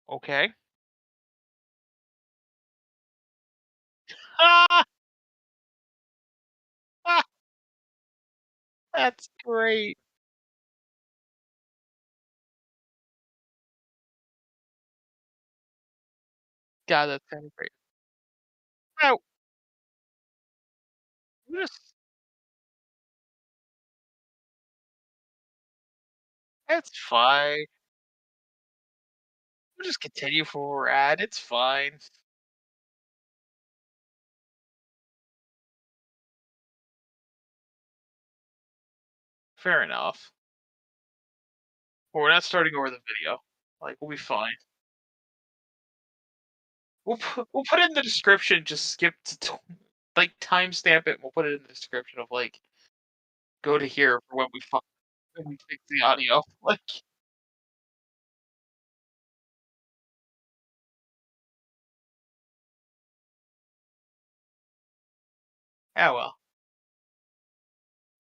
Okay. Ah! Ah! That's great. God, that's kinda great. Now, we'll just it's fine. We'll just continue from where we're at, it's fine. Fair enough. But we're not starting over the video. Like, we'll be fine. We'll put it in the description, just skip to like, timestamp it, we'll put it in the description of, like, go to here for when we fix the audio. Like, yeah, well,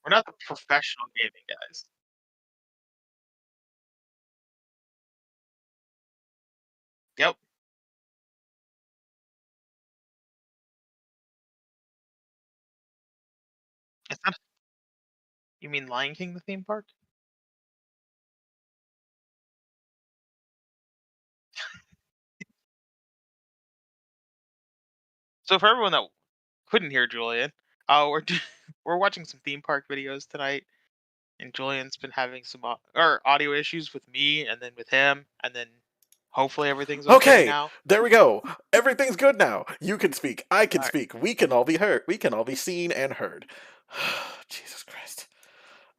we're not the professional gaming guys. Yep. It's not You mean Lion King, the theme park? So for everyone that couldn't hear Julian, we're watching some theme park videos tonight, and Julian's been having some or audio issues with me, and then with him, and then hopefully everything's okay Okay, now. there we go. Everything's good now. You can speak. I can All right. speak. We can all be heard. We can all be seen and heard. Jesus Christ.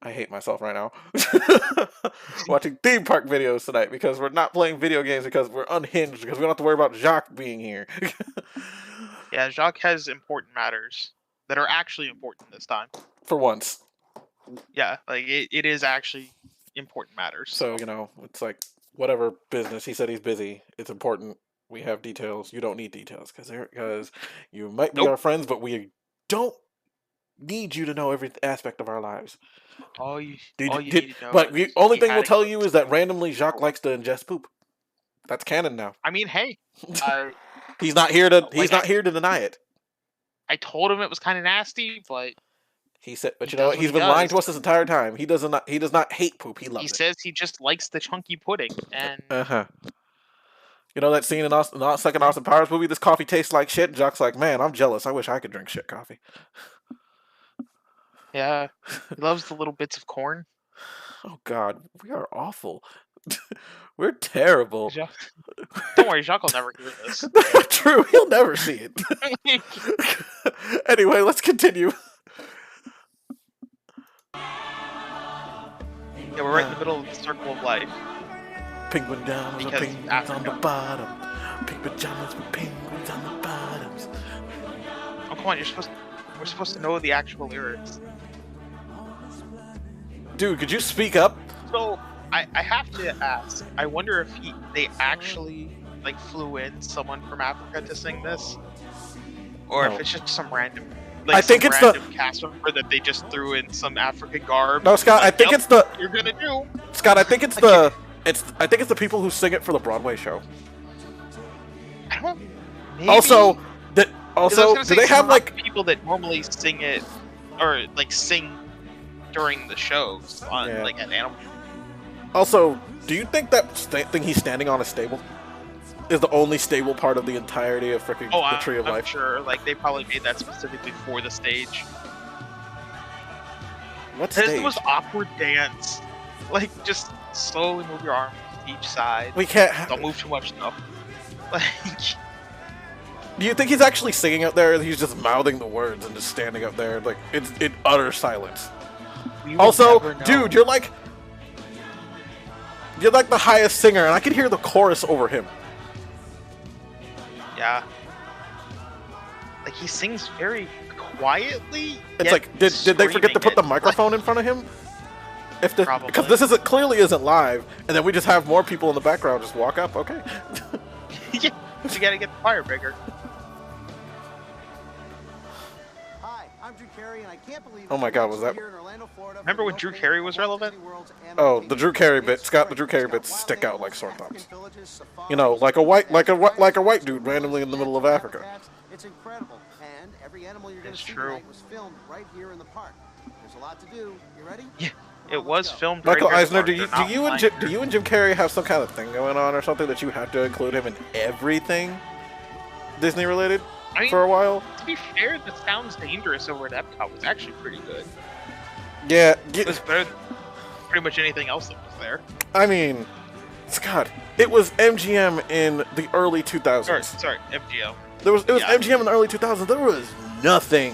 I hate myself right now. Watching theme park videos tonight because we're not playing video games because we're unhinged because we don't have to worry about Jacques being here. Yeah, Jacques has important matters that are actually important this time. For once. Yeah, like it is actually important matters. So, you know, it's like whatever business. He said he's busy. It's important. We have details. You don't need details because you might be Nope. our friends, but we don't need you to know every aspect of our lives. All you Did, need did, to know but is the only he thing had we'll a tell good you is that randomly Jacques likes to ingest poop. That's canon now. I mean, hey, I He's not here to. like He's not here to deny it. I told him it was kind of nasty, but He said, but he you know does what? what He's he been lying does. to us this entire time. He does not. He does not hate poop. He He loves it. says he just likes the chunky pudding, and Uh huh. You know that scene in the second Austin Powers movie? This coffee tastes like shit. Jacques like, man, I'm jealous. I wish I could drink shit coffee. yeah, he loves the little bits of corn. Oh God, we are awful. We're terrible. Don't worry, Jacques will never hear this. True, he'll never see it. Anyway, let's continue. Yeah, we're right in the middle of the circle of life. Penguin down with Because penguins on the Africa. bottom. Pink pajamas with penguins on the bottoms. Oh come on, we're supposed to know the actual lyrics. Dude, could you speak up? So I have to ask. I wonder if they actually like flew in someone from Africa to sing this, or No. if it's just some random. I think some it's random cast member that they just threw in some African garb. No, Scott. I think Yep, it's the you're gonna do. Scott. I think it's the. I think it's the people who sing it for the Broadway show. I don't. Maybe, Also, 'cause that I was also gonna do say they have some like people that normally sing it or like sing during the shows on Yeah. like an animal? also? Do you think that thing he's standing on is stable? Is the only stable part of the entirety of freaking Oh, the Tree of I'm Life? sure. Like they probably made that specifically for the stage. What There's the stage? most awkward dance. Like just slowly move your arms to each side. We can't. Don't move too much though. Like Do you think he's actually singing out there? Or he's just mouthing the words and just standing up there like it's in utter silence. we will Also, never know. dude, you're like the highest singer, and I can hear the chorus over him. Yeah. Like he sings very quietly. It's yet like, did they forget to screaming put the it. microphone in front of him? If the, Probably. because this isn't clearly isn't live, and then we just have more people in the background just walk up. Okay. Yeah, you gotta get the fire bigger. Hi, I'm Oh my God, was that? Remember when Drew Carey was relevant? Oh, the Drew Carey bit. Scott, the Drew Carey bits stick out like sore thumbs. You know, like a white dude randomly in the middle of Africa. It's incredible, and every animal you're going to see tonight was filmed right here in the park. There's a lot to do. You ready? Yeah, it was filmed. Michael right Eisner, here in the park. do you and Jim Carrey have some kind of thing going on or something that you have to include him in everything Disney related for a while? To be fair, the Sounds Dangerous over at Epcot was actually pretty good. Yeah, it was better than pretty much anything else that was there. I mean, Scott, it was MGM in the early 2000s. Sorry, MGM. It was MGM in the early 2000s. There was nothing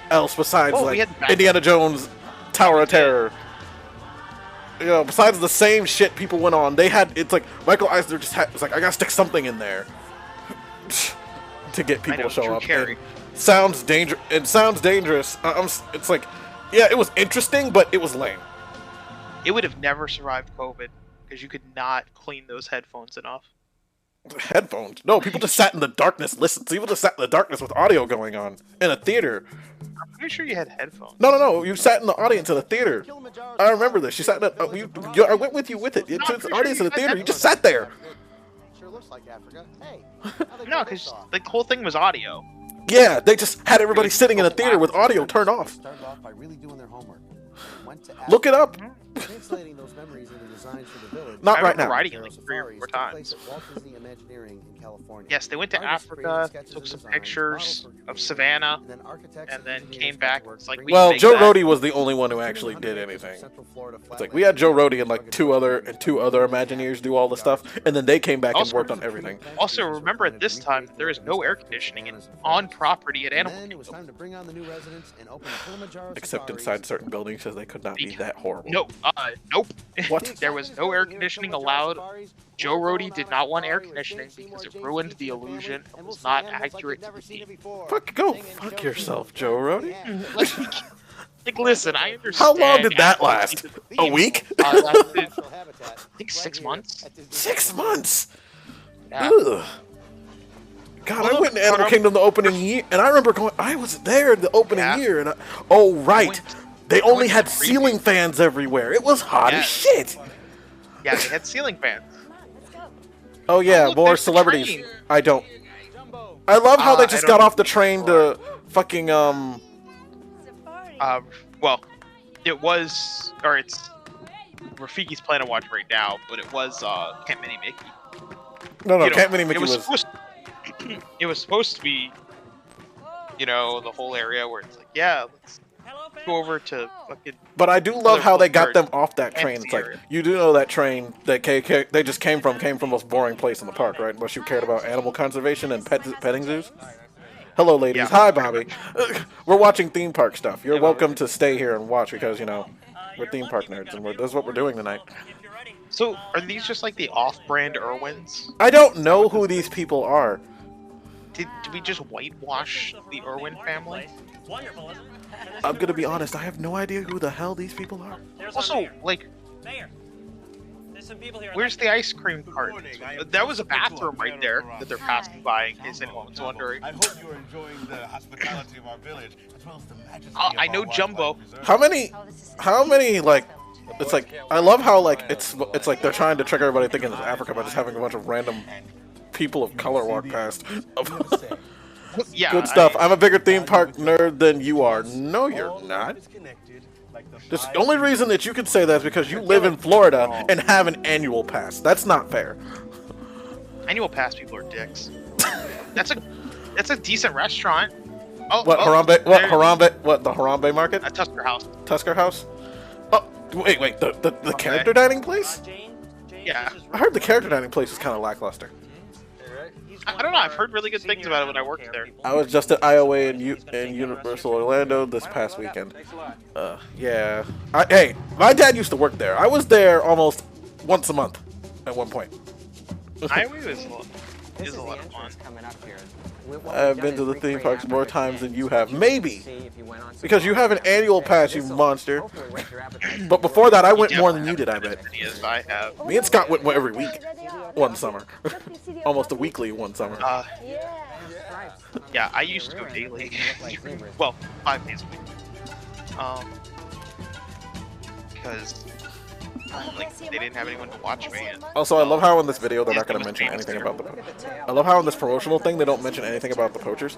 else besides Indiana Jones, Tower of Terror. You know, besides the same shit people went on, it's like Michael Eisner was like, I gotta stick something in there to get people to show up. Sounds dangerous. It sounds dangerous. It's like, yeah, it was interesting, but it was lame. It would have never survived COVID because you could not clean those headphones enough. Headphones? No, people just sat in the darkness. People just sat in the darkness with audio going on in a theater. I'm pretty sure you had headphones. No. You sat in the audience in a theater. I remember this. You sat in I went with you with it. You took the audience in the theater. You just sat there. Sure looks like Africa. Hey. No, because the whole thing was audio. Yeah, they just had everybody sitting in a theater with audio turned off. Started off by really doing their homework. Look it up. Translating those memories into designs for the village. Not right now. Writing it like 3 or 4 times. Yes, they went to Africa, took some pictures of Savannah, and then came back. It's like, well, Joe Rohde was the only one who actually did anything. It's like we had Joe Rohde and like two other Imagineers do all the stuff, and then they came back and worked on everything. Also, remember at this time there is no air conditioning on property at Animal Kingdom. Except inside certain buildings, because they could not be that horrible. Nope. What? There was no air conditioning allowed. Joe Rohde did not want air conditioning because it ruined the illusion and was not accurate to the theme. Fuck yourself, Joe Rohde. Like, listen, I understand. How long did that last? A week? I think 6 months. 6 months? Yeah. Ugh. God, I went to Animal Kingdom the opening year, and I remember going, I was there the opening year, and they only had ceiling fans everywhere. It was hot as shit. Yeah, they had ceiling fans. Oh yeah, more celebrities. I don't. I love how they just got off the train to fucking well, it was, or it's Rafiki's Planet Watch right now, but it was Camp Mini Mickey. No, Camp Mini Mickey was. It was supposed to be, the whole area where it's like, yeah, let's go over to fucking. But I do love how they got them off that train. It's like, you do know that train that they just came from the most boring place in the park, right? Unless you cared about animal conservation and petting zoos. Hello, ladies. Yeah. Hi, Bobby. We're watching theme park stuff. You're welcome to stay here and watch because, we're theme park nerds and this is what we're doing tonight. So, are these just like the off-brand Irwins? I don't know who these people are. Did we just whitewash the Irwin family? I'm gonna be honest, I have no idea who the hell these people are. Also, like, where's the ice cream cart? That was a bathroom right there that they're passing by, in case anyone was wondering. I hope you're enjoying the hospitality of our village, as well as the majesty I know Jumbo. How many, like, it's like, I love how, like, it's like they're trying to trick everybody thinking it's Africa by just having a bunch of random people of color walk past. Yeah, good stuff. I'm a bigger theme park nerd than you are. No, you're not. The only reason that you can say that is because you live in Florida and have an annual pass. That's not fair. Annual pass people are dicks. That's a decent restaurant. Harambe? What the Harambe Market? A Tusker House. Tusker House? Oh, wait. The character dining place? Yeah. I heard the character dining place was kind of lackluster. I don't know. I've heard really good things about it when I worked there. I was just at IOA in Universal Orlando this past weekend. Yeah. Hey, my dad used to work there. I was there almost once a month at one point. IOA is a lot of fun. I've been to the theme parks more times than you have. Maybe. Because you have an annual pass, you monster. But before that, I went more than you did, I bet. Me and Scott went every week. One summer. Almost a weekly one summer. Yeah, I used to go daily. Well, 5 days a week. Because like they didn't have anyone to watch me. And, Also, I love how in this video they're not going to mention anything about the. I love how in this promotional thing they don't mention anything about the poachers.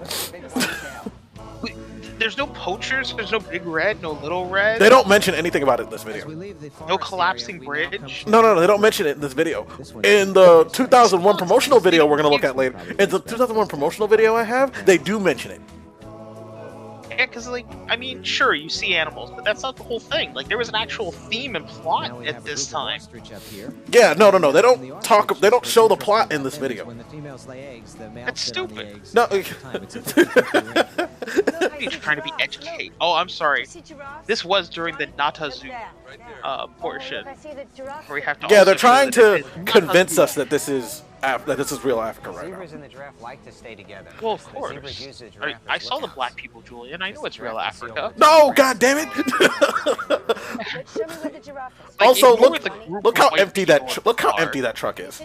There's no poachers. There's no Big Red. No Little Red. They don't mention anything about it in this video. No collapsing bridge. No, they don't mention it in this video. In the 2001 promotional video we're going to look at later, in the 2001 promotional video I have, they do mention it. Yeah, because, like, I mean, sure, you see animals, but that's not the whole thing. Like, there was an actual theme and plot at this time. Yeah, no, they don't talk, they don't show the plot in this video. That's stupid. No. You're trying to be educated. Oh, I'm sorry. This was during the Natazu portion. Where we have to Yeah, also they're trying show to that convince us that this is real Africa right now. Zebras and the giraffe like to stay together. Well, of The course. zebras use the giraffe I as saw the lookouts. black people, Julian. I know it's real Africa. No, god damn it! Like, Also, ignore look the group look of how white empty that people look how are. empty that truck is.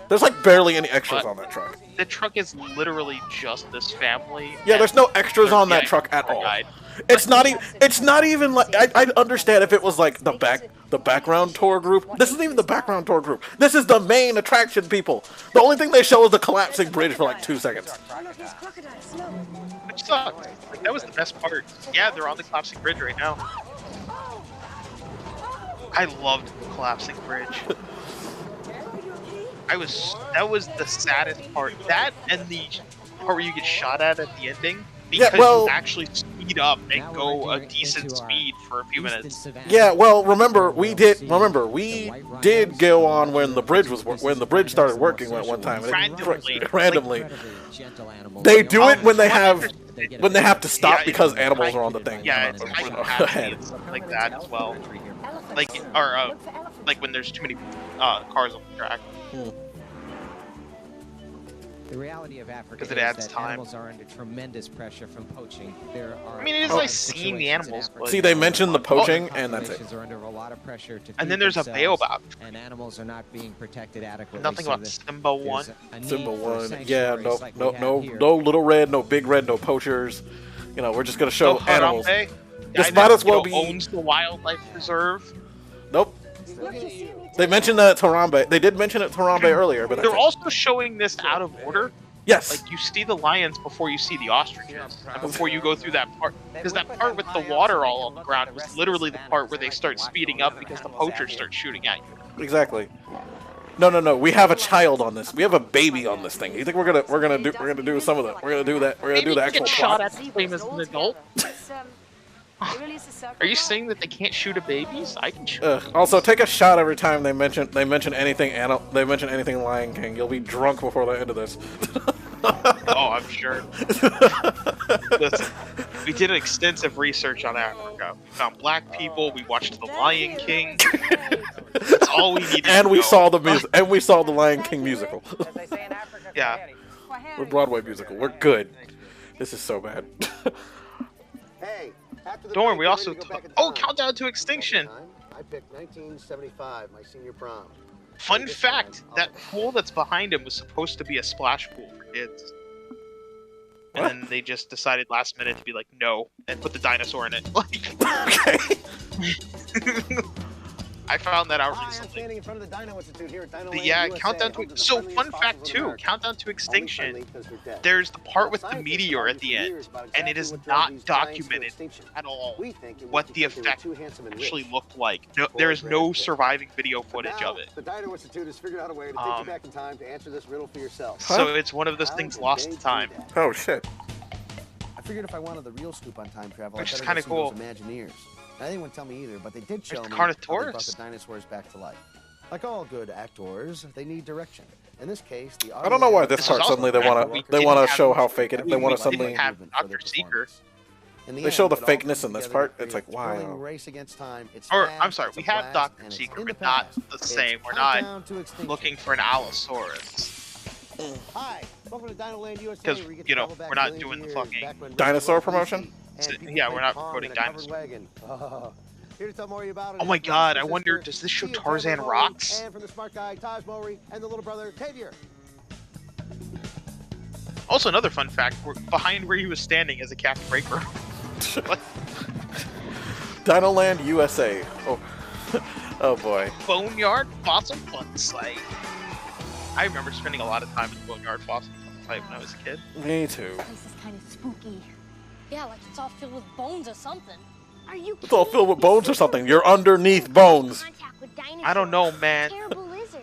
There's like barely any extras What? on that truck. The truck is literally just this family. Yeah, and there's no extras on that yeah, truck at all. guide. It's not even. It's not even like I understand if it was like the background tour group. This isn't even the background tour group. This is the main attraction people. The only thing they show is the collapsing bridge for like 2 seconds. Which sucked. Like, that was the best part. Yeah, they're on the collapsing bridge right now. I loved the collapsing bridge. That was the saddest part. That and the part where you get shot at the ending. Because you actually speed up and go a decent speed for a few minutes. Yeah, well, remember we did go on when the bridge started working at one time. Randomly. They do it when they have to stop because animals are on the thing. Yeah, it's high and stuff like that as well. Like like when there's too many cars on the track. The reality of Africa Because it is adds that time. animals are under tremendous pressure from poaching. There are I mean, it is like seeing the animals. But See, they mentioned the poaching, and that's it. populations are under a lot of pressure to and then feed there's a themselves, baobab. and animals are not being protected adequately. Nothing so about there's Simba 1. a need Simba for 1. Yeah, sanctuaries like we have here. no Little Red, no Big Red, no poachers. You know, we're just gonna show No animals. Harambe. This Guy might that, as well you be. know, owns the wildlife reserve. Nope. They mentioned that at Harambe. They did mention it at Harambe earlier, but They're also showing this out of order. yes. Like, you see the lions before you see the ostriches, and before you go through that part. Because that part with the water all on the ground was literally the part where they start speeding up because the poachers start shooting at you. Exactly. No. We have a child on this. We have a baby on this thing. You think we're gonna do some of that? We're gonna do that. We're gonna do the Maybe actual get shot plot. at the same as an adult. Are you saying that they can't shoot at babies? I can shoot. Also, take a shot every time they mention anything. They mention anything Lion King. You'll be drunk before the end of this. Oh, I'm sure. Listen, we did extensive research on Africa. We found black people. We watched The Lion King. That's all we needed. And to we know. saw the music. And we saw the Lion King musical. Yeah. We're Broadway musical. We're good. This is so bad. Hey, after the Don't worry, break, we we're also ready to go back in oh, time. Countdown to Extinction. I picked 1975, my senior prom. Fun fact: that pool that's behind him was supposed to be a splash pool for kids. And What? then they just decided last minute to be like, no, and put the dinosaur in it. Like, Okay. I found that out Hi, I'm recently. standing in front of the Dino Institute here at Dino The, Land yeah, USA, Countdown home to the so friendliest fun fact fossils in too. America. Countdown to Only Extinction. friendly 'cause they're dead. There's the part with the Scientists meteor have at the argued for end, years about and it exactly is what drove not these giants to documented extinction. at all We think it was what the because they were effect too handsome and actually rich. looked like. No, there is no surviving video footage Now, of it. The Dino Institute has figured out a way to take you back in time to answer this riddle for yourself. So it's one of those How things did lost they to do time. that? Oh shit. I figured if I wanted the real scoop on time travel, Which I is better kinda go see those cool. Imagineers. Now, they didn't tell me either, but they did show the me how they Carnotaurus. brought the dinosaurs back to life. Like all good actors, they need direction. In this case, the I don't know why this This is part also suddenly they back want when to we didn't show have- how fake it. They we want to didn't suddenly. have Dr. Seeker. They show the fakeness in this part. It's like, wow. Or, I'm sorry, we have Dr. Seeker, but not the same. We're not looking for an Allosaurus. Hi, welcome to Dino Land USA. 'Cause, where get you to know, travel back we're not a million doing the years, fucking back when dinosaur Richard promotion? and So, people yeah, we're played not Pong promoting in a covered dinosaurs. wagon. Here to tell more about it Oh is my my god, sister, I wonder, does this show Ian Tarzan Mowry, Rocks? And from the smart guy, Taj Mowry, and the little brother, Tavier. Also, another fun fact: behind where he was standing is a Captain Break room. Dinoland, USA. Oh, oh boy. Boneyard Fossil Fun Site. I remember spending a lot of time at Boneyard Fossil Fun Site when I was a kid. Me too. This is kind of spooky. Yeah, like it's all filled with bones or something. Are you It's all filled with bones or something. You're underneath bones. I don't know, man.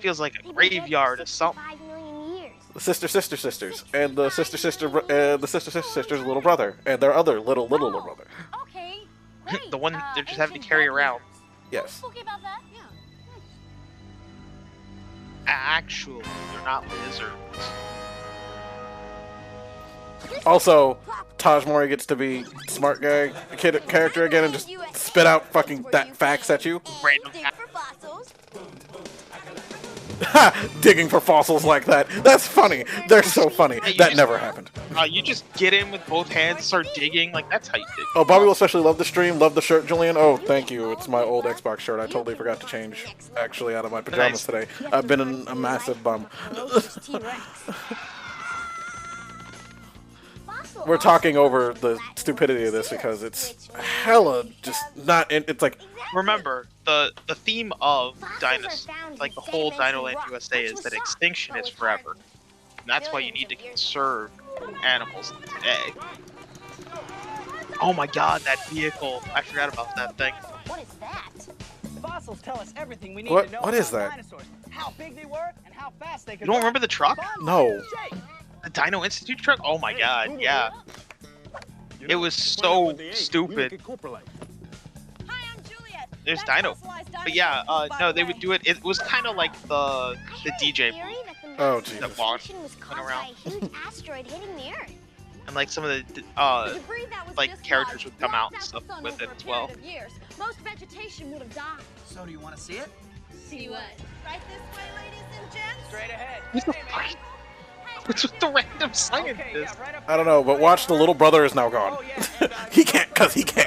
Feels like a graveyard or something. The sisters, and the sister's little brother, and their other little brother. Okay. The one they're just having to carry around. Yes. Spooky about that? Yeah. Actually, they're not lizards. Also, Taj Mori gets to be smart guy character again and just spit out fucking facts at you. Random. Digging for fossils like that. That's funny. They're so funny. That never happened. You just get in with both hands, start digging. Like, that's how you dig. Oh, Bobby will especially love the stream. Love the shirt, Julian. Oh, thank you. It's my old Xbox shirt. I totally forgot to change, actually, out of my pajamas today. I've been a massive bum. We're talking over the stupidity of this because it's hella just not. It's like, remember the theme of Dinos, like the whole Dinoland USA, is that extinction is forever, and that's why you need to conserve animals today. Oh my God, that vehicle! I forgot about that thing. What is that? Fossils tell us everything we need what? to know What is about that? dinosaurs. How big they were and how fast they could You don't run. remember the truck? No. The Dino Institute truck? Oh my God, yeah. It was so stupid. Hi, I'm Juliet. There's Dino. But yeah, no, they would do it. It was kind of like the DJ Oh Jesus. that walked around, and like some of the like characters would come out and stuff with it as well. Most vegetation would have died. So do you want to see it? See what? Right this way, ladies and gents. Straight ahead. What the fuck? What's with the random scientist? Okay, yeah, right up I don't know, but watch, the little brother is now gone. Oh, yeah, and, he can't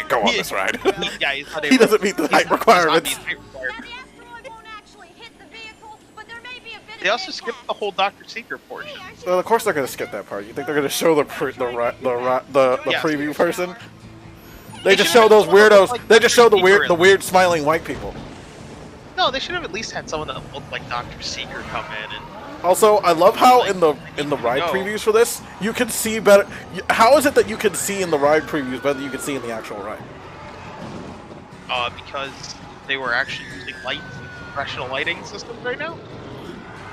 go on this ride. Yeah, he's not He able- doesn't meet the height requirements. he's not meeting height requirements. The asteroid won't actually hit the vehicle, but there may be a bit They of also skipped the whole Dr. Seeker portion. Well, of course they're gonna skip that part. You think they're gonna show the Yeah. preview person? They They just should show have those someone that weirdos. looked like They just show the Dr. Seeker. weird smiling white people. No, they should have at least had someone that looked like Dr. Seeker come in and. Also, I love how in the ride No. previews for this you can see better. How is it that you can see in the ride previews better than you can see in the actual ride? Because they were actually using lights and professional lighting systems right now.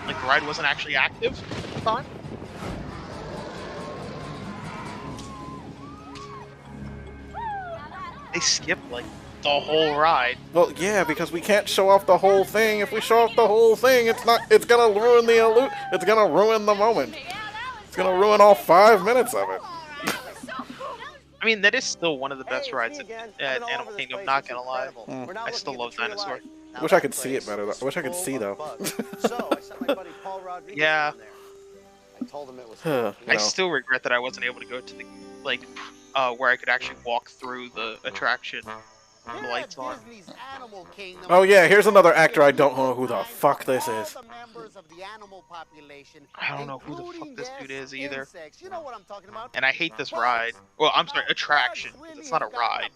Like the ride wasn't actually active at the time. They skipped like the whole ride. Well, yeah, because we can't show off the whole thing. If we show off the whole thing, it's gonna ruin the It's gonna ruin the moment. It's gonna ruin all 5 minutes of it. I mean, that is still one of the best rides at Animal Kingdom. Not gonna lie, I still love Dinosaur. Wish I could see it better. I wish I could see though. Yeah. I told him it was I still regret that I wasn't able to go to the where I could actually walk through the attraction. The lights on. Oh yeah, here's another actor I don't know who the fuck this is. I don't know who the fuck this dude is either. And I hate this ride. Well, I'm sorry, attraction. 'Cause it's not a ride.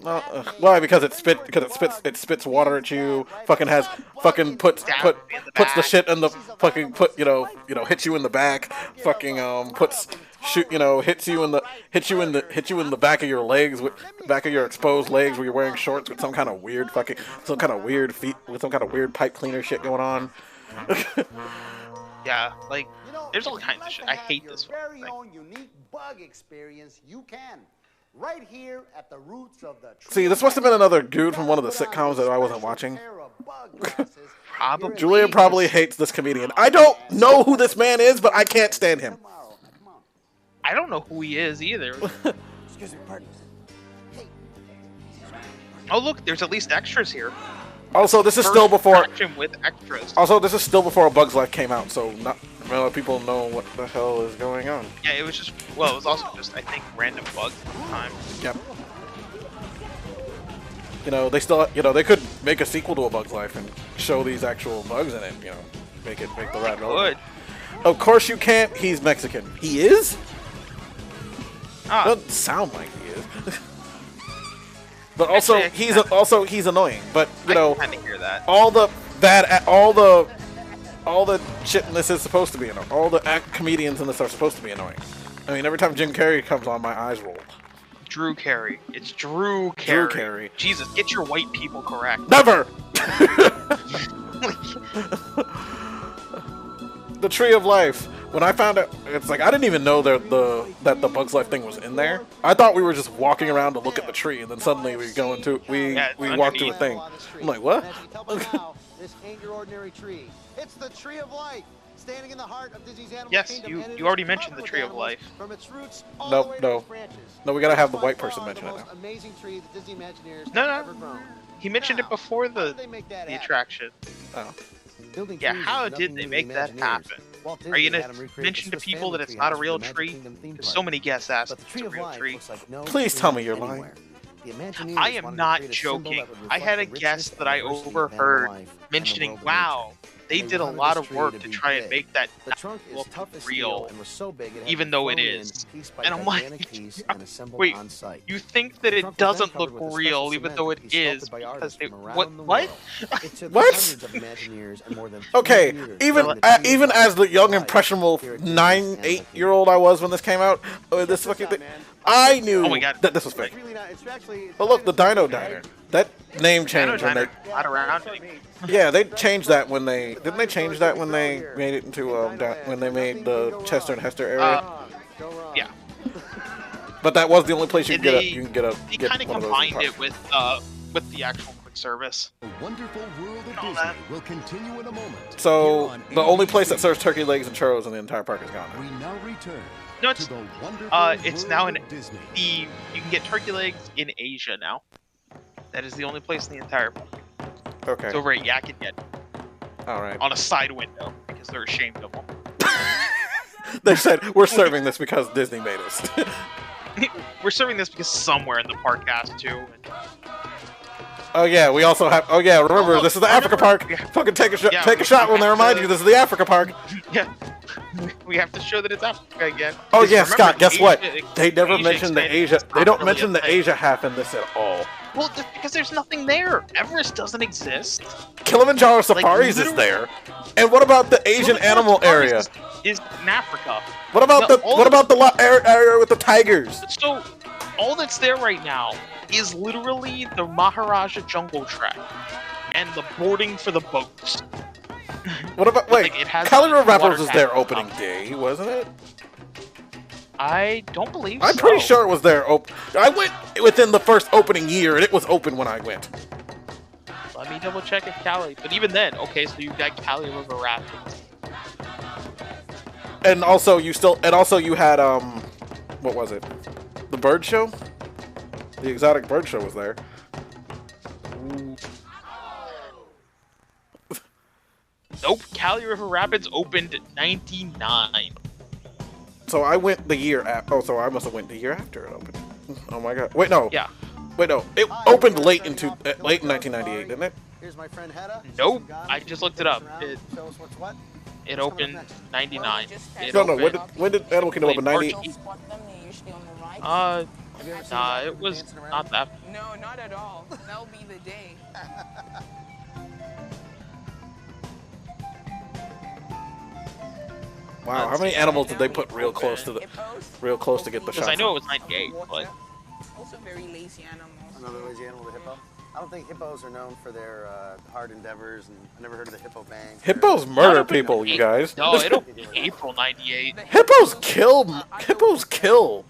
Why? Because it spits water at you. Puts the shit in the fucking hits you in the back. Hits you in the back of your legs, back of your exposed legs where you're wearing shorts with some kind of weird pipe cleaner shit going on. Yeah, like there's all kinds of shit. I hate this very thing. own unique bug experience. You can. Right here at the roots of the See, this must have been another dude from one of the sitcoms that I wasn't watching. Probably. Julian probably hates this comedian. I don't know who this man is, but I can't stand him. I don't know who he is either. Excuse me, pardon. Oh look, there's at least extras here. Also, this is First still before. attraction with extras. Also, this is still before A Bug's Life came out, so not many people know what the hell is going on. Yeah, it was just. Well, it was also just I think random bugs at the time. Yep. They still, they could make a sequel to A Bug's Life and show these actual bugs in it. Make the ride relevant. Good. Of course you can't. He's Mexican. He is? Doesn't sound like he is. But also, Actually, he's annoying. But you I know, kind of hear that. all the shit in this is supposed to be annoying. All the comedians in this are supposed to be annoying. I mean, every time Jim Carrey comes on, my eyes roll. Drew Carey. It's Drew Carey. Drew Carey. Jesus, get your white people correct. Never. The Tree of Life. When I found out, it's like I didn't even know that the Bugs Life thing was in there. I thought we were just walking around to look at the tree, and then suddenly we walk to a thing. I'm like, what? This ain't your ordinary tree. It's the Tree of Life, standing in the heart of Disney's Animal Yes, Kingdom, and it you is already mentioned the covered Tree with of Life. animals from its roots all No, the way to no. its branches. No, we gotta have the By white far person the mention it most now. amazing tree that Disney Imagineers No, have no. ever grown. He mentioned it Now, before how the did they make that happen? attraction. Oh. Building Yeah, trees how is did nothing they new make to that Imagineers. happen? Walt Are you Disney gonna had 'em recreate mention the to Swiss people that family it's tree not a house real at the Magic tree? Kingdom theme There's park. so many guests asked But if the it's Tree a of real Life tree. looks like no Please tree tell me you're lying. anywhere. The Imagineers I am wanted to not create a symbol joking. that would I had a reflect the guest richness that and I diversity of animal overheard life and the mentioning, world of wow, nature. they And did a wanted lot this of tree work to to be try and big. make that The trunk is look tough as steel real, and was so big it had even to be though it flown in is. piece by And I'm like, gigantic piece and assembled wait, on site. you think that The it trunk was then doesn't covered look with a real, special even cement though that it could be sculpted is, by because artists they from around what the what? world. It took What? hundreds of Imagineers and more than 3 Okay, years even to bring the Tree of even Life as the to young life impressionable here at Disney's 9, Animal 8-year-old I was when this came out, this fucking thing, I knew Oh my God. that this was fake. It's really not, it's actually, But look, the Dino Diner. That name changed when Diner, they. not around anymore. Yeah, they changed that when they didn't they change that when they made it into when they made the Chester and Hester area. Yeah, But that was the only place you and can get they- a you can get a they get kind of one of those. in combined the it park. with the actual quick service. The wonderful world of all Disney that. will continue in a moment. So Here on the only place that ABC. serves turkey legs and churros in the entire park is gone. We now return No, to it's the wonderful it's world now of in Disney. you can get turkey legs in Asia now. That is the only place in the entire park. Okay. It's over at Yak and Yeti All right. on a side window because they're ashamed of them. They said we're serving this because Disney made us. We're serving this because somewhere in the park has to. And Oh yeah, we also have. Oh yeah, remember look, this is the Africa remember- Park. yeah. Fucking take a shot. Yeah, Take a we shot when they have remind to- you this is the Africa Park. yeah, we have to show that it's Africa again. Oh Because yeah, remember, Scott. Guess what? Asia- They never Asia mentioned the expansion Asia. is They not don't really mention a the thing. Asia half in this at all. Well, just because there's nothing there. Everest doesn't exist. Kilimanjaro Safaris is literally- there. And what about the Asian Kilimanjaro animal Safaris area? is in Africa. What about No, all what about the area with the tigers? So, all that's there right now is literally the Maharaja Jungle Track and the boarding for the boats. What about wait? Like, it has Cali River water Rapids was there taxis opening on. day, wasn't it? I don't believe I'm so. pretty sure it was there. I went within the first opening year, and it was open when I went. Let me double check if Cali. But even then, okay, so you got Cali River Rapids. And also you had what was it? The bird show? The exotic bird show was there. Nope, Cali River Rapids opened 99. So I went the year after. Oh, so I must have went the year after it opened. Oh my god. Wait, no. Yeah. Wait, no. It opened late in 1998, didn't it? Here's my friend Hedda. Nope, I just looked it up. It Show us what's what. opened 99. It No, no. opened When did Animal Kingdom open? March 98. 8th. Nah, it was not that. No, not at all. That'll be the day. Wow. How many animals did they put real close to get the Because shot? I know it was 98, but Also very lazy animals. Another lazy animal, the hippo. I don't think hippos are known for their hard endeavors, and I never heard of the hippo bang. Hippos murder people, you guys. no, it opened April 98. Hippos kill. Hippos kill.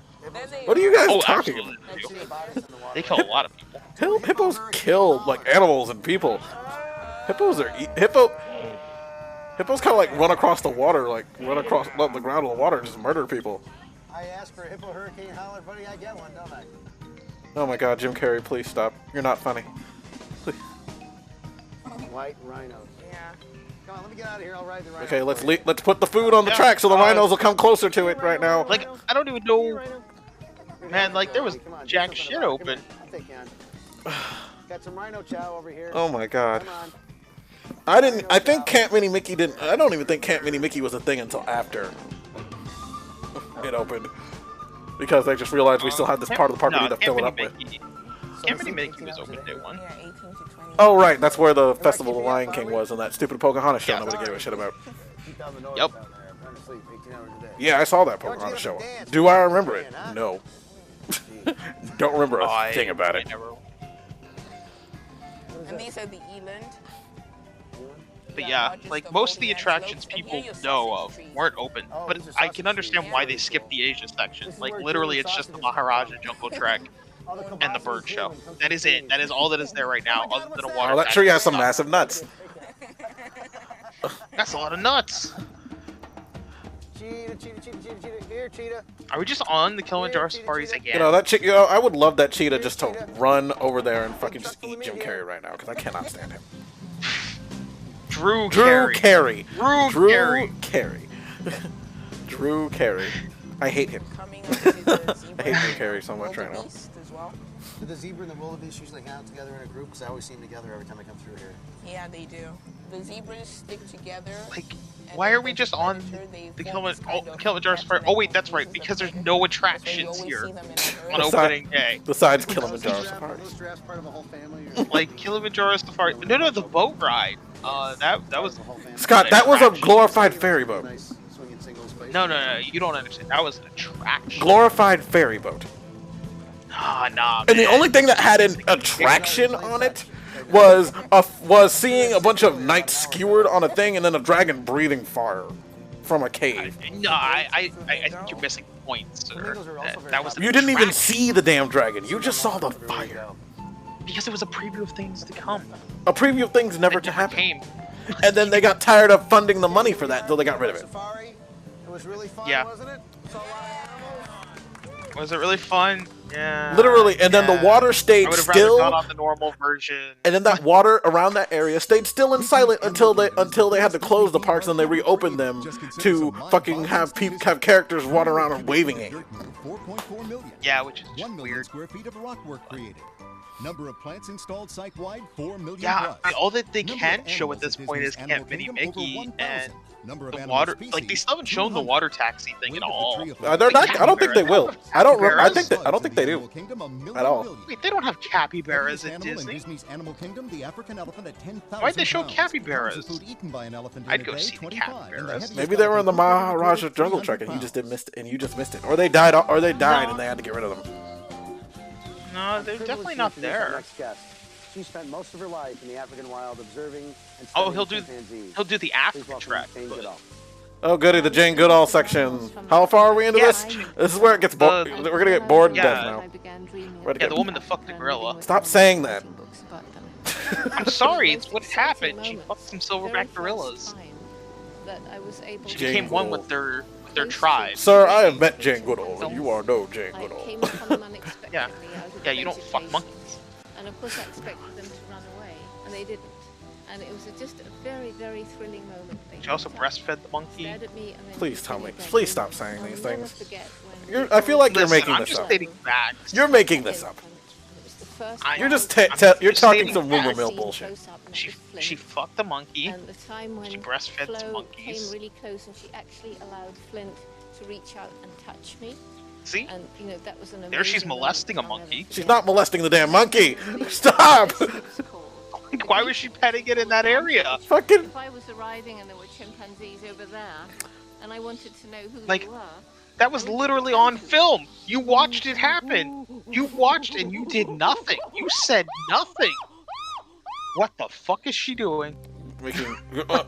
What are you guys Oh, talking absolutely. about? they do. They kill a lot of people. Hippos kill like animals and people. Hippos are Hippos kind of like run across the water, like run across the ground of the water and just murder people. I ask for a hippo hurricane howler, buddy, I get one, don't I? Oh my God, Jim Carrey, please stop. You're not funny. White rhinos. Yeah. Come on, let me get out of here. I'll ride the rhino. Okay, let's put the food on the track so the rhinos will come closer to it right now. Like, I don't even know. Man, like, there was jack shit open. I'll take you on. Got some rhino chow over here. Oh my God. Come on. I think Camp Mini Mickey didn't. I don't even think Camp Mini Mickey was a thing until after it opened. because they just realized we still had this part of the park we need to fill it up with. Camp Mickey was open day one. Yeah, 18 to 20. Oh right, that's where the Festival of the Lion King was, and that stupid Pocahontas show nobody gave a shit about. Yep. Yeah, I saw that Pocahontas show. Do I remember it? No. Don't remember a thing about it. And these are the Eland. But yeah, like most of the attractions people know of weren't open. But I can understand why they skipped the Asia section. Like literally, it's just the Maharaja Jungle Trek and the bird show. That is it. That is all that is there right now, other than a water. Oh, that tree has some massive nuts. That's a lot of nuts. Cheetah, cheetah, cheetah, cheetah, cheetah. Here, cheetah. Are we just on the Kilimanjaro safaris again? You know that chick. You know, I would love that cheetah just to run over there and fucking just eat Jim Carrey right now because I cannot stand him. Drew Carey. Carey. Drew Carey. I hate him. Coming up to the I hate Drew Carey so much right now. wildebeest as well. Do the zebra and the wildebeest usually hang out together in a group? Because I always see them together every time I come through here. Yeah, they do. The zebras stick together. Like, why are we just on the Kilimanjaro safari? Oh wait, that's right, because there's no attractions here on opening day. Besides Kilimanjaro safari. Like Kilimanjaro safari. No, the boat ride. That was. Scott, that was a glorified ferry boat. No, you don't understand. That was an attraction. Glorified ferry boat. Nah. And the only thing that had an attraction on it was seeing a bunch of knights skewered on a thing and then a dragon breathing fire from a cave. No, I think you're missing points, sir. That was. You didn't even see the damn dragon. You just saw the fire. Because it was a preview of things to come. A preview of things never to happen. Came. And then they got tired of funding the money for that until they got rid of it. It was really fun, Yeah. wasn't it? Was it really fun? Yeah. Literally, and then the water stayed I would have still. rather gone on the normal version. And then that water around that area stayed still and silent until they had to close the parks and they reopened them to fucking have characters run around and waving at you. Yeah, which is 1 million weird. square feet of rock work created. Number of plants installed site-wide, 4 million Yeah, plus. all that they Number can of show at animals this at point is Disney's Camp Animal Mini Kingdom, over Mickey 1,000. and Number of the animal water. species, Like they still haven't shown the 200. water taxi thing at all. They're not. I don't think they will. I don't think they do. At all. Wait, they don't have capybaras at Disney. Why'd they show capybaras? I'd go see the capybaras. Maybe they were in the Maharaja Jungle Trek and you just missed it, or they died, and they had to get rid of them. No, they're definitely not there. She spent most of her life in the African wild observing and Oh, studying chimpanzees. he'll do the Please African welcome track. Jane Goodall. Oh goody, the Jane Goodall section. How far are we into this? This is where it gets bored. We're gonna get bored to death now. Yeah, the woman that fucked the gorilla. Stop saying that. I'm sorry, it's what happened. She fucked some silverback gorillas. She Jane became one with Goodall. their tribe. Sir, I have met Jane Goodall, and you are no Jane Goodall. Yeah, you don't fuck monkeys. And of course I expected them to run away, and they didn't. And it was just a very, very thrilling moment. She also breastfed the monkey. Please tell me. Please stop saying these things. I feel like you're making I'm this just up. stating facts. You're making this up. You're just you're talking some rumor mill bullshit. She fucked the monkey. And the time when She breastfed some Flo monkeys. came really close, and she actually allowed Flint to reach out and touch me. See? And you know that was an There she's amazing molesting a moment. monkey. She's not molesting the damn monkey. Stop. Why was she petting it in that area? Fucking. If I was arriving and there were chimpanzees over there, and I wanted to know who Like, they were. That was literally on film. You watched it happen. You watched and you did nothing. You said nothing. What the fuck is she doing?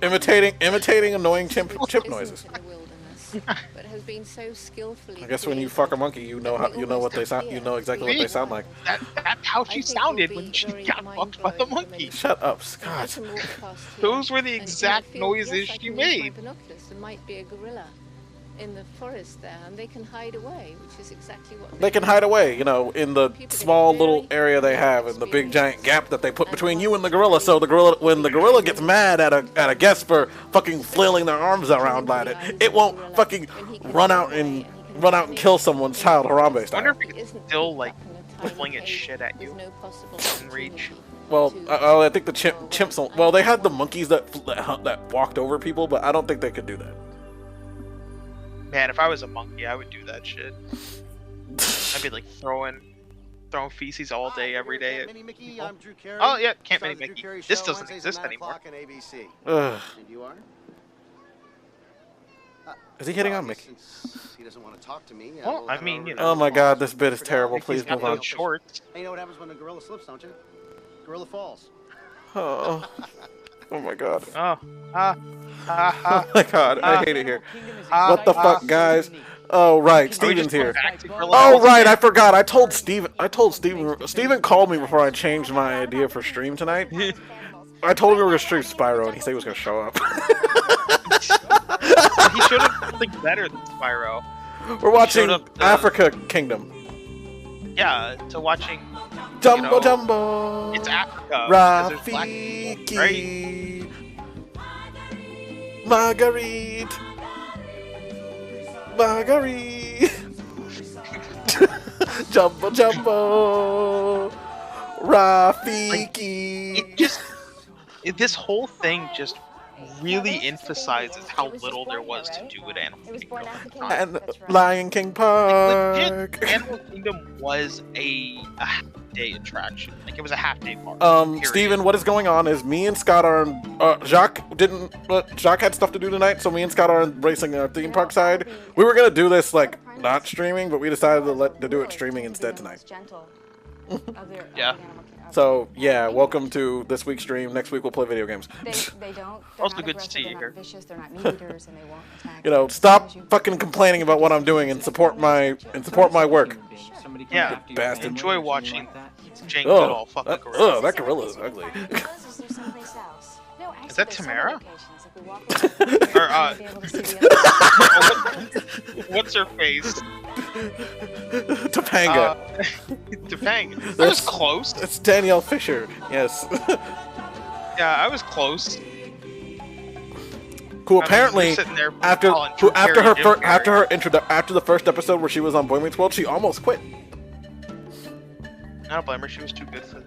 Imitating annoying chimp noises. But has been so skillfully I guess when you fuck a monkey, you know what they sound. You know exactly what they sound like. That's how she sounded when she got fucked by the monkey. Shut up, Scott. Those were the exact noises she made. There might be a gorilla in the forest there, and they can hide away, which is exactly what They can hide away, you know, in the small little area they have, in the big giant gap that they put between you and the gorilla. So the gorilla, when the gorilla gets mad at a guest for fucking flailing their arms around at it, it won't fucking run out and kill someone's child Harambe style. I wonder if it can still like fling its shit at you in reach. Well, I think the chimps. Well, they had the monkeys that walked over people, but I don't think they could do that. Man, if I was a monkey, I would do that shit. I'd be like throwing feces all day, every day. Mini Mickey, I'm Drew Carey. Oh yeah, can't Star Mini of the Drew Mickey. Carey This Show, doesn't Wednesdays exist at 9 anymore. o'clock on ABC. Ugh. And you are? Is he hitting Well, on Mickey? since he doesn't want to talk to me. Well, we'll I head mean, over you to know. Oh my Gorilla god, Falls this bit is for terrible. Mickey's Please Got move on. those shorts. Hey, you know what happens when a gorilla slips, don't you? Gorilla falls. Oh. Oh my god. Oh. Oh my god, I hate it here. Ah, What the fuck, guys? Oh right, Are we Steven's just going here. back to Gorilla Oh Falls right, again? I forgot. I told Steven. Steven called me before I changed my idea for stream tonight. I told him we were gonna stream Spyro, and he said he was gonna show up. He showed up something better than Spyro. We're watching up, Africa Kingdom. Yeah, to watching. Jumbo Jumbo. It's Africa. Because there's black people, right? Rafiki. Marguerite. Marguerite. Jumbo Jumbo. Rafiki. This whole thing just really emphasizes how little there was to do with Animal Kingdom. And Lion King Park. Legit, Animal Kingdom was a half-day attraction. Like, it was a half-day park. Steven, what is going on is me and Scott are on, Jacques had stuff to do tonight, so me and Scott are racing our theme park side. We were gonna do this, like, not streaming, but we decided to do it streaming instead tonight. Yeah. So, yeah, welcome to this week's stream. Next week we'll play video games. They don't. Also good to see you here. Vicious, they're not meat eaters, and they won't attack. You know, stop fucking complaining about what I'm doing and support my work. Yeah, bastard. enjoy watching Jane Goodall fuck the gorilla. Oh, that gorilla is ugly. Is that Tamara? What's her face? Topanga. Topanga. That was close. It's Danielle Fisher. Yes. Yeah, I was close. Who apparently after the first episode where she was on Boy Meets World, she almost quit. I don't blame her. She was too good for it.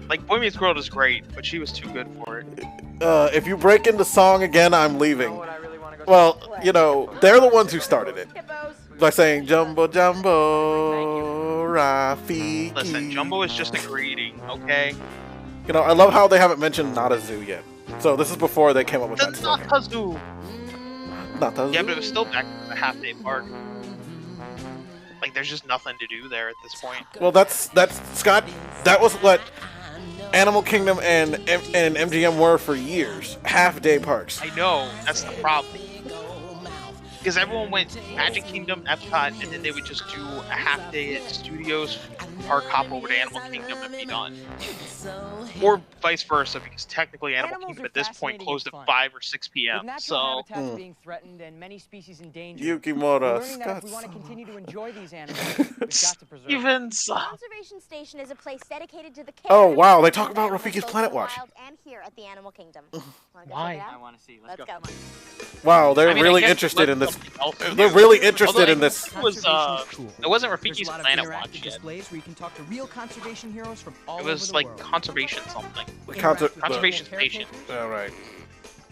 Like, Boy Meets World is great, but she was too good for it. If you break into song again, I'm leaving. Well, you know, they're the ones who started it. By saying Jumbo Jumbo Rafiki. Listen, Jumbo is just a greeting, okay? You know, I love how they haven't mentioned Not a Zoo yet. So this is before they came up with that slogan. Not a zoo. Not a zoo. Yeah, but it was still back in the half-day park. Like, there's just nothing to do there at this point. Well, that's Scott. That was what Animal Kingdom and MGM were for years. Half-day parks. I know, that's the problem. Because everyone went Magic Kingdom, Epcot, and then they would just do a half-day at Studios, park hop over to Animal Kingdom and be done. Or vice versa, because technically Animal Kingdom at this point closed at 5 or 6 p.m. So, being threatened and many species in danger. Yukimura, Learning that if we want to continue to enjoy these animals, we've got to preserve them. even The conservation station is a place dedicated to the care Oh and wow, they protection talk of about animals Rafiki's both Planet in the Watch. wild and here at the Animal Kingdom. Wanna go Why? check it out? I want to see. Let's go. Wow, they're I mean, I really guess interested in this. something else to They're do. really interested Although in this. It was it wasn't Rafiki's Planet Watch yet. displays where you can talk to real conservation heroes from all It over was the like world. conservation something. Conservation station. All right.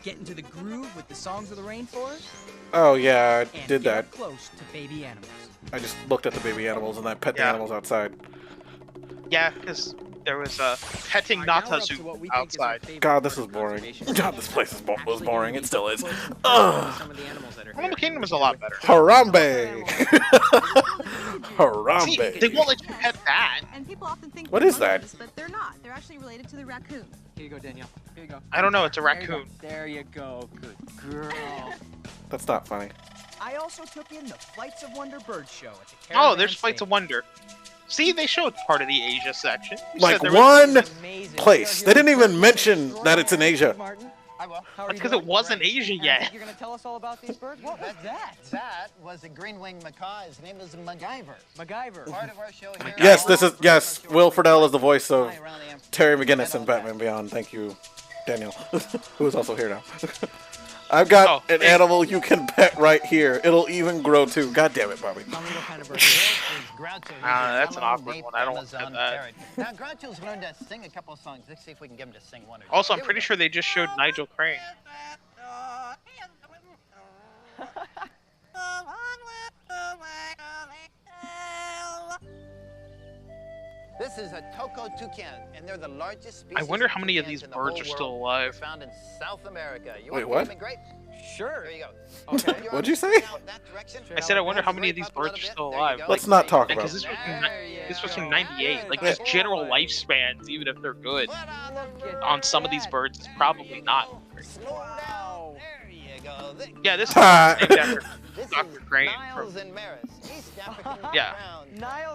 Get into the groove with the songs of the rainforest. Oh yeah, I And did get that. up close to baby animals. I just looked at the baby animals and I pet the Yeah. animals outside. Yeah, because there was a petting Nata zoo outside. God, this is boring. God, this place was boring. It still is. Ugh. Animal Kingdom is a lot better. Harambe. See, Harambe. they won't let you pet that. And people often think What they're is that? monkeys, but they're not. They're actually related to the raccoon. Here you go, Danielle. Here you go. I don't know, it's a There you go. raccoon. There you go. Good girl. That's not funny. I also took in the Flights of Wonder bird show at the Oh, Caravan there's Flights of Wonder. See, they showed part of the Asia section. You Like said there was- one place. They didn't even mention that it's in Asia. I will. That's because it wasn't Asia yet. You're gonna tell us all about these birds? What was that? That was a green-winged macaw. His name was MacGyver. MacGyver. Part of our show here. Yes, this is Will Friedle is the voice of Terry McGinnis in Batman Beyond. Thank you, Daniel, who is also here now. I've got an animal you can pet right here. It'll even grow too. God damn it, Bobby. That's an awkward one. I don't want to do that. Now, Groucho's learned to sing a couple of songs. Let's see if we can get him to sing one or two. Also, I'm pretty sure they just showed Nigel Crane. This is a Toko toucan, and they're the largest species. I wonder how many of toucans these in the birds whole are still world. alive. They're found in South America. You Wait, want what? to grape? Sure. There you go. Okay. What'd you say? I said I wonder how many of these birds are still alive. Let's not talk about Because it. this was from '98. Like just general lifespans, even if they're good, on some of these birds, it's probably not. Wow. There you go. Yeah, this is named after Dr. Crane from. Yeah.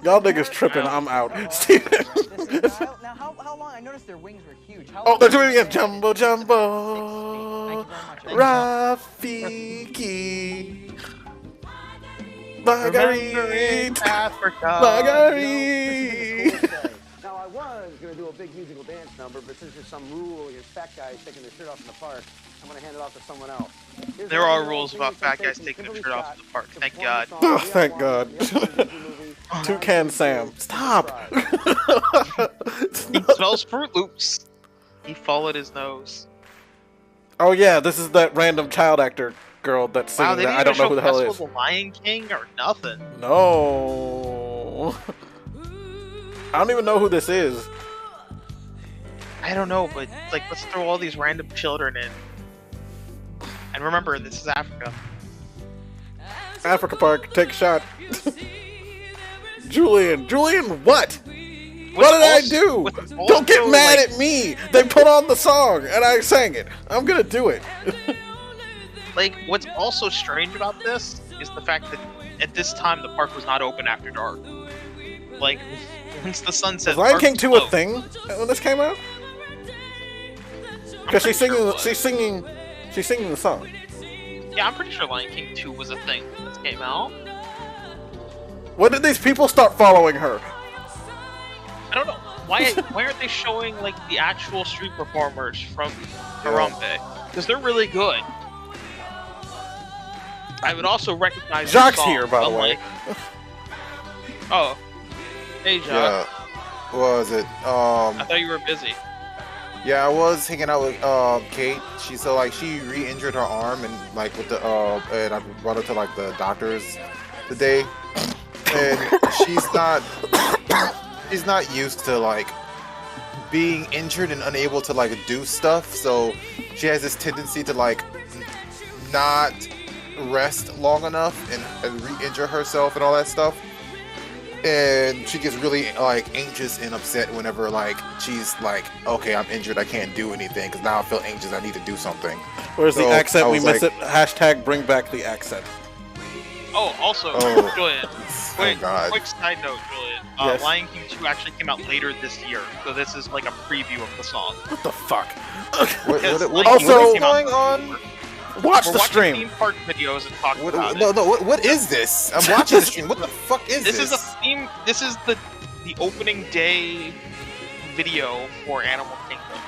Y'all niggas tripping. I'm out. Steven. Now, how long? I noticed their wings were huge. How Oh, long they're doing it again. Jumbo, jumbo. Rafiki. Marguerite. Africa. Marguerite. Now, I was going to do a big musical dance number, but since there's some rule against fat guys taking their shirt off in the park, I'm going to hand it off to someone else. There are rules about fat guys taking their shirt off in the park. Thank God. Oh, thank God. Toucan Sam. Stop. He smells Fruit Loops. He followed his nose. Oh, yeah. This is that random child actor girl that's singing Wow, they that. didn't I don't know even who the show hell it Festival is. of the Lion King or nothing. No. I don't even know who this is. I don't know, but like, let's throw all these random children in. And remember, this is Africa. Africa Park, take a shot. Julian, what? What did I do? Don't get mad at me. They put on the song and I sang it. I'm gonna do it. Like, what's also strange about this is the fact that at this time the park was not open after dark. Like, once the sun set, Was Lion King 2 a closed. thing when this came out? Because she's singing the song. Yeah, I'm pretty sure Lion King 2 was a thing when this came out. When did these people start following her? I don't know. Why aren't they showing, like, the actual street performers from Harambe? Because they're really good. I would also recognize Jacques the song, here, by the way. Oh. Hey, Jacques. Yeah. What was it? I thought you were busy. Yeah, I was hanging out with Kate. She she re-injured her arm and like with the and I brought her to like the doctors today. And she's not used to like being injured and unable to like do stuff, so she has this tendency to like not rest long enough and re-injure herself and all that stuff. And she gets really like anxious and upset whenever like she's like, okay, I'm injured, I can't do anything because now I feel anxious, I need to do something. Where's the accent? We miss like, it. Hashtag bring back the accent. Oh, also, Oh. Julian, God. quick side note, Julian. Yes. Lion King 2 actually came out later this year, so this is like a preview of the song. What the fuck? What Also, is going on? Watch We're the watching stream. theme park videos and talking about No, it. no, what is this? I'm watching the stream. What the fuck is this? This is a theme. This is the opening day video for Animal Kingdom.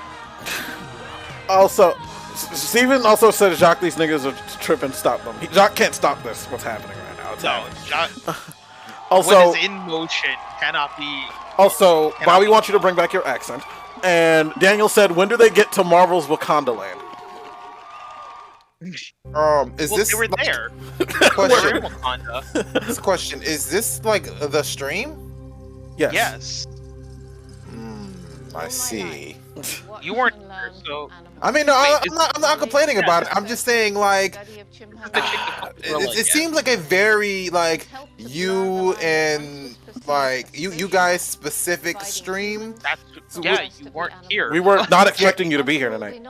Also, Steven also said Jacques, these niggas are tripping, stop them. Jacques can't stop this, what's happening right now. It's No, Also- what is in motion cannot be. Also, Bobby wants you to bring back your accent. And Daniel said, when do they get to Marvel's Wakanda Land? Is Well, this they were like, there. question? We're in Wakanda. This question, is this like the stream? Yes. Yes. I see. You weren't there, so. I mean, no, I'm not complaining about it. I'm just saying, like, it seems like a very like you and like you guys specific stream. Yeah, you weren't here. We were not expecting you to be here tonight.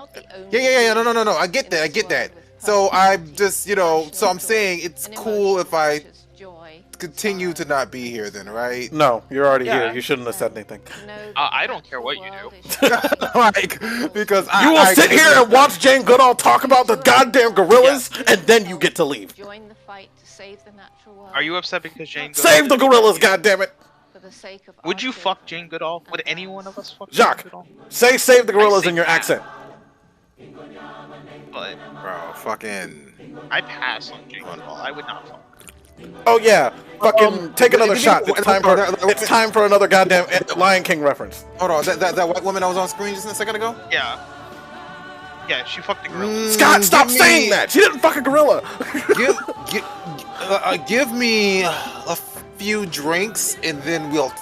Yeah. No. I get that. So I'm just, so I'm saying it's cool if I continue to not be here then, right? No, you're already Yeah. here. You shouldn't have said anything. I don't care what you do. Like, because You will sit here and watch Jane Goodall talk about the goddamn gorillas, and then you get to leave. Join the fight to save the natural world. Are you upset because Jane Goodall? Save the gorillas, goddammit! For the sake of Would you fuck Jane Goodall? Would any one of us fuck Jacques, Jane Goodall? say save the gorillas I in your say accent. But Bro, fucking. I pass on Jane Goodall. I would not fuck. Oh yeah, fucking take another shot. It's it's time for another goddamn Lion King reference. Hold on, that white woman that was on screen just a second ago? Yeah. Yeah, she fucked a gorilla. Scott, stop give me- saying that. She didn't fuck a gorilla. Give me a few drinks and then we'll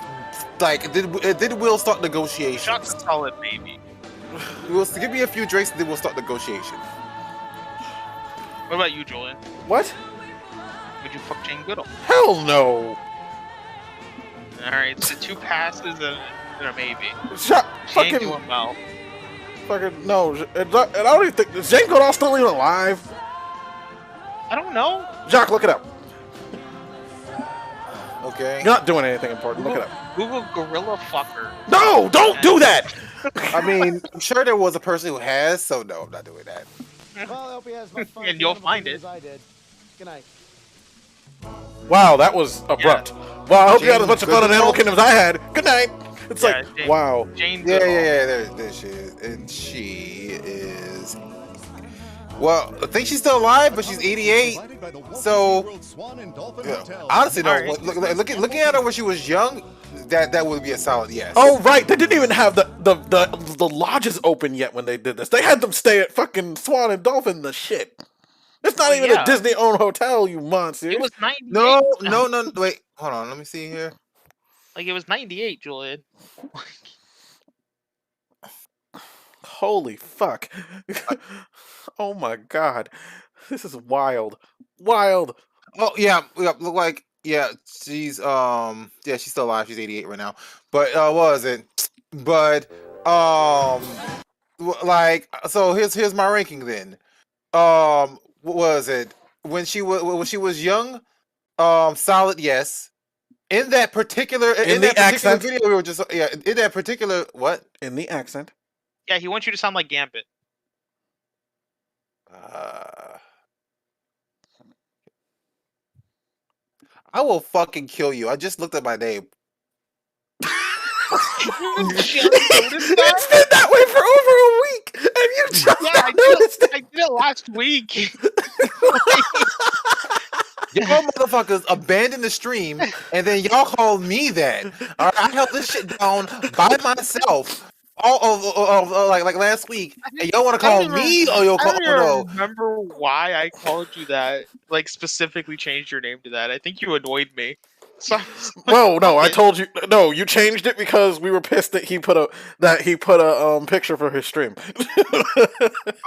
like, did Will start negotiations? Jacques a solid maybe. We'll give me a few drinks, and then we'll start negotiation. What about you, Julian? What? Would you fuck Jane Goodall? Hell no. All right, so 2 passes and a maybe. Shut She fucking. ain't doing well. Fucking no. And I don't even think is Jane Goodall still even alive. I don't know. Jacques, look it up. Okay. You're not doing anything important. Look it up. Google gorilla fucker. No, don't do that. I mean, I'm sure there was a person who has, so no, I'm not doing that. Well, I hope he has as much fun And you'll find as it. I did. Good night. Wow, that was abrupt. Wow, I hope you had as much fun in Goodall? Animal Kingdom as I had. Good night. It's Yeah, like, Jane- wow. Jane Yeah, Goodall. there she is, and she is. Well, I think she's still alive, but she's 88. So, yeah, honestly, no. Alright. Looking at her when she was young, that would be a solid yes. Oh right, they didn't even have the lodges open yet when they did this. They had them stay at fucking Swan and Dolphin. The shit. It's not even Yeah. a Disney-owned hotel, you monster. It was 98. No. Wait, hold on. Let me see here. Like it was 98, Julian. Holy fuck. Oh my god. This is wild. Wild. Oh yeah, look like she's she's still alive. She's 88 right now. But what was it? But like so here's my ranking then. What was it? When she was young, solid yes. In that particular accent. video we were just in that particular what? In the accent. Yeah, he wants you to sound like Gambit. I will fucking kill you. I just looked at my name. It's been that way for over a week, and you just noticed it. I did it last week. Y'all motherfuckers abandoned the stream, and then y'all called me that. All right, I held this shit down by myself. Like last week, and y'all want to call me? Or you'll call I don't remember why I called you that. Like specifically changed your name to that. I think you annoyed me. So, Whoa, no, I told you. No, you changed it because we were pissed that he put a picture for his stream.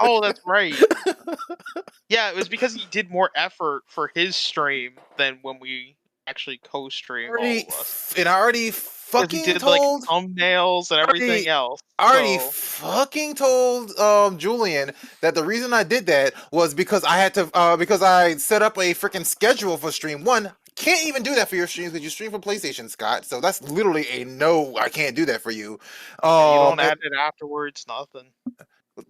Oh, that's right. Yeah, it was because he did more effort for his stream than when we actually co-stream. And I already fucking he did told like thumbnails and everything else. I already so- fucking told Julian that the reason I did that was because I had to because I set up a freaking schedule for stream one. Can't even do that for your streams because you stream from PlayStation, Scott. So that's literally a no. I can't do that for you. you don't add it afterwards, nothing.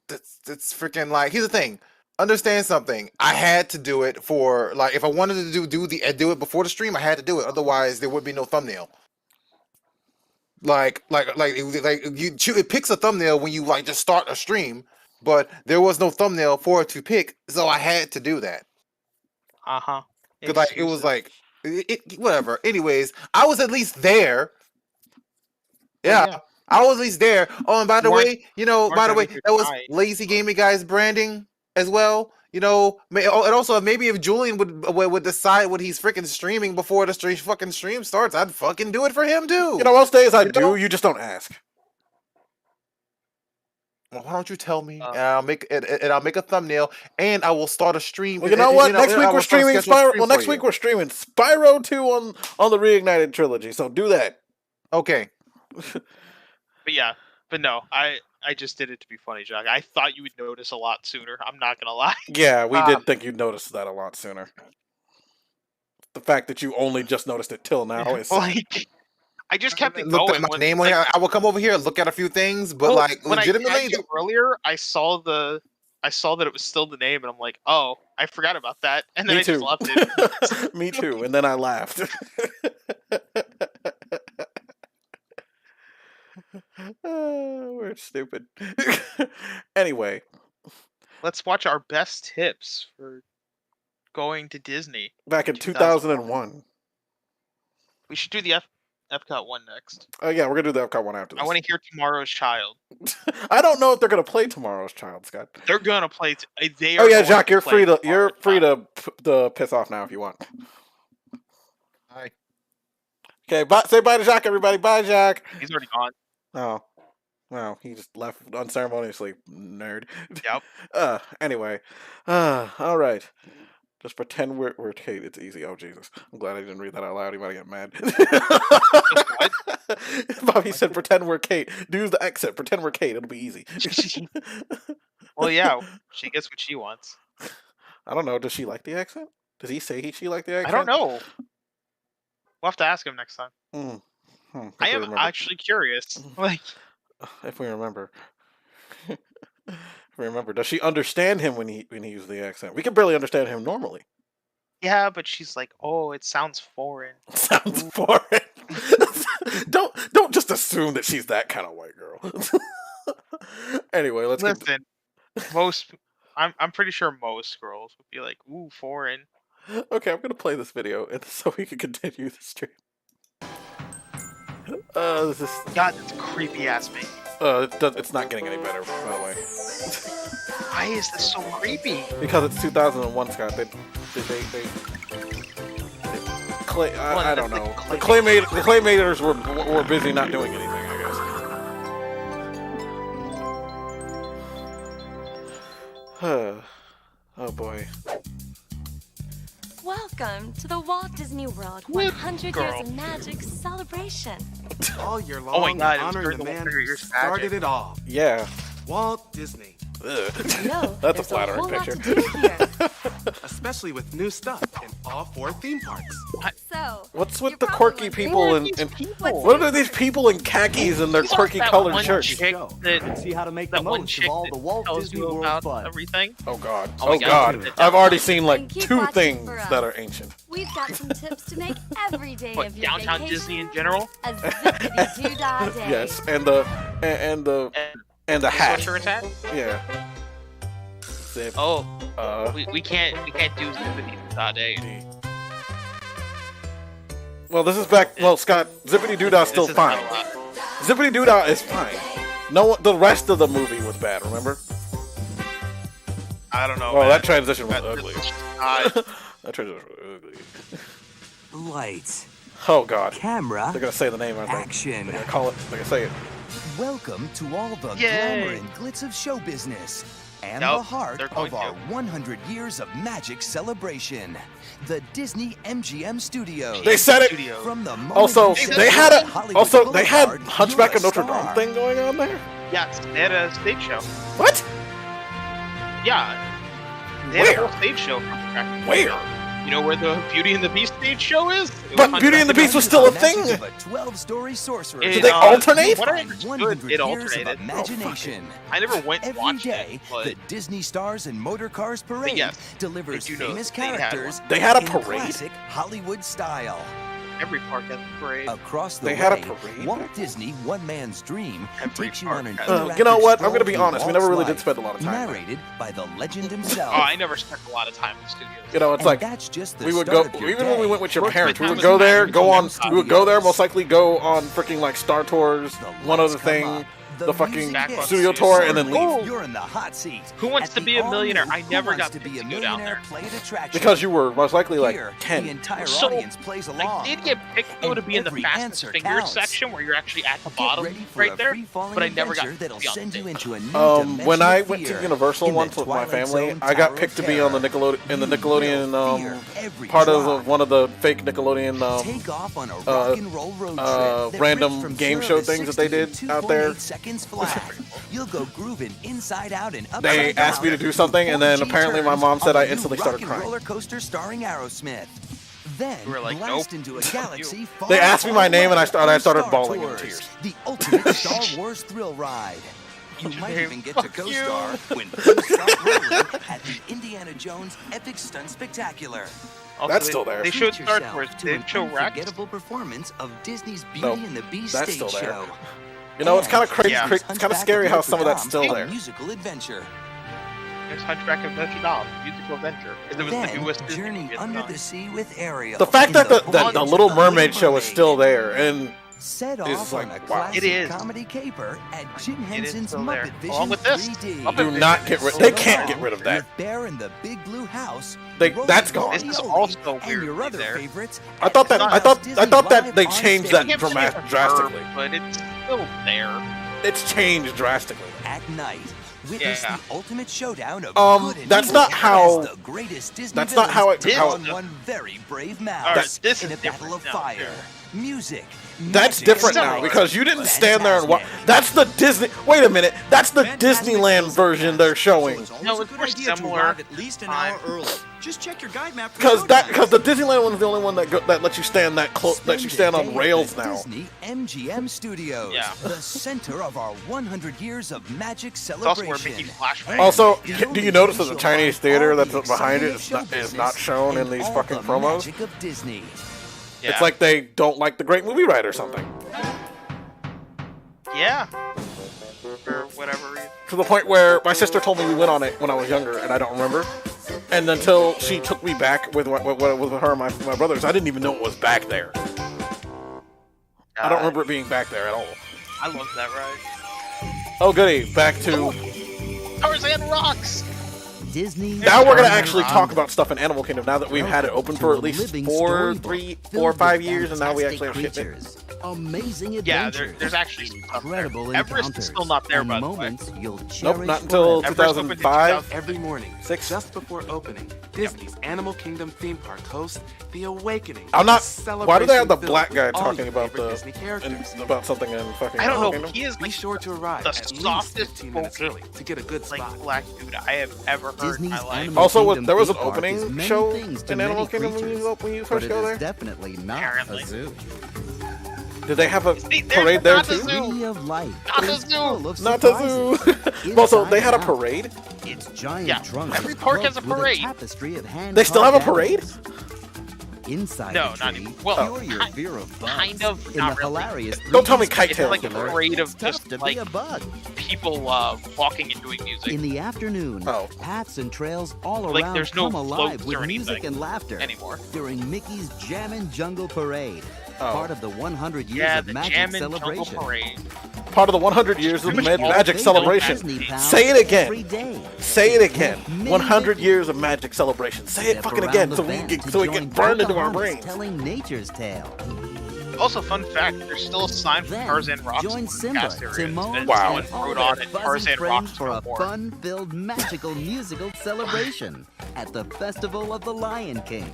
That's freaking like. Here's the thing. Understand something. I had to do it for like if I wanted to do it before the stream, I had to do it. Otherwise, there would be no thumbnail. It picks a thumbnail when you like just start a stream, but there was no thumbnail for it to pick, so I had to do that. Because like it was like whatever. Anyways, I was at least there. Yeah. I was at least there. Oh, and by the way, that was Lazy Gaming Guys branding as well. And also maybe if Julian would decide what he's freaking streaming before the fucking stream starts, I'd fucking do it for him too. Most days I do. You just don't ask. Well, why don't you tell me? And I'll make a thumbnail, and I will start a stream. Well, you know what? Next week we're streaming Spyro. Well, next week we're streaming Spyro 2 on the Reignited trilogy. So do that. Okay. But no, I just did it to be funny, Jack. I thought you would notice a lot sooner. I'm not gonna lie. Yeah, we did think you'd notice that a lot sooner. The fact that you only just noticed it till now is like. I just kept it Looked going. at my name on here. I will come over here, look at a few things, but when legitimately, I tagged you earlier, I saw that it was still the name, and I'm like, oh, I forgot about that, and then I just left it. Me too, and then I laughed. We're stupid. Anyway, let's watch our best tips for going to Disney. Back in 2001. We should do the Epcot one next. Oh yeah, we're gonna do the Epcot one after this. I want to hear Tomorrow's Child. I don't know if they're gonna play Tomorrow's Child, Scott. They're gonna play. Oh yeah, Jacques, you're free to piss off now if you want. Hi. Okay, say bye to Jacques, everybody. Bye, Jacques. He's already gone. Oh. Well, he just left unceremoniously, nerd. Yep. Anyway. All right. Just pretend we're Kate. It's easy. Oh, Jesus. I'm glad I didn't read that out loud. He might get mad. Bobby said, pretend we're Kate. Do the exit. Pretend we're Kate. It'll be easy. Well, yeah. She gets what she wants. I don't know. Does she like the accent? Does he say she liked the accent? I don't know. We'll have to ask him next time. I am actually curious. Like, if we remember. Does she understand him when he uses the accent? We can barely understand him normally. yeah, but she's like, oh, it sounds foreign. Sounds foreign. Don't just assume that she's that kind of white girl. Anyway, let's listen. I'm pretty sure most girls would be like, ooh, foreign. Okay, I'm gonna play this video so we can continue the stream. This is God, that's a creepy ass me. It's not getting any better, by the way. Why is this so creepy? Because it's 2001, Scott. I don't know. The Claymators were busy not doing anything, I guess. Oh boy. Welcome to the Walt Disney World 100 Years of Magic celebration. All year long, Oh my God, honoring the man who started it all. Yeah. Walt Disney. That's a flattering picture. Especially with new stuff in all 4 theme parks. So, what's with the quirky people and what are these people in khakis and their quirky colored shirts? See how to make the most of all the Walt Disney World fun. Everything. Oh God. Oh my God. I've already seen like 2 things that are ancient. We've got some tips to make every day of your downtown vacation Disney in general? a zippity-doo-dah day. Yes, and the hat. Sweatshirt hat? Yeah. Zip. Oh. We can't do zippity-doo-dah day. Well, this is back. Well, Scott, Zippity Doo Dah's still fine. Zippity Doo Dah is fine. No, the rest of the movie was bad. Remember? I don't know. Well, man. that transition was ugly. That transition was ugly. Lights. Oh God. Camera. They're gonna say the name. I think. Action. They're gonna call it. They're gonna say it. Welcome to all the Yay. glamour and glitz of show business and the heart of our 100 years of magic celebration. The Disney MGM Studios. They said it. From the Also, they had Hollywood Hunchback of Notre Boulevard, Dame thing going on there. Yes, they had a stage show. What? Yeah. They had a whole stage show. Where? You know where the Beauty and the Beast stage show is? But Beauty and the Beast was still a thing. Of a 12-story sorcerer. Did they alternate? What I understood, it alternated. Imagination. I never went and Every watched day, it. the Disney Stars and Motor Cars Parade yes, delivers famous they had characters one. They had a in parade? classic Hollywood style. Every park has a parade. Across the They way, had a parade? Walt Disney, one man's dream, Every takes you park on an has interactive You know what? I'm stroll gonna be through honest. We never Walt's really did life, spend a lot of time there. narrated by the legend himself. Oh, I never spent a lot of time in the studios. You know, it's And like that's just the we would start go of your even when we day. went with your Most of parents. my We time would was go in there, Magic we would go there, most likely go on freaking like Star Tours, one other thing, the fucking music hits. studio tour, and then leave. You're in the hot seat. Who Wants At to the Be a Millionaire? I all-new never Who got Wants to picked Be a to go down Millionaire there. played attraction. Because you were most likely like Here, 10. the entire So, audience plays along. I did get picked though to be in the every Fast answer and Fingers counts. section where you're actually at the Get bottom ready for right a there, free-falling but I never got adventure that'll to be on send you stage. into a new When dimension I of went to fear. Universal In the once with my Twilight family, Zone I got Tower picked of to be on the Terror. Nickelodeon Every part of drop. one of the fake Nickelodeon Take off on a rock and roll road trip that random rips from game 0 show to things that 60 they in did out there. 2.8 seconds flat. You'll go grooving inside out and upside They down. asked me to do something, and then 4G apparently my turns mom said on I the instantly new started rock and crying. roller coaster starring Aerosmith. Then You were like, blast nope. into a galaxy far, They asked me my far name, and I away started on bawling Star in Tours, tears. The ultimate Star Wars thrill ride. You might Hey, even get to fuck co-star you. when things start rolling at the Indiana Jones Epic Stunt Spectacular. Also, That's still there. They showed Treat Star yourself Tours. to They an didn't show Rex. unforgettable performance of Disney's Beauty Nope, and the Beast that's stage still there. show. You know, it's kind of And crazy. Yeah. It's kind of scary how some of that's still A there. musical adventure. There's Hunchback of Notre Dame, musical adventure. It was the Then newest Disney Journey movie at Under time. the Sea with Ariel. The fact in that the voyage Little of Mermaid show is Mermaid. still there, and Set It's off like, on a wow. classic It is. comedy caper at Jim Henson's still there. Muppet Along Vision with this. 3D. Muppet Do Vision not get is rid. still They there. can't get rid of that. With Bear in the Big Blue House. That's gone. This is also and your weirdly other there. favorites. I thought that. I thought that they Live on changed stage. that drastically. But it's still there. It's changed drastically. At night, witness Yeah. the ultimate showdown of good and that's evil not how- as the greatest Disney that's not how it- villains how- on one very brave mouse Alright, this in is a battle of different now, fire, yeah. music. That's magic, different and now stories. because you didn't stand there and watch. Fantastic. That's the Disney. Wait a minute. That's the Disneyland version they're showing. No, it's more similar. At least an hour early. Just check your guide map for Because the Disneyland one's the only one that lets you stand that close. That you stand on rails now. Disney MGM Studios, Yeah. the center of our 100 years of magic It's also where celebration. Mickey flashbacks. Also, do you notice that the Chinese theater that's behind it is not shown in these fucking promos? Magic of Disney. Yeah. It's like they don't like the Great Movie Ride or something. Yeah. For whatever reason. To the point where my sister told me we went on it when I was younger, and I don't remember. And until she took me back with her and my brothers, I didn't even know it was back there. I don't remember it being back there at all. I love that ride. Oh, goody. Back to... Tarzan rocks! Disney. Now we're going to actually talk about stuff in Animal Kingdom now that we've had it open for at least 4 or 5 years, and now we actually have shit in it. Amazing Yeah, adventures. there's actually some stuff there. Incredible Everest is still not there, and by the way. moments you'll Nope, cherish not until forever. Everest opened in 2005. Every morning, 6. just before opening, Disney's Animal Kingdom theme park hosts The Awakening. I'm not... a Why do they have the celebration black guy filled with all talking your about favorite the... Disney characters. about something in fucking I don't Animal know. Kingdom? He is Be like sure to arrive the at least softest 15 minutes spoken, early to get a good like spot. black dude I have ever heard in my Disney's life. Animal Also, Kingdom there was an theme park is opening many show things to in Animal many Kingdom when you creatures, first but it go is there? definitely not Apparently. a zoo. Did they have a See, parade there not the too? zoo. Tree of life Not the is zoo. full of Not the surprises. zoo. Also, they had a Inside out, parade? It's giant Yeah, trunks every park has a cloaked with parade. tapestry of hand They still have a carved parade? animals. Inside No, the not tree, even. Well, cure your fear of bugs. kind of, In not the really. hilarious Don't tell me 3D kite It's tail like a killer. parade of It's tough just to like be a bug. people walking and doing music In the afternoon, Oh. paths and trails all Like, around there's no come alive floats with or music anything and laughter anymore. during Mickey's Jammin' Jungle Parade, Oh. part of the 100 years Yeah, of the magic Jammin' Jungle celebration. Parade. Part of the 100 years of Pretty much all magic they celebration. don't have Disney Say it every again. day. Say it again. Many 100 Mickey- years of magic celebration. Say it Step fucking around again the so we bend get to so it join get burned into our Pocahontas brains. telling nature's tale. Also, fun fact: there's still a sign for Then Tarzan Rocks. join in the Simba, cast area. Timon, Wow. and all Wrote their on it, fuzzy Tarzan friends Rocks for no a more. fun-filled magical musical celebration at the Festival of the Lion King.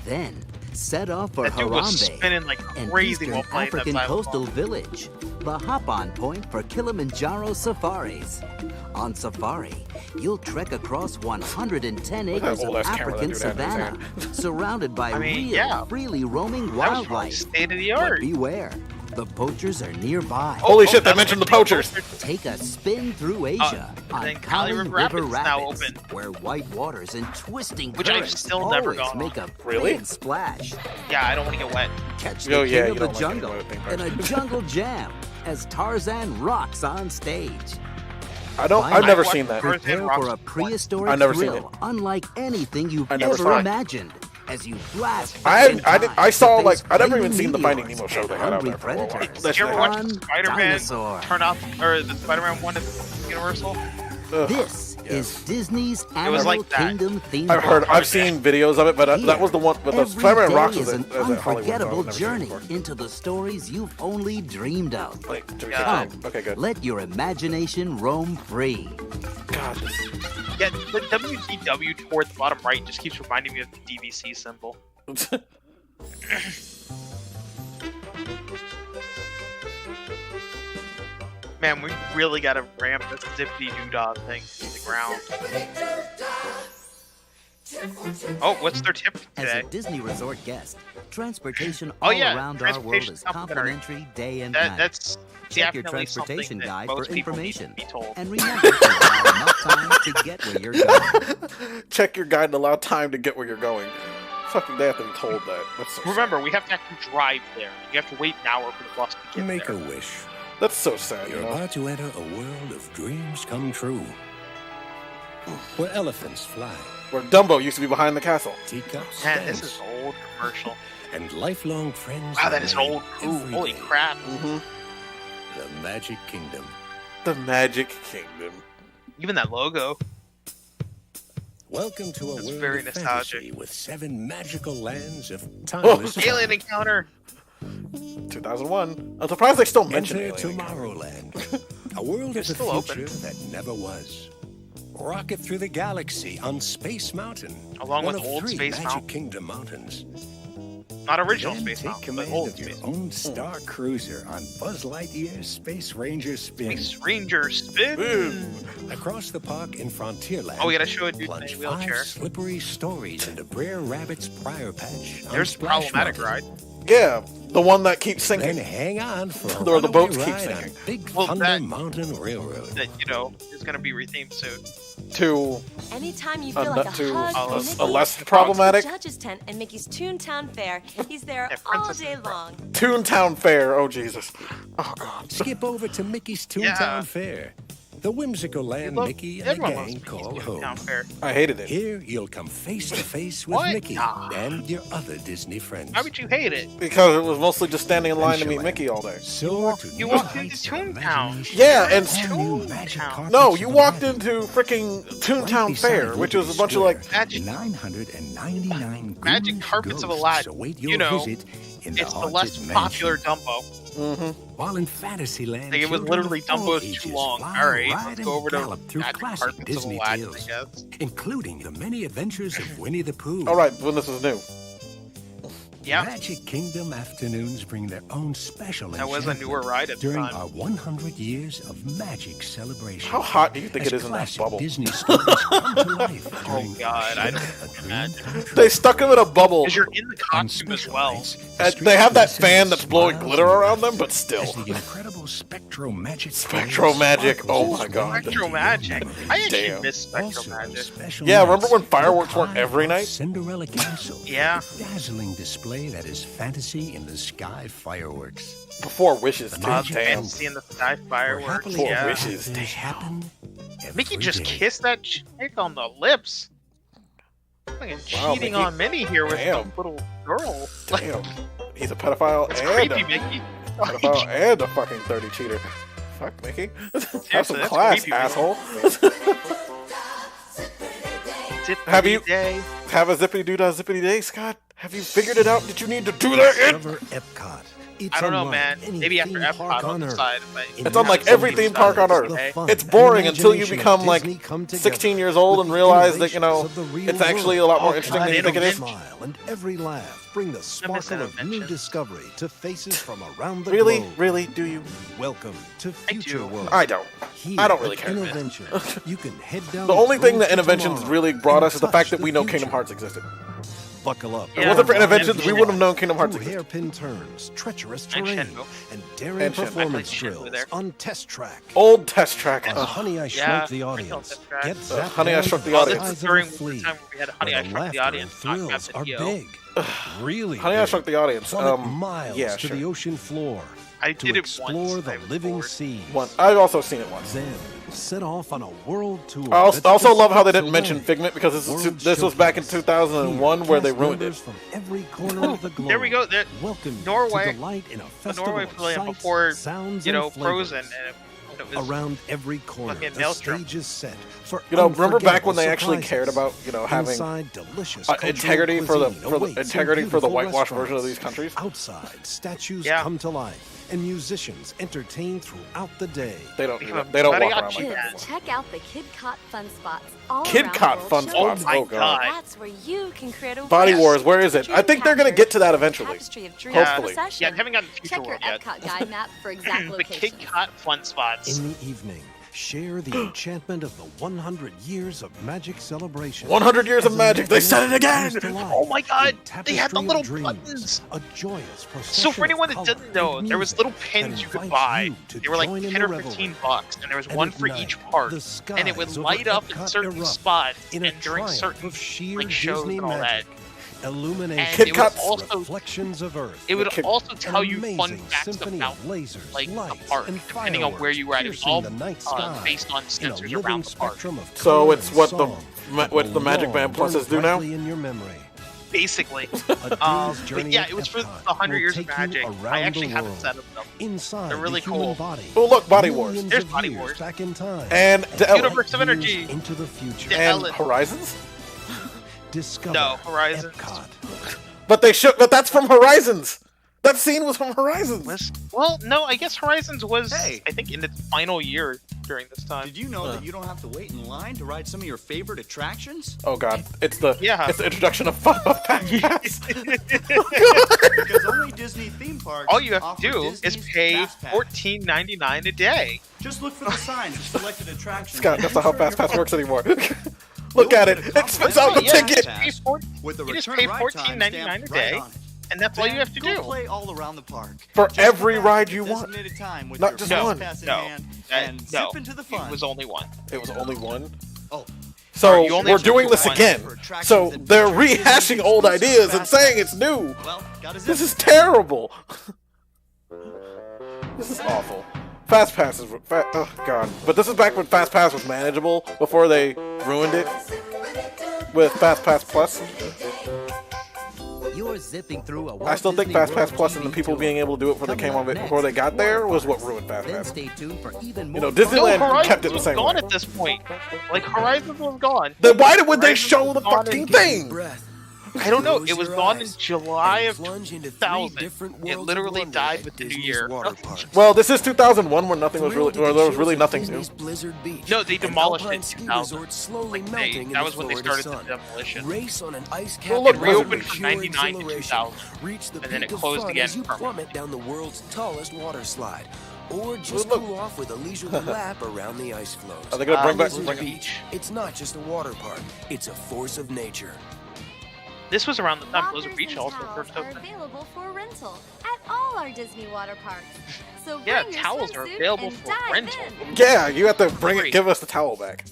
Then set off for That dude was Harambe, spinning like an crazy Eastern while playing that African xylophone. coastal village, the hop-on point for Kilimanjaro safaris. On safari, you'll trek across 110 Look at that acres of old-ass camera that African dude had in his savanna, hand. surrounded by I mean, real, yeah. freely roaming That was probably wildlife. state of the But art. beware, the poachers are nearby. Holy shit, they that's mentioned the what they poachers. Take a spin through Asia on then Kali Kali River River Rapids now Rapids, open. where white waters and twisting Which I've currents still never always gone make on. a Really? big splash. Yeah, I don't want to get wet. Catch Oh, the yeah, king you of the don't like jungle any theme in a parks. jungle jam as Tarzan rocks on stage. I've Finally, never seen that. Prepare Rocks for a prehistoric I've never seen thrill unlike anything you've I never ever saw it. imagined as you blast back in I time saw to like face I never even flaming seen the Finding meteors Nemo show and they had out hungry there for a while. predators. That Did you shit ever watch happened. the Spider-Man Dinosaur. turn up, or the Spider-Man one at Universal? This is Disney's was Animal like that. Kingdom theme I've heard, park. I've seen videos of it, but that was the one. But the Every Spider-Man day Rocks is was an at Hollywood. so I've unforgettable never seen it journey before. into the stories you've only dreamed of. Like, Yeah. okay, good. Let your imagination roam free. God, this Yeah, the WDW toward the bottom right just keeps reminding me of the DVC symbol. Man, we really gotta ramp this zippity doodah thing to the ground. Oh, what's their tip As today? a Disney resort guest, transportation Oh, all yeah, around our world transportation's is complimentary. complimentary day and night. That's Check your definitely transportation something that guide for most people need to information. be told. And remember to allow enough time to get where you're going. Check your guide and allow time to get where you're going. Fucking, they have to be told that. That's so Remember, we have to actually drive there. You have to wait an hour for the bus to get Make there. a wish. sad. That's so sad. You're You know? about to enter a world of dreams come true. Where elephants fly, Where Dumbo used to be behind the castle. teacups Man, dance, this is an old commercial. and lifelong friends. Wow, that is an remain old crew. every Holy day. crap. The Magic Kingdom. The Magic Kingdom. Even that logo. Welcome to a It's world very of nostalgic. fantasy with 7 magical lands of timeless fun. Alien encounter. 2001. I'm surprised they still mention Enter Alien. Tomorrowland, a world of the still future open. that never was. Rocket through the galaxy on Space Mountain, Along one with of old 3 Space Magic Mountain. Kingdom mountains. Not original Then Space take Mountain, but command old of your Space own Star Cruiser on Buzz Lightyear's Space Ranger Spin. Space Ranger Spin. Across the park in Frontierland. Oh, we gotta show a dude in plunge a wheelchair. 5 slippery stories into Brer Rabbit's Briar Patch. on There's the Splash problematic Mountain. ride. Yeah, the one that keeps sinking. Then hang on for a Or the runaway boats keep ride on sinking. Big Well, Thunder that- Mountain Railroad. That, you know, is gonna be rethemed soon. To Anytime you feel like a to hug from a Mickey, less come to problematic the Judge's tent and Mickey's Toontown Fair. He's there Yeah, all Princess day and the long. Toontown Fair. Oh Jesus. Oh God. Skip over to Mickey's Toontown Yeah. Fair. The whimsical land love- Mickey and the everyone loves gang Mickey's call Toontown home. Fair. I hated it. Here, you'll come face to face with What? Mickey Nah. and your other Disney friends. Why would you hate it? Because it was mostly just standing in line to meet Adventureland. Mickey all day. Soar to You new walked into heights of Toontown. imagination. Yeah, and All new magic carpets no, you of walked magic. into freaking Right Toontown beside Fair, which was a bunch of like Magic, 999 magic ghoulish carpets of ghosts Aladdin. await You your know, visit in it's the haunted less mansion. popular Dumbo. While in Fantasyland, Like, it was children literally of all Dumbo's ages too long. fly, Alright, ride, let's and go over to gallop through Magic classic Carpets of Disney Aladdin, I tales, guess. including the many adventures of Winnie the Pooh. all right when this was new. Yeah, Magic Kingdom afternoons bring their own special that was a enchantment newer ride at the during time. our 100 years of magic celebration. How hot do you think As it is in that classic bubble? Disney stories come to life Oh during God, I don't A Dream imagine. Come True. They stuck him in a bubble. Because you're in the On costume as special well. nights, the And streets they have that glisten fan with that's blowing smiles glitter and around them, laughter but still. as the incredible Spectro Magic Spectro flames Magic, sparkles oh my and God. wave into Spectro your Magic. memories. I actually Damn. miss Spectro Also, on Magic. special Yeah, nights, remember when look fireworks weren't high every above night? Cinderella Castle. Yeah. A dazzling display that is fantasy in the sky fireworks. Before Wishes, too. Magic Damn. And seeing the sky fireworks. Happily Four Yeah. wishes. things happen Mickey every just day. kissed that chick on the lips. Fucking Wow, cheating Mickey. on Minnie here with Damn. the little girl. Like, Damn. He's a pedophile it's and creepy, a Mickey. pedophile and a fucking 30 cheater. Fuck, Mickey. Have some Seriously, that's class, creepy, Mickey. asshole. Have you- Day. Have a zippity doo dah zippity day, Scott? Have you figured it out that you need to do that yet? Discover Epcot. It's I don't know, unlike man. any Maybe after theme Epcot park I'll on Earth. decide. If It's unlike every theme park on Earth. Okay. It's boring until you become like 16 years old and realize that, you know, it's actually a lot more interesting than you think it is. Smile and every laugh bring the sparkle of new discovery to faces from around the Really? globe. Really? Do you? Welcome to Future World. I don't. Here I don't really at care. Intervention, you can head down The only thing that to Interventions tomorrow really brought us is the and fact that touch we the know Kingdom future. Hearts existed. Buckle up. If it wasn't for Interventions, we wouldn't have known Kingdom Hearts Through existed. hairpin turns, treacherous And terrain, Shenmue. and daring And Shenmue. performance I played Shenmue drills there. on Test Track. Old Test Track. And Ugh. Honey, I Yeah, Shrunk the I know Audience. Test Track. Get zapped Honey, I down Shrunk to the Oh, Audience. this size is of during a the flea, time when we had Honey, where I the Shrunk the laughter Audience, and not thrills Captain are EO. big. Really Honey, I big. Shrunk the Audience. Plummet miles yeah, to sure. the ocean floor I to did it explore once. the I was living bored. seas. I've also seen it once. Then set off on a world tour. I also, that also love how they gets didn't mention away. Figment because World this was back in Showcase. 2001 where they Cast ruined it. members from every corner of the globe. There we go. There, Welcome Norway. to delight in a the festival Norway of Pavilion sights, before, sounds, you know, and flavors. Frozen. And it was Around every corner, fucking the Maelstrom. stage is set for You know, remember back when they unforgettable actually cared surprises. about, you know, having Inside, delicious integrity for cultural the cuisine awaits in integrity for the beautiful whitewashed version of restaurants. these countries? Outside, statues Yeah. come to life, and musicians entertain throughout the day. They don't. Yeah, They don't walk mariachi around like Kids, that anymore. check out the Kid Cot fun spots all Kid around Cot the fun World spots. Showcase. Oh god. That's where you can create a Body world. Wars. Where is it? I think they're gonna get to that eventually. Tapestry of dreams Hopefully. procession. Yeah, I haven't gotten to Future Check your World yet. Epcot guide map for exact The locations. Kid Cot fun spots. In the evening, share the enchantment of the 100 years of magic celebration. 100 years of As magic. They said it again. comes to life Oh my god, in they had the Tapestry of little Dreams, buttons. A joyous So procession for anyone of that color doesn't know, and there was music little that pins you could invites buy. you to They were like join in 10 the or revelry. 15 bucks, and there was And one at for night, each part, the and it would skies over light up in Epcot certain erupt spots in a and during triumph certain of sheer like shows Disney and all that. magic. Illumination, And Kid it would Cot's also reflections of Earth. it would Kid- also An tell you fun amazing facts symphony about of lasers, like the lights, park, and depending on where you were at. It was piercing all the night sky based on in a sensors living around the park. spectrum of So color it's and what song what the that Magic will Band burn pluses do now. brightly in your memory. Basically. But yeah, it was for the 100 Years of Magic. I actually have a set of them. Inside They're really cool. Oh look, Body Wars. There's Body Wars. Back in time. And the Universe of Energy. Into the future. And Horizons? Discover No, Horizons. But that's from Horizons. That scene was from Horizons. Well, no, I guess Horizons was, I think, in its final year during this time. Did you know that you don't have to wait in line to ride some of your favorite attractions? Oh god, it's the introduction of Fast Pass. Because only Disney theme parks. All you have to do is pay $14.99 a day. Just look for the signs of selected attractions. Scott, that's not how Fast Pass works anymore. Look at it. It spits out the ticket. You just pay $14.99 a day. And that's all you have to do. Play all around the park. For every ride you want. Not just one. No, it was only one. It was only one? Oh. So we're doing this again. So they're rehashing old ideas and saying it's new. This is terrible. This is awful. Fast Pass is... Oh, God. But this is back when Fast Pass was manageable, before they ruined it with Fast Pass Plus. You're zipping through a I still think Fast Pass Plus and the people being able to do it before they came on it, before they got there, was what ruined Fast Pass. Stay tuned for even more. Disneyland kept it the same way. Gone at this point. Like Horizons was gone. Then why would they show the fucking thing? I don't know. It was gone in July of 2000. It literally died with the new year. Well, this is 2001 when nothing was really, or there was really nothing new. No, they demolished it in 2000. That was when they started the demolition. Well, look, it reopened from 99 to 2000, and then it closed again. Plummet down the world's tallest water slide. Or just cool off with a leisurely lap around the ice floes. Are they gonna bring back Blizzard Beach? It's not just a water park; it's a force of nature. This was around the time Blizzard Beach also first are opened. available for rental at all our Disney water parks. So Yeah, bring your towels are swimsuit available and for dive rental. in. Yeah, you have to bring it. Give us the towel back.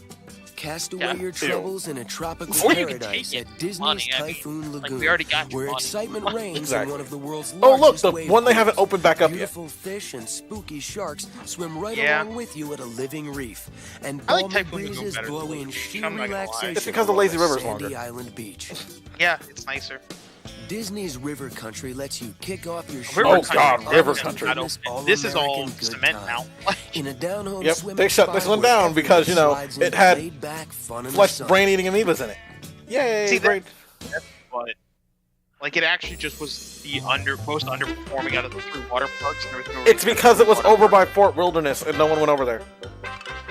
Cast away your troubles in a tropical Before you can paradise take at it, Disney's money, I mean, Typhoon like, Lagoon, we already got your where money. excitement reigns Exactly. in one of the world's Oh look, largest the wave one they pools. haven't opened back up yet. Beautiful fish and spooky sharks swim right Yeah. along with you at a living reef, and I like balmy Typhoon Lagoon breezes better than blow Blizzard in Beach, sheer I'm not gonna lie. relaxation. It's because the lazy along river's Sandy longer. Island Beach. Yeah, it's nicer. Disney's River Country lets you kick off your River shoes God, on River this Country. This is all all-American good cement time. now. In a down-home Yep, swimming they shut spot this one where down because, you know, everyone it slides had in laid-back fun in the flesh sun. brain-eating amoebas in it. Yay, See, great. That's what. Like, it actually just was the most underperforming out of the three water parks. And there was no It's reason because to it was water over park. by Fort Wilderness and no one went over there.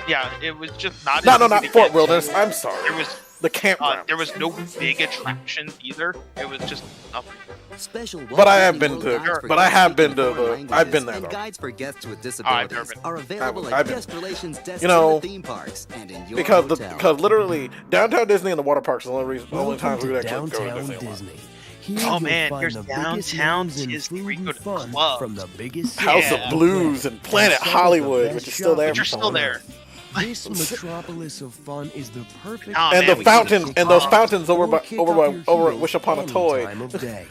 Yeah, it was just not. No, as no, easy not to Fort get Wilderness. to. I'm sorry. There was the campground. There was no big attractions either. It was just nothing. Special But I have Walt been Disney World to. guides for But I have speaking been to foreign the. languages I've been there and though. guides for guests with I've disabilities never been. are available I've at been. guest relations desks You know, at the theme parks and in your Because hotel. literally downtown Disney and the water parks are the only times we would Welcome actually to go to downtown Disney. Disney. Here Oh you'll man, find here's the biggest downtown names in Disney. food We go and to fun clubs. from the biggest House cities of in the Blues world. and Planet some of the Hollywood, best which is still there. But you're still there. This metropolis of fun is the perfect Oh, And man, the we fountain kick and those off fountains over or by kick over up by your over at heels Wish Upon a any Toy. time of day.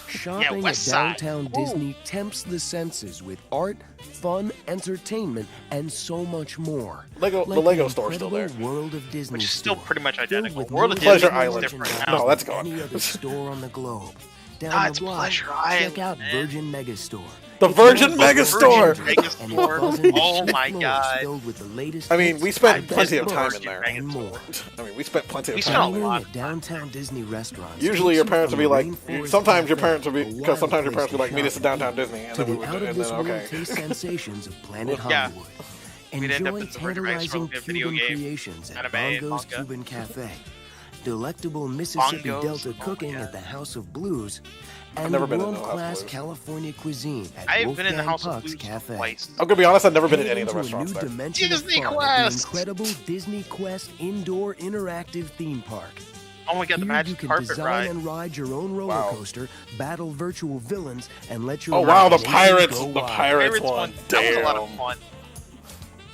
Shopping West at Side. downtown Ooh. Disney tempts the senses with art, fun, entertainment, and so much more. Lego, Like the Lego the store's still there. incredible World of Disney Which is still store, pretty much filled identical. with World of more Disney Pleasure is Island. different No, now. that's than any gone. other store on the globe. Down Ah, the it's block, Pleasure check Island, out man. Virgin Megastore. The It's Virgin one of the Megastore. Virgin Megastore. and it doesn't Oh ship my floors God. filled with the latest I mean, hits, we spent I've plenty of missed time the in there. and more. I mean, we spent plenty We of spent a time. Dining lot. at downtown Disney restaurants. Usually your takes you parents would be from like, Rainforest sometimes your Cafe, parents would be, a because wild sometimes your place parents would be like, meet us at shop downtown eat, Disney, and to then we the would, out of and this then world okay. taste sensations of Planet Yeah. Hollywood. We'd end up Enjoy at the Virgin Megastore tantalizing with a video Cuban game, creations at anime, and Bongo's manga. Cuban Cafe, delectable Mississippi Bongos, Delta oh my cooking God. at the House of Blues, and never been in the House of world-class Blues. California cuisine at I have been in the Wolfgang House of Puck's Blues Cafe. twice. I'm gonna be honest, I've never been at Head any of the into a restaurants new there. dimension of Disney fun at Quest! the incredible Disney Quest Indoor Interactive Theme Park. Oh my God, the Here you Magic can Carpet design ride. and ride your own roller Wow. coaster, battle virtual villains, and let your Oh wow, the imagination pirates, go the wild. pirates one. That was a lot Damn. of fun.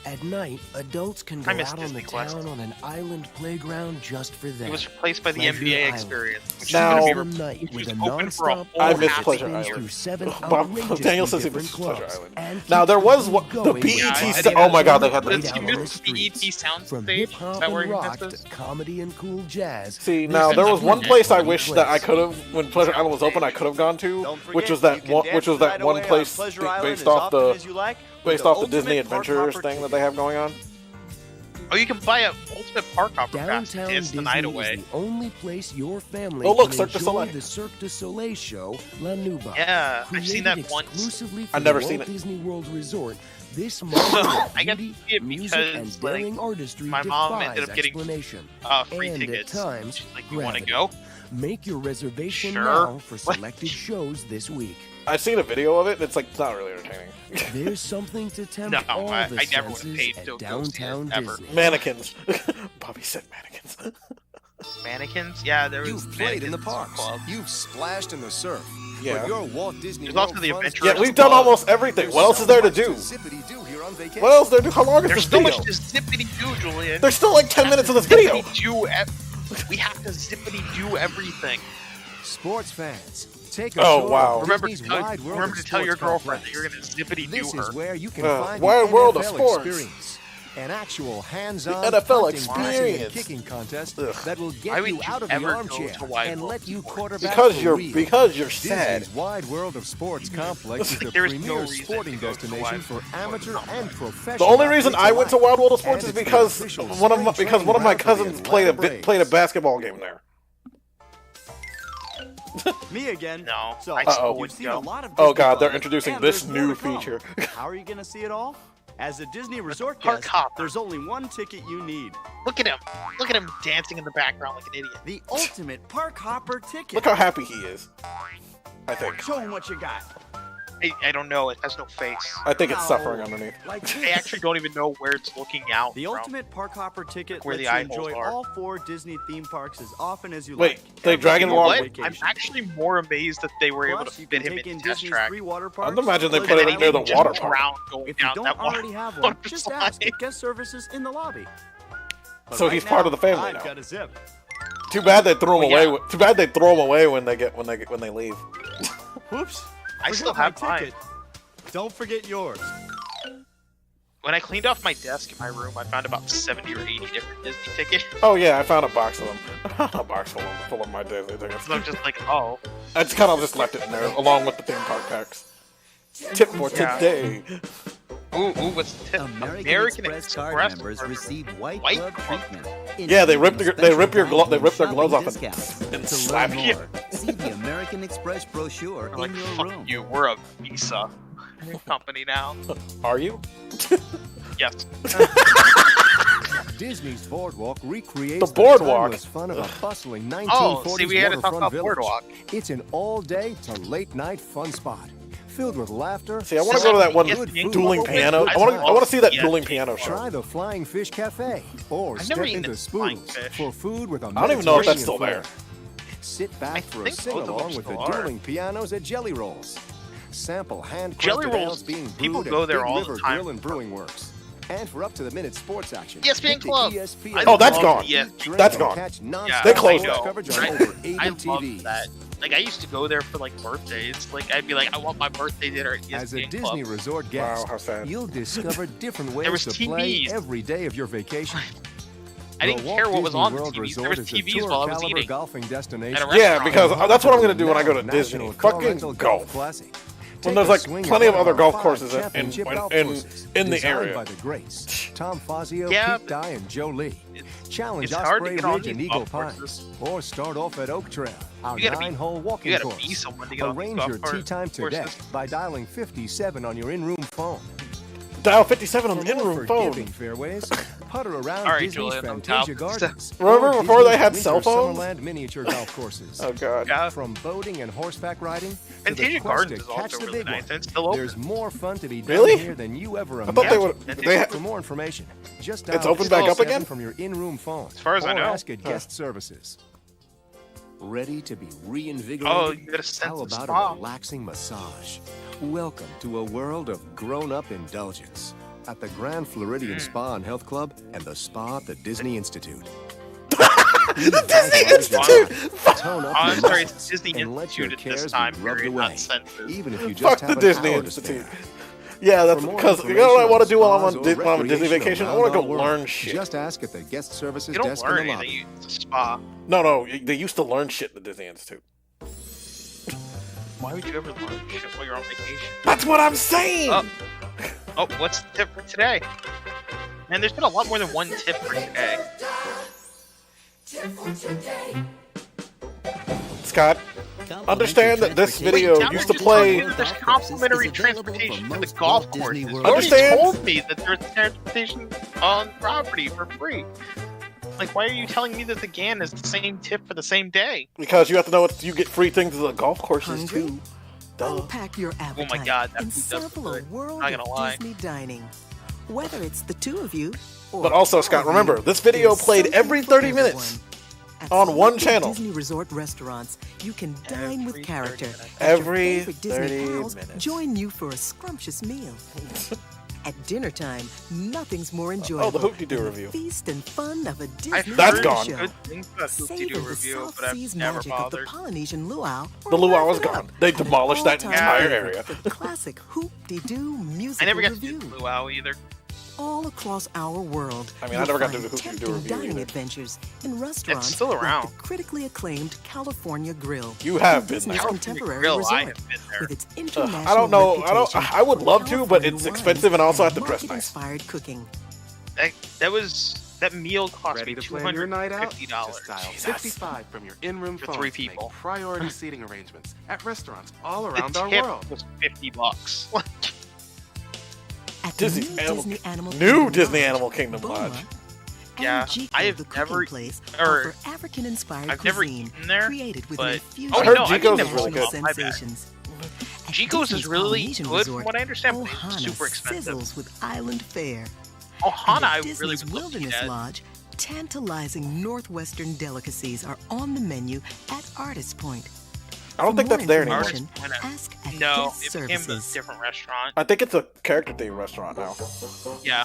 At night, adults can go out on the town on an island playground just for them. It was replaced by the Pleasure NBA Island. experience, which Now- is With going to a be open for a nonstop whole I miss half Pleasure a year. Island. 7 Daniel says he outrageously misses different Pleasure clubs Island. and Now there was the going BET. with Oh my God, they had right the. out on the BET streets. sound From stage. hip Is hop that where and he rock misses? to comedy and cool jazz. See, this now is there was a one place I unique wish that I place. could have, when Pleasure Island was open, I could have gone to, which was that one, one place based off the Disney Adventures thing that they have going on. Oh, you can buy an Ultimate Park Hopper pass. Downtown It's the Disney night is away. the only place your family Oh, look, can Cirque du enjoy Soleil. the Cirque du Soleil show, La Nuba. Yeah, I've seen that Created once. exclusively for I've never the seen Walt it. Disney World Resort. This marvel of I got to beauty, see it music, and because daring artistry my mom defies ended up getting explanation. free and tickets. at times, She's like, you want to gravity. go? Make your reservation Sure. now for What? selected shows this week. I've seen a video of it, and it's like, it's not really entertaining. There's something to tempt No, all I the never would've senses paid at to go see it, Downtown ever. Disney. Mannequins. Bobby said mannequins. Mannequins? Yeah, there was You've played in the Mannequins parks. Club. You've splashed in the surf. Yeah. But your Walt Disney There's World also the Fun's Adventure Yeah, just we've done above. almost everything. There's What else so is there to much do? zippity-doo here on vacation. What else is there to do? How long is There's this so video? much to zippity do, Julian. There's still like 10 minutes of this video. We have to zippity do everything. Sports fans, take a Oh, tour wow. of Remember, Disney's wide world remember of to tell your sports girlfriend that complex. you're going to zippity do This her. is where you can find wide the world of NFL sports. experience. An actual hands-on The NFL punting, passing, and experience. kicking contest Ugh. that will Why get would you you out of ever the go armchair to Wide and World let you of quarterback Because for you're real. sad. Disney's Wide World of Sports Complex is the There is no premier reason sporting to go to destination Wide for World of amateur Sports and Complex. professional. The only reason I went to Wild World of Sports is And it's the because official one of spring my training cousins route for played the a Atlanta played a Braves. basketball game there. Me again. No, So, I still Uh-oh. you've wouldn't seen go. a lot of Oh Disney God, they're clubs, introducing and this there's more new to come. feature. How are you going to see it all? As a Disney resort Park guest, hopper. there's only one ticket you need. Look at him. Look at him dancing in the background like an idiot. The ultimate park hopper ticket. Look how happy he is. I think. Show him what you got. I don't know. It has no face. I think it's No. suffering underneath. Like I actually don't even know where it's looking out The from. ultimate park hopper ticket Where lets the you eye holes enjoy are. all 4 Disney theme parks as often as you Wait, like. they Every dragging single along- What? vacation. I'm actually more amazed that they were able Plus, to you fit can him take in in the test Disney's track. 3 water parks. I'd imagine they Pleasure put it Island, near the Just water and park. drown going If you down don't that already water. have one, just ask at guest services in the lobby. But So right he's part now, of the family I've now. got a zip. Too bad they threw him Well, away. Too bad they throw him away when they leave. Whoops. I Forgot still my have mine. ticket. Don't forget yours. When I cleaned off my desk in my room, I found about 70 or 80 different Disney tickets. Oh yeah, I found a box of them. I found a box full of my Disney tickets. So I'm just like, oh. I just kind of just left it in there along with the theme park packs. Tip for Yeah. today. Ooh, what's the tip? American Express card members receive white glove treatment. Yeah, they rip their Special gloves off discounts. and To slap learn you. more, see the American Express brochure I'm like, in your fuck room. you, we're a Visa company now. Are you? Yes. Disney's Boardwalk recreates The Boardwalk? timeless fun of a bustling 1940s Oh, see, we had to talk waterfront about village. Boardwalk. It's an all-day to late-night fun spot, filled with laughter. See, I want to go to that one good food, dueling piano. I want to see that dueling piano show. Try the Flying Fish Cafe or I've step never eaten into at Flying Spoodles Fish. for food with a I don't even know if that's still Mediterranean there. flair. Sit back for a think both of them sing-along with the still are. dueling pianos at Jelly Rolls. Sample handcrafted Jelly Rolls, ales being people brewed go at there Big all the River time. Grill and Brewing Works. And for up-to-the-minute sports action, ESPN hit the Club. ESPN Oh, that's love gone. ESPN. That's and gone. catch Yeah, nonstop They closed sports that. coverage on Right. over 80 I TVs. love that. Like, I used to go there for, like, birthdays. Like, I'd be like, I want my birthday dinner at ESPN As a Club. Disney resort guest, Wow, how sad. you'll discover different There ways was to play TVs. every day of your vacation. I didn't The Walt care what was Disney on the World TVs. There Resort was is a TVs while I was tour-caliber eating. golfing destination. At a Yeah, restaurant. because that's what I'm gonna do when I go to National Disney. Car Fucking Rental golf. Classic. When Take there's a like swing plenty at of one other our golf 5 courses championship golf in courses the designed area. by the greats Tom Fazio, Yeah, Pete Dye, and Joe Lee. Challenge it's hard to Osprey get on Ridge these and Eagle golf Pines, courses. or start off at Oak Trail, our You gotta be- 9-hole walking You gotta course. be someone to get on these Arrange golf your tee time today courses. by dialing 57 on your in-room phone. Dial 57 on For the more in-room phone. forgiving fairways, putter around All right, Disney's Julian, I'm Fantasia down. Gardens. Remember or before they Disney's had Winter cell phones? Summerland miniature golf courses. Oh god. Yeah. From boating and horseback riding to Fantasia the quest Gardens to is catch also the really big nice, one. and it's still open. There's more fun to be done Really? here than you ever I thought they imagined. would. They For more information, just It's dial open back up 57 again? from your in-room phone. As far as I or know. ask at guest services. Ready to be reinvigorated? Oh, you got a sense How of about spa. a relaxing massage? Welcome to a world of grown-up indulgence. at the Grand Floridian Spa and Health Club and the spa at the Disney Institute. The Disney Institute! Tone up I'm your sorry, muscles it's Disney and let your Institute at cares this be time rubbed period, away, not censored. even if you just Fuck have the an Disney hour to Institute. spare. Yeah, that's For more because you know what I information want to on do while I'm spas on, or when I'm on Disney recreational vacation? I around want to our go world, learn shit. Just ask at the guest services You don't desk in learn the anything. lobby. It's a spa. No, they used to learn shit at the Disney Institute. Why would you ever learn shit while you're on vacation? That's what I'm saying! Oh, what's the tip for today? Man, there's been a lot more than one tip for today. Scott, understand that this video used to play... There's complimentary transportation to the golf courses. You already Understand? told me that there's transportation on property for free. Like, why are you telling me that the GAN is the same tip for the same day? Because you have to know you get free things at the golf courses too. Duh. Unpack your appetite Oh my god, that and food does sample look a good. world Not gonna of lie. Disney dining. Whether it's the two of you or But also, Scott, remember, this video there's played something every for 30 everyone. minutes At on one selected channel. Disney Resort restaurants, you can dine with character. Every Your favorite Disney 30 pals minutes. join you for a scrumptious meal. At dinner time, nothing's more enjoyable. Oh, the Hoop-Dee-Doo than the review. feast and fun of a Disney That's food gone. show. Good things about Hoop-Dee-Doo Savor the review, South but I've Seas never magic of the bothered. Polynesian luau. The luau is gone. They demolished that entire area. The classic Hoop-Dee-Doo musical I never got to review. do the luau either. All across our world, I mean, I you'll never got to find do the Hoop-Dee-Doo tempting review dining either. adventures in restaurants still around. like the critically acclaimed California Grill. You have in been Disney's there. contemporary Grill, resort, I have been there. with its international I don't know. reputation I would love to, but California it's wines expensive and also I have to dress nice. market-inspired cooking. That meal cost Ready me to plan your night out? $250. Just dial 55 from your in-room For phone 3 to make people. priority seating arrangements at restaurants all The around our tip world. was $50. At the Disney's new Disney Animal New Kingdom Disney Lodge, Animal Kingdom Boma, Lodge. Yeah, and Chico, I have the cooking never- place, or- offer African-inspired I've never cuisine eaten there, created with but- an infusion Oh, I heard of Chico's is international really good. My bad. sensations. At Chico's is Disney's really Polynesian good from Resort, what I understand, but it's Ohana super expensive. sizzles with island fare. Ohana, And I at really Disney's would love to eat Wilderness at. Lodge, tantalizing northwestern delicacies are on the menu at Artist Point. I don't For think more that's there anymore. information, ask at No, guest it became a services. different restaurant. I think it's a character themed restaurant now. Yeah.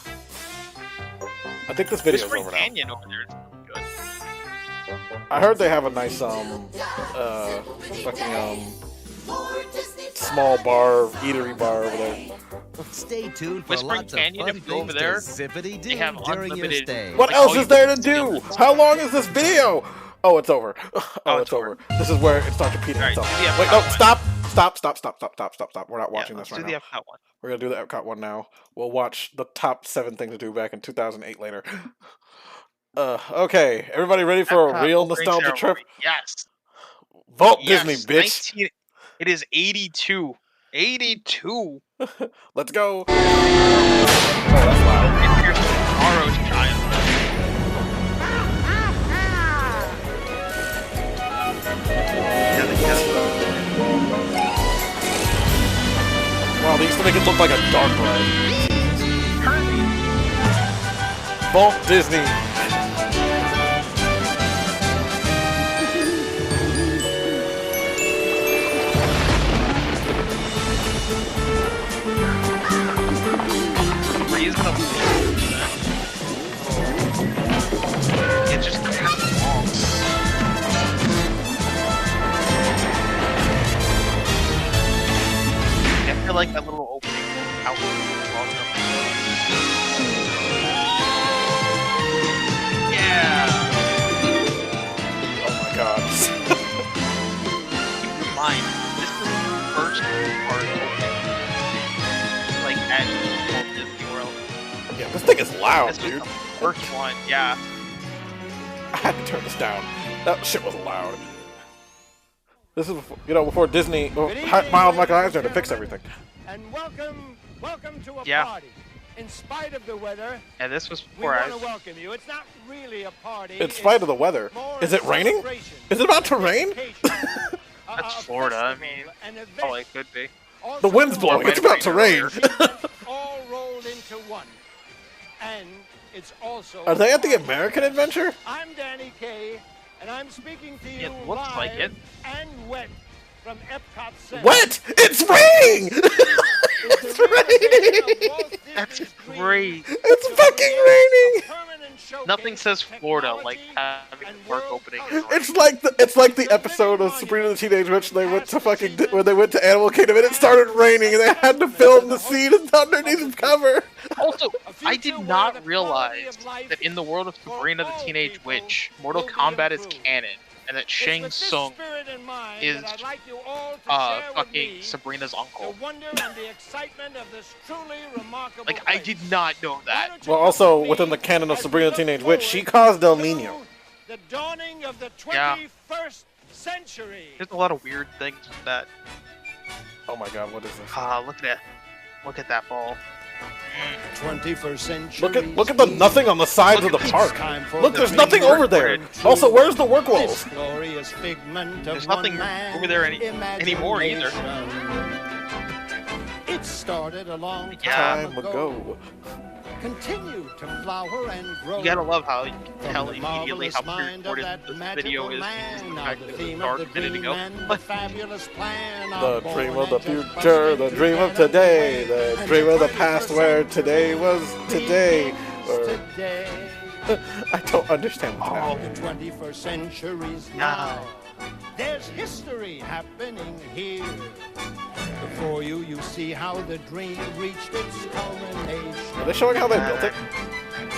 I think this The video's Spring over now. Canyon over there is good. I heard they have a nice small bar, eatery bar over there. Stay tuned for Whispering lots Canyon, of fun if you go over things there, to zippity they do have during your unlimited- stay. What Like, else all you is there to can do do? is- How long is this video? Oh, it's over. Oh, it's over. This is where it starts repeating Alright, itself. do the Wait, Epcot no, one. stop. We're not watching let's this right do now. the Epcot one. We're gonna do the Epcot one now. We'll watch the top 7 things to do back in 2008 later. Okay, everybody ready for Epcot a real opening nostalgia trip? ceremony. Yes. Vault Yes, Disney, bitch. It is 82. 82. Let's go. Oh, that's loud. And here's tomorrow's child. Wow, they used to make it look like a dark ride. Vault Disney. Reasonable. It's just kind of long. I feel like that little opening outlet is long enough. Yeah. Oh my god. Keep in mind, this is the first part like at Walt Disney World. Yeah, this thing is loud, This was dude. the first one, yeah. I had to turn this down. That shit was loud. This is before Disney hired Michael Eisner to fix everything. And welcome to a Yeah. party. In spite of the weather, And this was we before want I to was. welcome you. It's not really a party. In spite of the weather. more Is it a raining? celebration, Is it about to rain? That's Florida, I mean, an event. oh, it could be. Also The wind's known blowing. It's about to rain. all rolled into one. And it's also Are they at the American Adventure? I'm Danny Kaye, and I'm speaking to you It looks live like it. and wet from Epcot Center. Wet! It's raining! It's raining! That's great. It's fucking raining. Nothing says Florida like having a park opening. It's like the episode of Sabrina the Teenage Witch. They went to when they went to Animal Kingdom and it started raining and they had to film the scene underneath the cover. Also, I did not realize that in the world of Sabrina the Teenage Witch, Mortal Kombat is canon, and that Shang Tsung is fucking Sabrina's uncle. Like, I did not know that. Well, also within the canon of Sabrina the Teenage Witch, she caused El Nino. The dawning of the 21st Yeah. century. There's a lot of weird things with that. Oh my god, what is this? Look at that ball. 21st century. Look at the nothing on the sides of the park. Look, there's nothing over there. Also, where's the work walls? There's nothing over there anymore either. It started a long Time ago. Continue to flower and grow. You gotta love how you can tell immediately how pre-recorded this video is. The dark minute ago. The dream of the future, the dream of today, the dream of the past where today was today. I don't understand what's happening. The 21st century's now. There's history happening here. Before you see how the dream reached its culmination. Are they showing how they built it?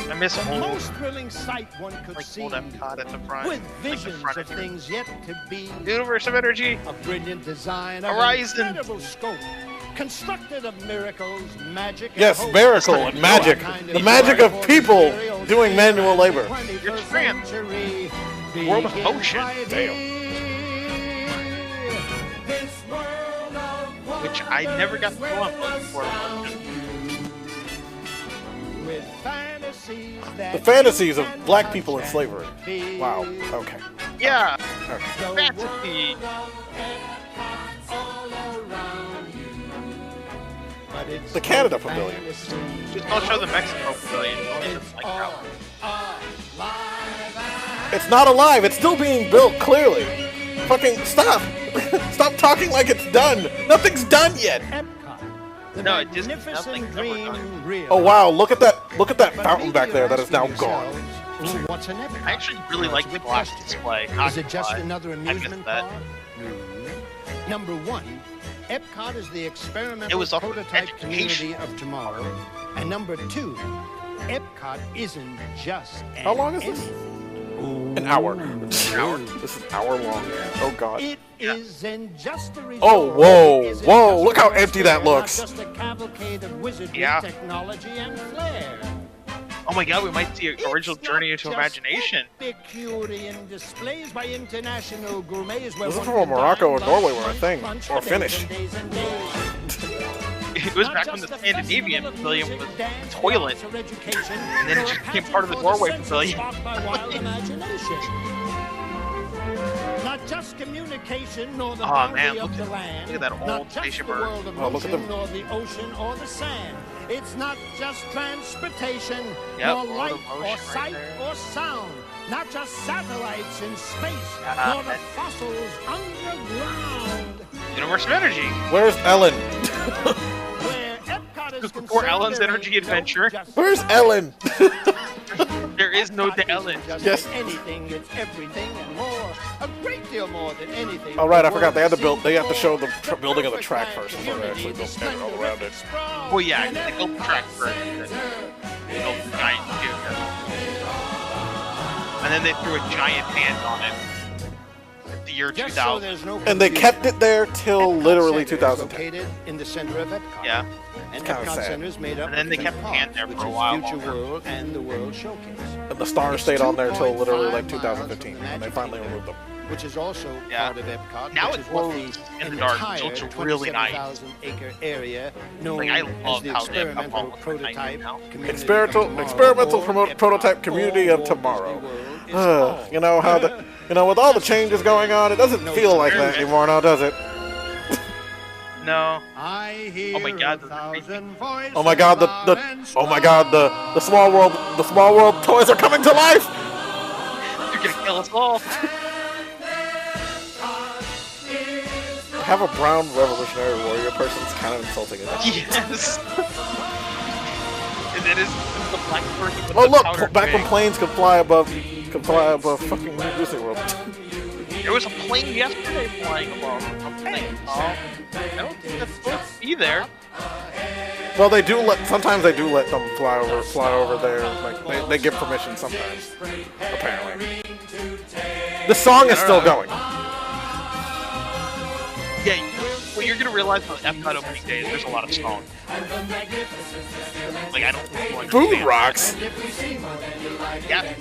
I miss the old, most thrilling sight one could see. Old Epcot at the front. With visions of things yet to be. Universe of Energy. A brilliant design. Horizon. Of incredible scope. Constructed of miracles, magic. Yes, and miracle and magic. The magic of people doing manual labor. You're France. World of Motion. Damn. Which I never got to go on before. The fantasies of black people in slavery. Wow. Okay. Yeah. Okay. Fantasy. The Canada Pavilion. Just don't show the Mexico Pavilion. It's not alive. It's still being built, clearly. Fucking stop. Stop talking like it's done. Nothing's done yet. No, it just nothing. Oh wow, look at that fountain back there that is now gone. I actually really like the glass display. Is it just another amusement park? Number one, Epcot is the experimental prototype community of tomorrow. And number two, Epcot isn't just How long is this? An hour. This is an hour long. Oh god. It isn't just a resort. Oh whoa. Look how empty that looks. Just a cavalcade of wizardry, technology, and flair. Oh my god, we might see an original Journey into Imagination. Epicurean displays by international gourmets. This is from Morocco or Norway, where I think, or Finnish. It was back when the Scandinavian pavilion was a toilet, and then it just became part of the Norway pavilion. Not just communication, nor the Oh man, boundary look of the land. at that old station bird. Oh, look at them. Nor the ocean or the sand. It's not just transportation, Yep, nor light motion or right sight there. or sound. Not just satellites in space, nor the fossils underground. Universe of Energy. Where's Ellen? Where Epcot is Before Ellen's Energy Adventure. Where's Ellen? There is no Ellen. Yes. Anything, it's everything and more. A great deal more than anything. Oh right, I forgot they had to show the building of the track first before they actually built it all around it. Oh yeah, they built the track first. They built the giant tube. And then they threw a giant hand on it. At the year 2000. And they kept it there till literally 2010. Located in the center of Epcot. Yeah. And kinda Epcot sad. Center is made up And then they kept the hand there for a while Future longer. World and the World Showcase. And the stars stayed on there till literally like 2015 when they finally removed them. Which is also part of Epcot. Now which it is what glows the in the dark. entire It looks really nice. 27,000-acre area known Like, I as love the how they have experimental all looks nice prototype now. Experimental prototype community of tomorrow. You know how with all the changes going on, it doesn't feel like that anymore now, does it? No. Oh my god. Oh my god, the small world toys are coming to life. You're gonna kill us all. Have a brown Revolutionary Warrior person's kind of insulting it. Yes. It is the black turkey with Oh the look, powdered back when wing. planes could fly above fucking Disney World. There was a plane yesterday flying above. I don't think that's supposed to be there. Well, sometimes they do let them fly over there. Like they give permission sometimes. Apparently, the song is still going. Yeah, well, you're gonna realize on Epcot opening days, there's a lot of songs. Like I don't think you Food understand. rocks. Yeah.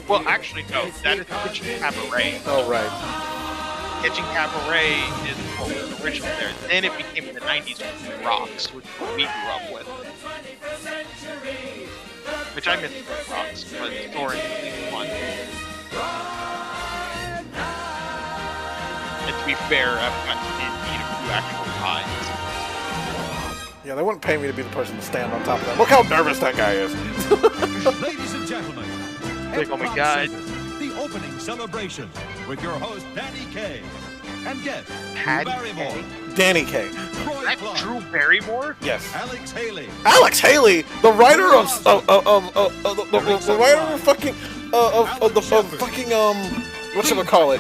Well, actually, no. That is Kitchen Cabaret. Oh right. Kitchen Cabaret is what was originally there. Then it became in the 90s with Rocks, which is what we grew up with. Which I miss Rocks, but Thorin is fun. And to be fair, Epcot did need a few actual rides. Yeah, they wouldn't pay me to be the person to stand on top of that. Look how nervous that guy is. Ladies and gentlemen, Like, oh my God. The opening celebration with your host Danny Kaye and guest Patty Drew Barrymore, Danny Kaye. Troy Clark, Drew Barrymore? Yes. Alex Haley, Alex Haley, the writer of the writer of fucking whatchamacallit?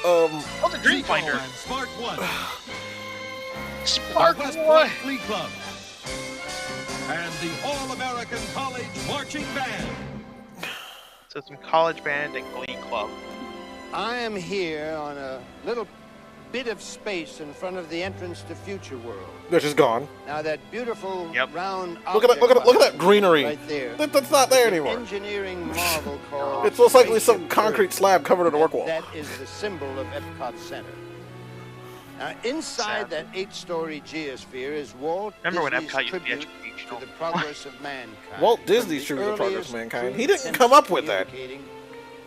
Oh, the Dreamfinder. and Spark One, Spark West One. Point Glee Club, and the All-American College Marching Band. So some college band and glee club. I am here on a little bit of space in front of the entrance to Future World. Which is gone. Now that beautiful round Look at that! Look at that greenery. right there. That's not there anymore. Engineering marvel called It's most likely Space some and concrete Earth. slab covered in a work wall. That is the symbol of Epcot Center. Now, inside that 8-story geosphere is Walt Remember when Disney's Epcot used to be tribute educational? to the progress of mankind. Walt Disney's From tribute to the progress of earliest mankind. He truths didn't come up with that. communicating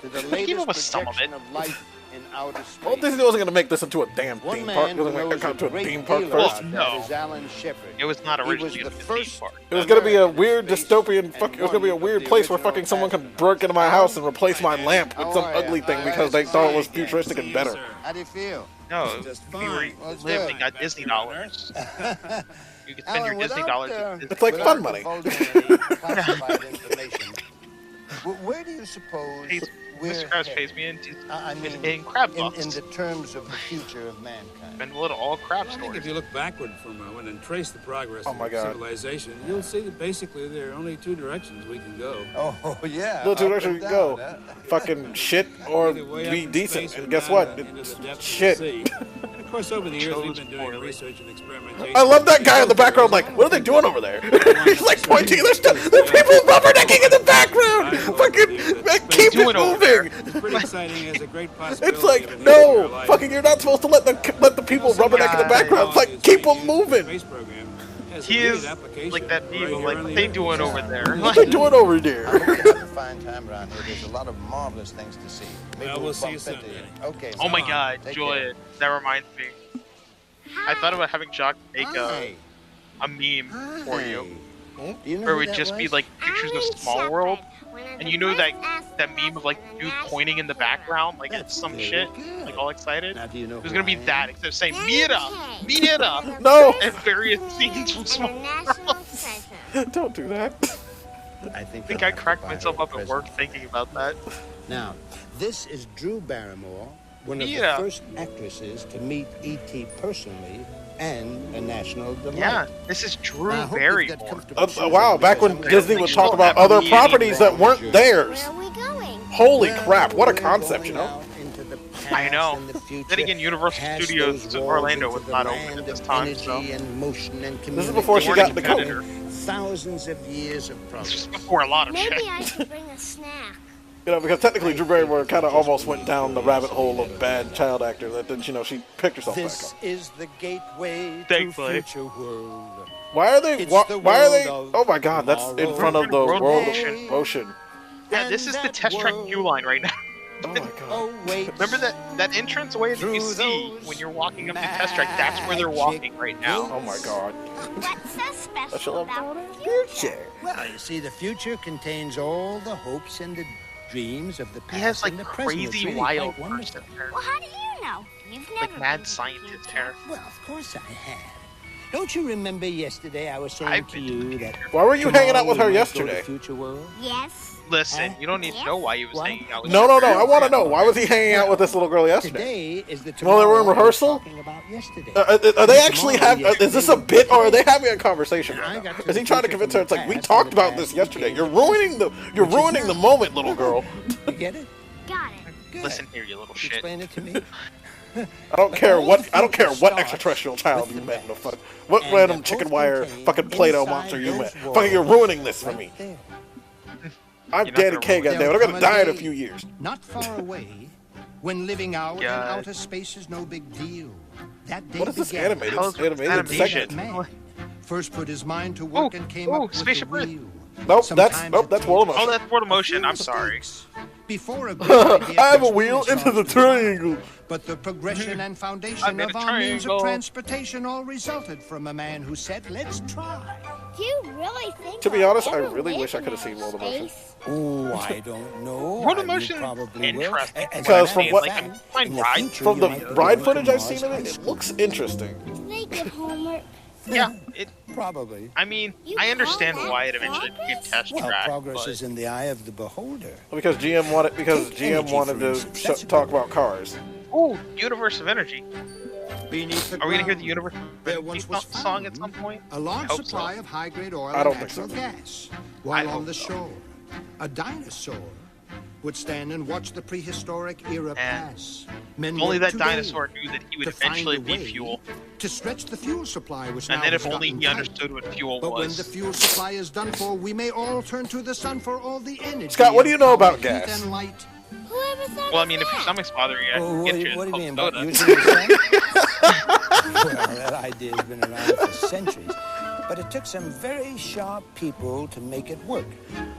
To the He came up with latest some of projection it. of life in outer space. Walt Disney wasn't going to make this into a damn One theme man park. He who was going to knows make it to a great theme park deal first. about No. that is Alan Shepard. It was not He originally was going the to be a theme first park. It was going to be a American weird space dystopian. and It was going to be a one weird of the place where original fucking someone could astronauts. break into my house and replace my lamp with How some are ya? ugly thing because they thought it was futuristic and better. How do you feel? No, we were Well, living good. on Disney dollars. You could spend your Alan, Disney without, dollars at Disney. It's like without fun money. divulging any classified information, where do you suppose Mr. Krabs pays me in crab bucks. in the terms of the future of mankind? Spend a little all crab I think stores. if you look backward for a moment and trace the progress Oh my of God. civilization, you'll see that basically there are only two directions we can go. Oh, yeah. Little too up direction and you go. down, Fucking shit or Either way up be in decent. space or And guess down what? into It's the depths of shit. the sea. And of course, over the years, we've Chose been doing poorly. research and experimentation. I love that guy in the background. Like, what are they doing over there? He's like pointing. There's people rubbernecking in the background. Fucking keep it doing over there? moving. It's pretty exciting. Has a great possibility. It's like of enhancing no, our life. fucking. You're not supposed to let the people rubberneck in the background. It's like keep them moving. Space program has He immediate is application like that right meme, here like, on what the they Earth. doing over there? What they doing over I there? hope you have a fine time around here. There's a lot of marvelous things to see. Maybe Well, we'll see you bump soon, into you. Danny. Okay. Oh my so, God, take Julian, that reminds me. I thought about having Jock make Hi. a meme for you, Do you know where it who would that just be was? like pictures of Small World, and you know that meme of like dude pointing in the background, like it's some very shit, good. like all excited. Now, do you know It was who gonna be I am? that, except saying Mira, No, and various scenes from Small World. don't do that. I think, I think they'll I have to cracked buy her myself a up at work present. thinking about that. Now, this is Drew Barrymore, one of Yeah. the first actresses to meet E.T. personally and a national delight. Yeah, this is Drew Now, I hope you've Barrymore. got comfortable shoes Wow, on back when because Disney I'm would gonna talk Well, about other happy properties that weren't theirs. Where are we going? Holy Well, crap! What a we're concept, you going know. out into the I know. past and the future, Then again, Universal past Studios those to walls Orlando into was the not open land at this of time, energy so and motion and This is before she Weren't got the a coat. competitor. thousands of years of This progress. was before a lot of Maybe shit. I should bring a snack. You know, because technically Drew Barrymore kind of almost went down the rabbit hole of bad child actor. That then, she picked herself back This up. is the gateway Thankfully. to future world. Why are they? It's Why the are they? world of Oh my God! That's in tomorrow. front of the World world Ocean. of ocean. Yeah, this is the test track queue line right now. Oh my God! Oh wait. Remember that entrance way that you Through see those when you're walking up the test track? That's where they're walking right now. Oh my God! What's so I shall special have about the future? Well, you see, the future contains all the hopes and the dreams of the past He has like and the present. It's crazy really wild quite wonderful. person hair, Well, how do you know? You've never like mad been to the scientist future. hair. Well, of course I have. Don't you remember yesterday I was saying to you that... Why were you hanging out with her yesterday? Future world? Yes. Listen, you don't need to know why he was hanging out with No, her. I want to know. Why was he hanging out with this little girl yesterday? Today is the Well, they were in rehearsal? Yesterday. Are they actually is this a bit or are they having a conversation right now? Is he trying to convince her? It's like, we talked about this yesterday. You're ruining the moment, little girl. You get it? Got it. Good. Listen here, you little shit. Explain it to me. I don't care what extraterrestrial child you met in the fuck. What random chicken wire fucking Play-Doh monster you met. Fucking, you're ruining this for me. I'm Danny K, goddammit. I'm gonna die in a few years. Not far away, when living out in outer space is no big deal. That day What is this began. animated segment? Man first put his mind to work and came up with Spaceship the Earth. wheel. Nope, that's World of Motion. Oh, that's World of Motion. I'm sorry. Before a I have a wheel into the triangle. But the progression and foundation of our means of transportation all resulted from a man who said, let's try. Do you really think To be honest, I really wish I could have seen World of Motion. Oh, I don't know. World of Motion interesting. Because from what from the ride footage I've seen of it, it looks interesting. They get homework. Yeah, it probably. I mean, I understand why it eventually became test track. Progress is in the eye of the beholder. Because GM wanted to talk about cars. Oh, Universe of Energy. Are we gonna hear the Universe of Energy song at some point? A large supply of high-grade oil I don't and think natural gas. While on the shore, a dinosaur would stand and watch the prehistoric era pass. Men Only worked that today dinosaur knew that he would to find eventually a be way fuel. To stretch the fuel supply, which And now then has if only gotten he tight. understood what fuel But when was. the fuel supply is done for, we may all turn to the sun for all the energy. Scott, what do you know about heat gas? and light. Well, I mean, if your stomach's bothering you, I can get you a What do you mean Coke about soda. using the sun? Well, that idea has been around for centuries. But it took some very sharp people to make it work.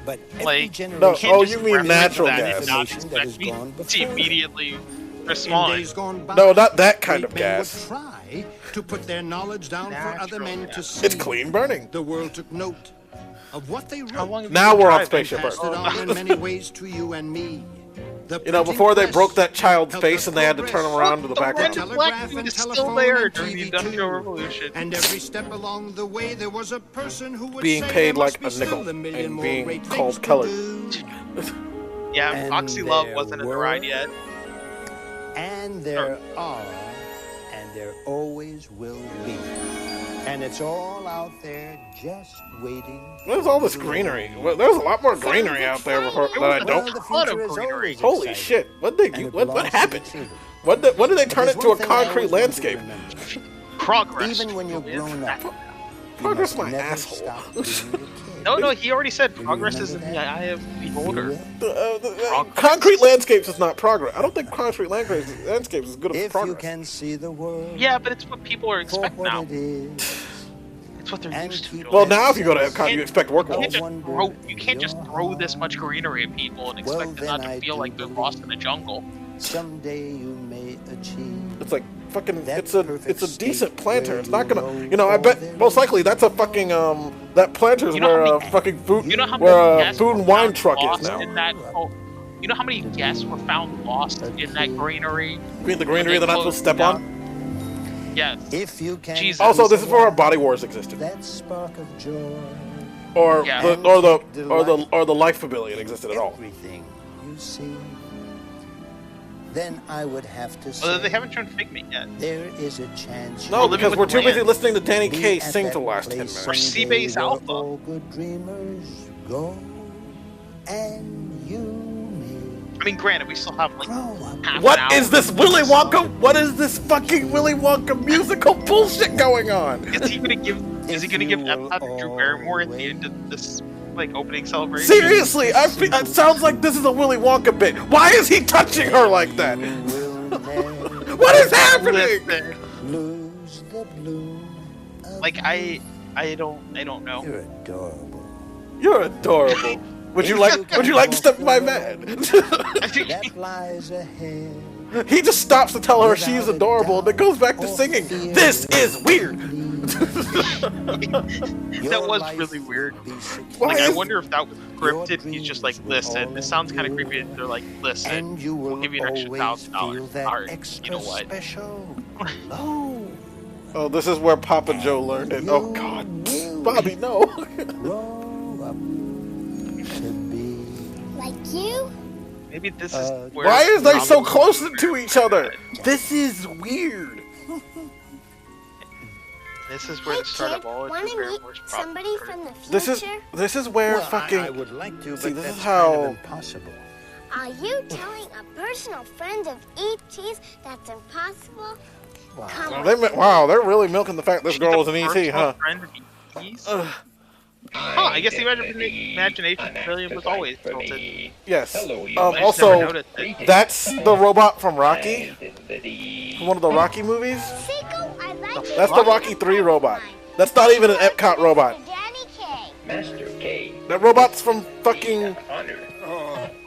But every generation... you mean natural gas. To immediately respond. No, not that kind of gas. Try to put their knowledge down for other men to see. It's clean burning. The world took note of what they wrote. Now we're on Spaceship Earth. Passed it on in many ways to you and me. You know, before they broke that child's face and they had to turn him around to the background. Black dude is still there during the Industrial Revolution. And every step along the way, there was a person who would Being say paid there like must a be nickel still a million and more being great called things colored. to do. Yeah, Oxy Love wasn't in the ride yet. And there are, and there always will be. And it's all out there just waiting. There's all this greenery. Well, there's a lot more greenery out there that I don't. Holy shit! What happened? When did they turn it to a concrete landscape? Progress. Even when you're grown up. Progress, my asshole. No, he already said progress is in the eye of the beholder. Concrete landscapes is not progress. I don't think concrete landscapes is good for progress. You can see the world. Yeah, but it's what people are expecting now. It's what they're used to. Well, now if you go to Epcot, you expect work walls. You can't just throw this much greenery at people and expect them not to feel like they're lost in the jungle. Someday you may achieve. It's like fucking. It's a decent planter. It's not gonna. You know, I bet most likely that's a fucking that planter's where fucking food food and wine truck is now. You know how many guests were found lost in that greenery? You mean the greenery they're not supposed to step on? Yes. If you can. Jesus. Also, this is where our Body Wars existed. That spark of joy. Or the Life Pavilion existed at all. Everything you see. Then I would have to say. Well, they haven't shown Figment yet. There is a chance. No, because we're too busy listening to Danny K sing for the last 10 minutes. Or Seabase Alpha. All good dreamers go, and you. I mean, granted, we still have like half What an hour. is this Willy Wonka? What is this fucking Willy Wonka musical bullshit going on? Is he gonna give Epcot to Drew Barrymore at the end of this like opening celebration? Seriously, it sounds like this is a Willy Wonka bit. Why is he touching her like that? What is happening? Like I don't know. You're adorable. You're adorable. Would you like to step in my van? That lies ahead. He just stops to tell her she's adorable and then goes back to singing. This is weird. That was really weird. Like, I wonder if that was scripted. He's just like, listen, this sounds kind of creepy. And they're like, listen, we'll give you an extra $1,000. All right, you know what? Oh, Oh, this is where Papa Joe learned it. Oh God, Bobby, no. Like you? Maybe this is where. Why is they so close to each other? This is weird. This is where the start of all Want to meet somebody from the future? This is where fucking. I would like to, see, but this is that's how. kind of impossible. Are you telling a personal friend of E.T.'s that's impossible? Wow, they're really milking the fact this girl was an ET, huh? I guess the imagination pavilion was always tilted. Yes. Also, that's the robot from Rocky. From one of the Rocky movies. That's the Rocky 3 robot. That's not even an Epcot robot. Master K. That robot's from fucking.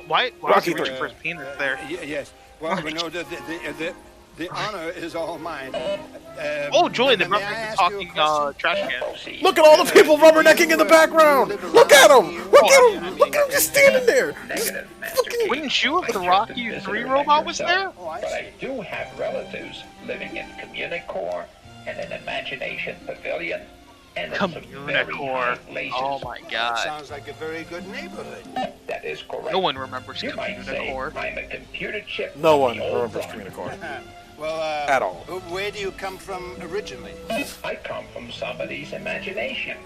Why Rocky was he 3. reaching for his penis there? Yes. Well, we know the honor is all mine. Oh, Julian, they brought back the talking trash can. Look at all the people rubbernecking in the background. Look at them. Look at them. Look at them just standing there. Wouldn't you if the Rocky 3 robot was there? But I do have relatives living in Communicore and an Imagination Pavilion. And Communicore. Oh my God. Sounds like a very good neighborhood. That is correct. No one remembers You might say Communicore. I'm a computer chip. No one remembers Communicore. Well, at all. Where do you come from originally? I come from somebody's imagination.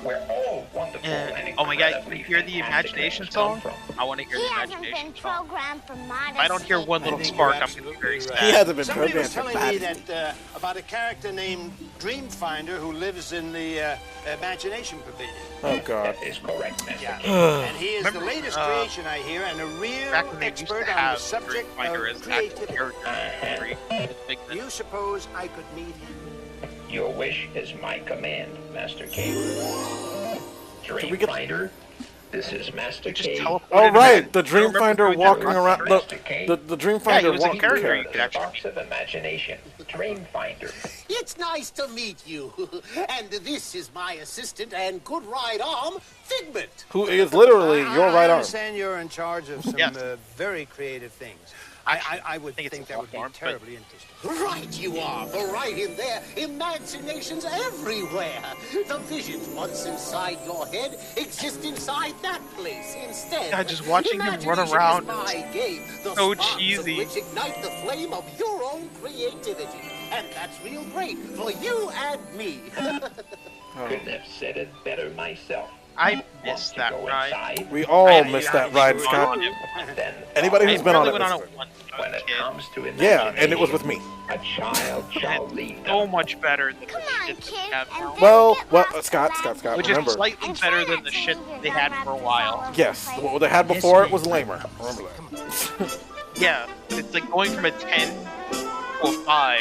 We're all wonderful and Oh my God, you incredibly hear the imagination song? I want to hear the imagination song. If I don't hear one little spark, I'm going to be very sad. He hasn't been Somebody was programmed telling for me that about a character named Dreamfinder who lives in the Imagination Pavilion. Oh God. That is correct, Mr. Yeah. King. And he is the latest creation, I hear, and a real Back when they used expert to on the have subject Dreamfinder of as an actual creativity. character. Do you suppose I could meet him? Your wish is my command, Master K. Dreamfinder, this is Master K. Oh right, the Dreamfinder walking around. The Dreamfinder walking character. Box of imagination, Dreamfinder. It's nice to meet you. And this is my assistant and good right arm, Figment. Who is literally your right I arm. understand you're in charge of some very creative things. I would think that would be terribly interesting. Right you are, for right in there, imaginations everywhere. The visions once inside your head exist inside that place instead. God, just watching him run around is my game, the so sparks of cheesy. which ignite the flame of your own creativity. And that's real great for you and me. Couldn't have said it better myself. I missed that ride. We all missed that ride, Scott. Anybody who's been on it. When it comes to Yeah, and it was with me. a child shall lead them. So much better than the shit they have now. Well, Scott, Which remember. is slightly better than the shit they had for a while. Yes, what they had before it was lamer. Remember that. Yeah, it's like going from a 10 to a 5.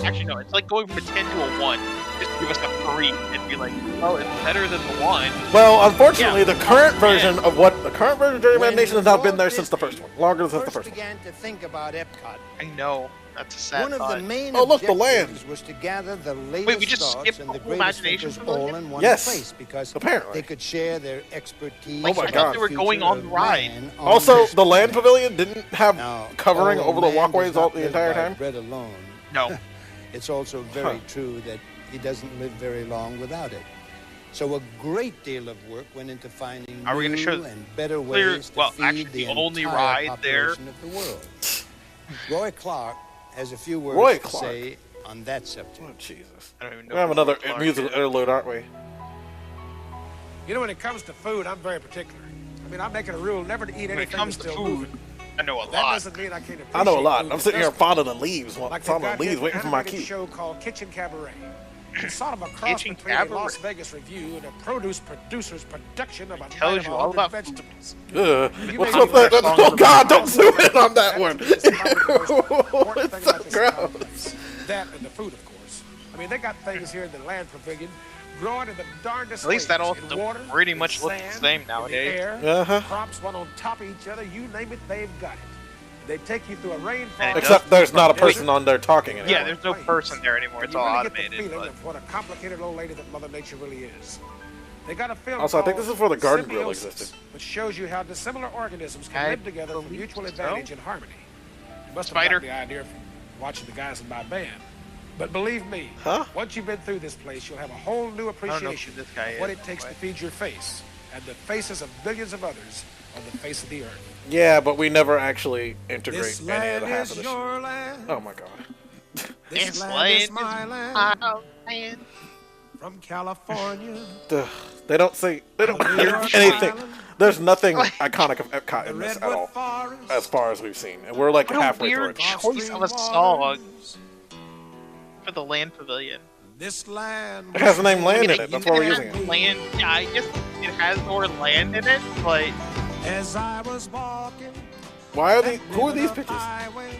Actually, no, it's like going from a 10 to a 1. Just to give us a 3 and be like, oh, it's better than the 1. Well, unfortunately, the current version of Dream Imagination has not been there since the first one. Longer since the first one. began to think about Epcot. I know. That's a sad One of the main Oh, look, the land. objectives was to gather the latest Wait, we just thoughts skipped and the the whole greatest imagination thinkers all in one Yes, place because apparently. they could share their expertise. Oh my about God. the They were going future on of the ride. man on Also, this the land planet. pavilion didn't have covering Although over the man walkways does not the live entire by time. bread alone. No. It's also very true that he doesn't live very long without it. So a great deal of work went into finding Are we new gonna show and better clear- ways to well, feed actually, the the only entire ride there- population of the world. Roy Clark has a few words Roy to Clark. say on that subject. Oh, Jesus. I don't even know. We have another musical interlude, aren't we? You know, when it comes to food, I'm very particular. I mean, I'm making a rule never to eat anything When it comes that's to still food, moving. I know a That lot. doesn't mean I can't appreciate I know a lot. food I'm that sitting here doesn't. fondling the leaves, Like fondling they've the got leaves, this waiting for my animated key. show called Kitchen Cabaret. It's sort of a cross Kitchen between Cabaret. a Las Vegas Review and a produce producer's production of a tells night you of all about vegetables. What's may with be that? the song Oh of the God, don't night. zoom in on that one. That's the most important It's thing so about this conference. gross. That and the food, of course. I mean, they got things here in the land pavilion growing in the darndest At least that all ways, in water, pretty in much looks the sand, same in nowadays. the air, Uh-huh. crops one on top of each other, you name it, they've got it. They take you through a rainforest. Except there's not a person on there talking anymore. Yeah, there's no person there anymore. It's You all really get the automated. feeling But of what a complicated old lady that Mother Nature really is. They got a film Also, I think called this is before the garden grill Symbiosis, existed. which shows you how dissimilar organisms can I live together for mutual so. advantage and harmony. You must have Spider. got the idea from watching the guys in my band. But believe me, once you've been through this place, you'll have a whole new appreciation of what it takes to feed your face and the faces of billions of others on the face of the earth. Yeah, but we never actually integrate This any of land the half of is this. your land. Oh my god. This land is my land. From California. They don't say anything. There's nothing iconic of Epcot in this at all, as far as we've seen, and we're like halfway through it. Choice of a song for the land pavilion. This land. It has the name land in it. That's why we're using it. Land. Yeah, I guess it has the word land in it, but as I was walking. Why are these? Who are these bitches?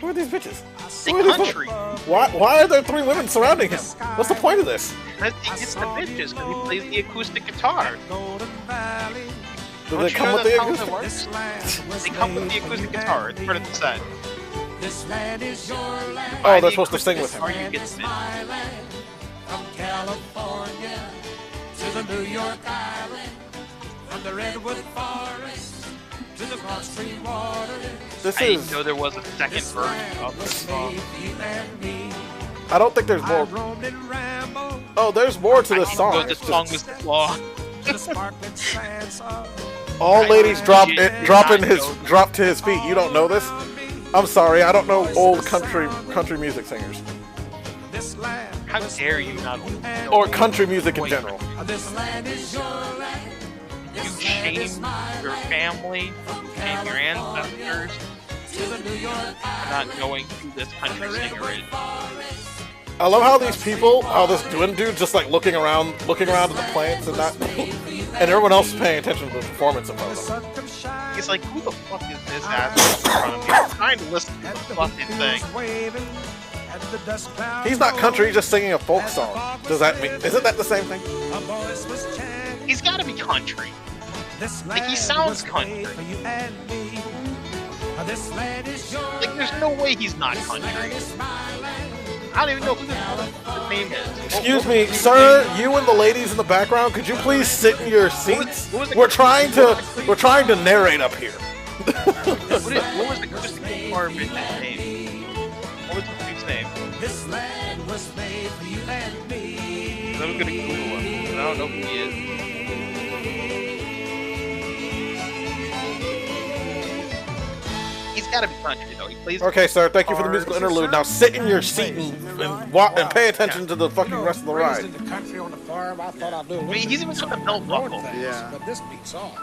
Who are these bitches? The country. Why are there 3 women surrounding him? What's the point of this? Because he gets the bitches because he plays the acoustic guitar. Do they come with the acoustic? They come with the acoustic guitar. It's part of the set. Oh, they're supposed to sing with him. From California to the New York Island, from the Redwood Forest to the cross stream waters. This I didn't know there was a second version of this song. I don't think there's more. Oh, there's more to this song. The song was long. All ladies drop to his feet. You don't know this? I'm sorry, I don't know old country music singers. How dare you not know? Or country music in general. You shame your family, shame your ancestors for not knowing who this country singer is. I love how these people, how this Dwin dude just like looking around at the plants and not, and everyone else is paying attention to the performance of them. He's like, who the fuck is this asshole in front of me? I'm trying to listen to the fucking thing. He's not country, he's just singing a folk song. Does that mean, isn't that the same thing? He's gotta be country. Like, he sounds country. Like, there's no way he's not country. I don't even know who the name is. Excuse me, sir, you and the ladies in the background, could you please sit in your seats? We're trying to narrate up here. What was the acoustic guitar bitch's name? What was the dude's name? This land was made for you and me. I was gonna Google him, but I don't know who he is. He's gotta be country though. He plays. Okay, sir. Thank you for the musical interlude. Now sit in your seat and pay attention to the fucking rest of the ride. In the country on the farm, I thought I'd do a little he's even got the belt buckle. Yeah. But this beats all.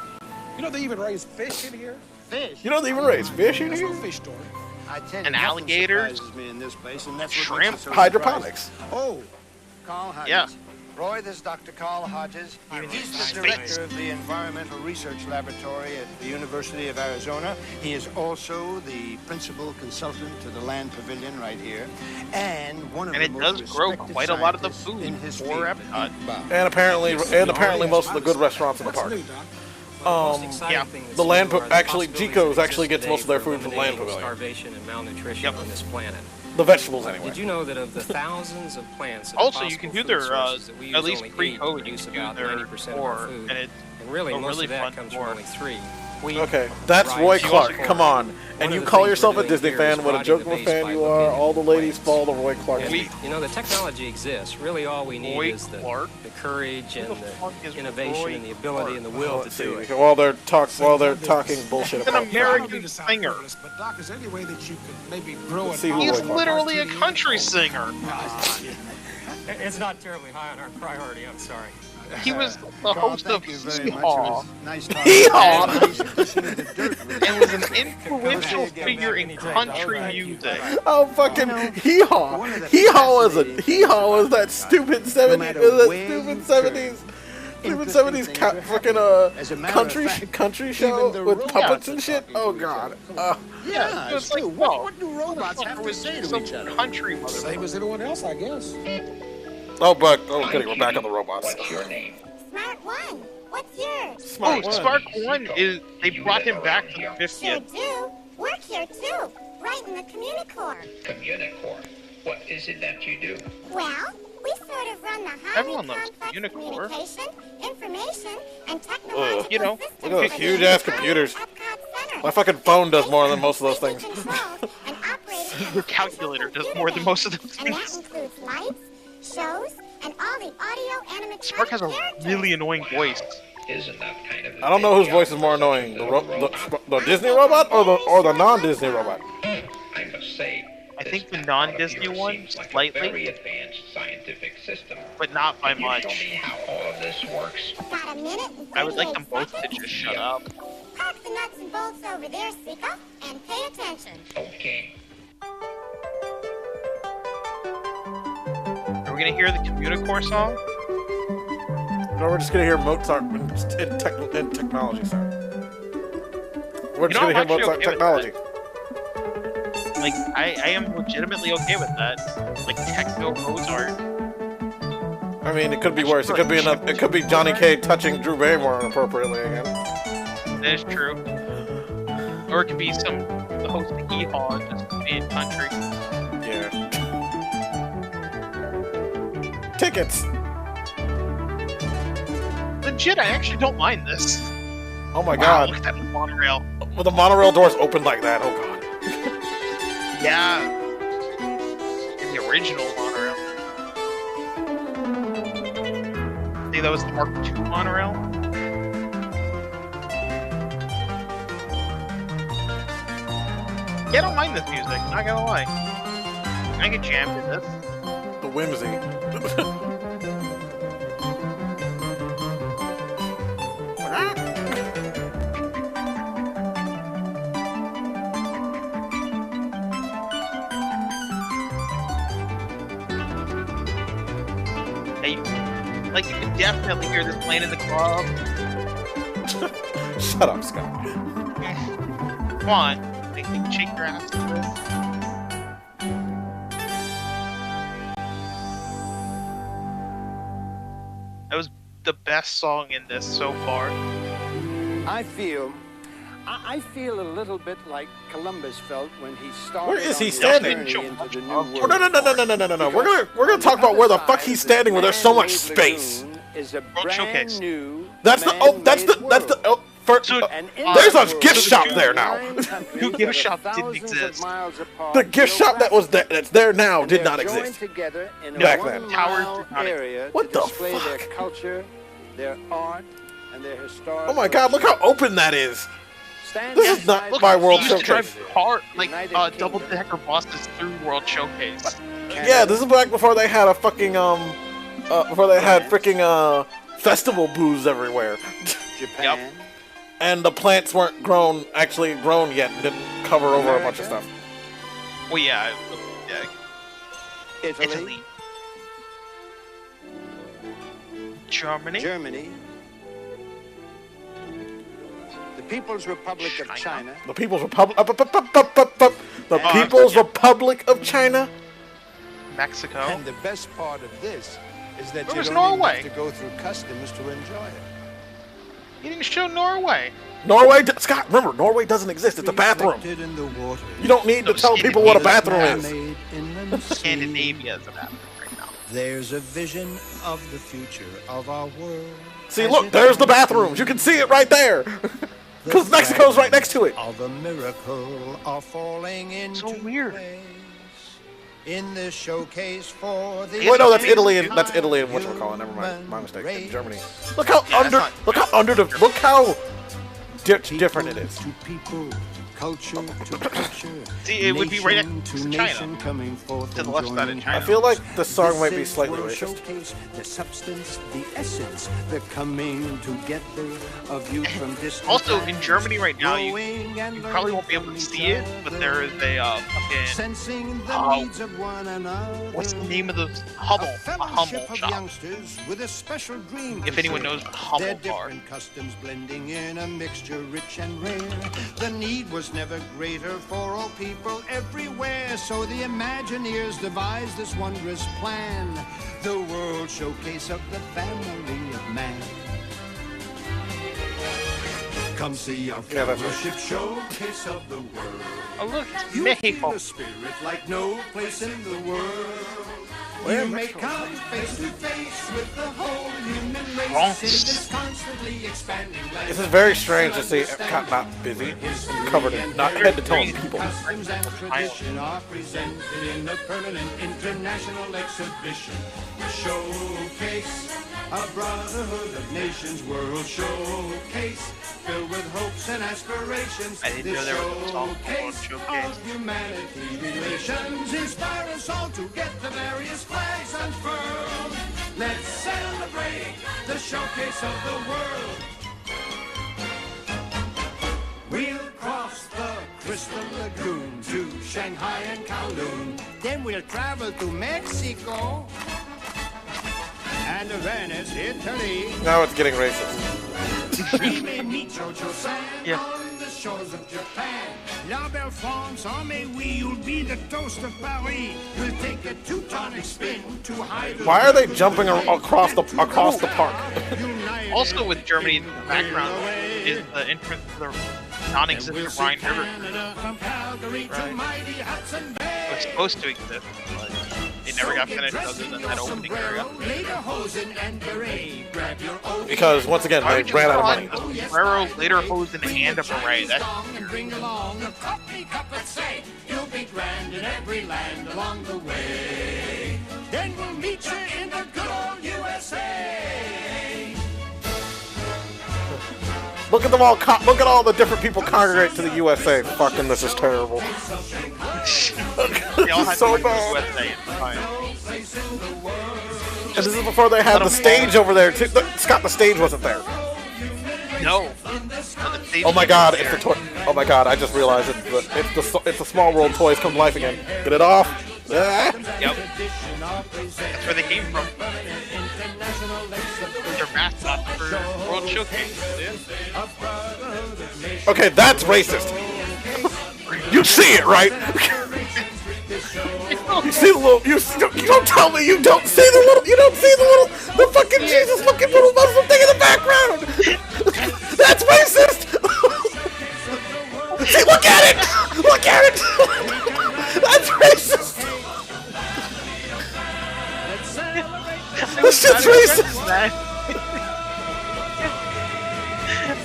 You know they even raise fish in here. Fish. You know they even raise fish in here. Fish story. And alligators. Me in this place, and that's shrimp. Hydroponics. Oh, Carl Hodges. Yeah. Roy, this is Dr. Carl Hodges. He's the director of the Environmental Research Laboratory at the University of Arizona. He is also the principal consultant to the Land Pavilion right here, and one of the most does grow quite a lot of the food in his for Epcot. And apparently most of the good restaurants in the park. The land actually Chico's actually gets most of their food from the Land Pavilion. Starvation and malnutrition on this planet. The vegetables, anyway. Did you know that of the thousands of plants that also you can do their at least pre-COVID you can do their four, and it's really a most really of that fun comes tour. from only 3. Okay, that's Roy Clark. Come on. And you call yourself a Disney fan. What a joke of a fan you are. All the ladies follow the Roy Clark. You know, the technology exists. Really all we need is the courage and the innovation and the ability and the will to do it. While they're talking bullshit He's an about American singer. But Doc, is there any way that you could maybe grow it? He's literally a country singer. It's not terribly high on our priority, I'm sorry. He was the host of Hee Haw. Hee Haw! And was an influential figure in country music. Oh, fucking Hee Haw! Hee Haw was that stupid 70s fucking country show with puppets and shit. Oh god. Yeah, it's like, what do robots have to say to each other? Country same as anyone else, I guess. Kidding, we're back on the robots. What's your name? Smart One. What's yours? Smart One is, they brought him back to the 50th. Sure do. Work here too. Right in the Communicore. Communicore. What is it that you do? Well, we sort of run the highly Everyone loves complex Communicore. communication, information, and technological You know, systems Look at those of huge the ass entire computers. Epcot Center. My fucking phone does more than most of those things. Your calculator does more than most of those And that things. includes lights, shows, and all the audio animatronic Spark has a really annoying voice. I don't know whose voice is more annoying, the Disney robot or the non-Disney robot. I must say, I think the non-Disney one slightly, very advanced scientific system. but not by Can you much. show me how all of this works? Got a minute and I would like them 38 both to seconds? just shut up. Park the nuts and bolts over there, Sicko, and pay attention. Okay. Are we gonna hear the Communicore song? No, we're just gonna hear Mozart in technology sound. We're just gonna hear Mozart technology. Like, I am legitimately okay with that. Like, techno Mozart. I mean, it could be worse. It could be enough. It could be Johnny Cage touching Drew Barrymore inappropriately again. That is true. Or it could be the host of Hee-Haw just being country. Yeah. Tickets! Legit, I actually don't mind this. Oh my Wow, god. look at that monorail. Well, the monorail doors open like that. Oh god. Yeah. In the original monorail. I think that was the Mark II monorail. Yeah, I don't mind this music, not gonna lie. I get jammed in this. The whimsy. Hey, like, you can definitely hear this playing in the club. Shut up, Scott. Come on. They can shake your ass to this. That was the best song in this so far. I feel a little bit like Columbus felt when he started. Where is he on his standing? journey into the New Oh, World. no. We're gonna talk about where the fuck he's standing where there's so much space. Is a brand new That's the first. There's a gift shop there now. The gift shop didn't exist. The gift shop that's there now did not exist back then. What the fuck? Their culture, their art, and their historical. Oh my god, look how open that is. This is not my World Showcase. Showcase. Double-decker buses through World Showcase. Yeah, this is back before they had a fucking before they had freaking festival booths everywhere. Japan. Yep. And the plants weren't actually grown yet, and didn't cover over a bunch of stuff. Well, yeah. Italy. Germany. The People's Republic of China. The People's Republic. The People's Republic of China. Mexico. And the best part of this is that you was don't even Norway. have to go through customs to enjoy it. You didn't show Norway. Scott, remember, Norway doesn't exist. It's a bathroom. In the water. You don't need to tell people what a bathroom is. Scandinavia is a bathroom right now. There's a vision of the future of our world. See, look, there's the bathrooms. You can see it right there. Because Mexico's right next to it. Of a miracle are falling into so weird. place in the showcase for the. Wait, no, that's Italy and whatchamacallit. Never mind, my mistake. In Germany. Look how look how different it is. To people, culture to culture. See, it would be right next to China. Coming forth to the left side of China. I feel like the song might be slightly racist. The substance, the essence, the coming together of you from distant. Also, in Germany right now, you probably won't be able to see it, but there is a fucking. Sensing the needs of one another. What's the name of the Hummel? A Hummel shop. Youngsters with a special dream. If anyone knows what Hummel Their are. different customs blending in a mixture rich and rare. The need was never greater for all people everywhere, so the Imagineers devised this wondrous plan, the World Showcase of the family of man. Come see our fellowship showcase of the world. Oh look, it's You Mexico. feel a spirit like no place in the world. You may come face to face with the whole This is very strange to see Epcot not busy, covered in, not head to toe in people. Are presented in a permanent international exhibition. Showcase, a brotherhood of nations, world showcase, filled with hopes and aspirations. I didn't know there was a song called Showcase. Of humanity relations inspire us all to get the various flags unfurled. Let's celebrate the showcase of the world. We'll cross the Crystal Lagoon to Shanghai and Kowloon. Then we'll travel to Mexico and Venice, Italy. Now it's getting racist. We may meet Jojo-san on the shores of Japan. La Belle France, en mais oui, you'll be the toast of Paris. We'll take a Teutonic spin to hide. Why are they jumping across the park? Also, with Germany in the background is the entrance to the non-existent Rhine River. Right. It's supposed to exist, but it never got finished other than that opening area. Because once again, they ran out of money. Ferrero, later Hosen, and a beret. That's weird. You'll be grand in every land along the way. Then we'll meet you in the good old USA. Look at them all. Look at all the different people congregate to the USA. Fucking, this is terrible. They all had so to bad. USA. It's fine. And this is before they had the stage over there too. Scott, the stage wasn't there. No. Oh my God! It's the toy. Oh my God! I just realized it's the Small World toys come to life again. Get it off. Ah. Yep. That's where they came from. Their mascot for World Showcase. Yeah. Okay, that's racist. You see it, right? You see the little. You don't tell me you don't see the little. You don't see the fucking Jesus looking little Muslim thing in the background. That's racist. See, look at it. Look at it. That's racist. This shit's racist.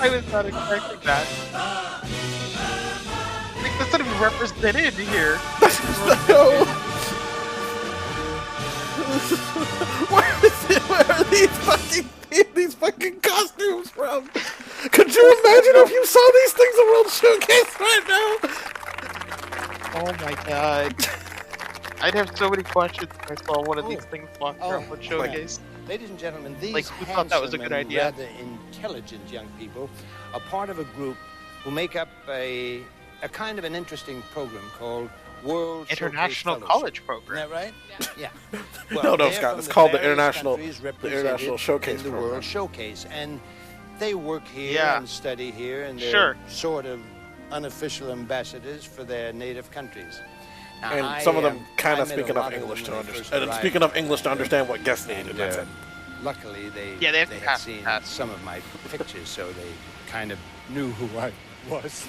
I was not expecting that. Like, that's not even represented here. No. Where are these fucking costumes from? Could you imagine if you saw these things at World Showcase right now? Oh my God. I'd have so many questions if I saw one of these things walking around World Showcase. Ladies and gentlemen, these like, who thought that was a good idea? Rather intelligent young people are part of a group who make up a kind of an interesting program called World International Showcase College Program. Isn't that right? Yeah. No, Scott. It's called the International Showcase the Program. World Showcase, and they work here and study here, and they're Sure. sort of unofficial ambassadors for their native countries. Now, And some of them kind of speak enough English to understand. And speak enough English to understand what guests need, and that's it. Luckily, they have had seen some of my pictures, so they kind of knew who I was.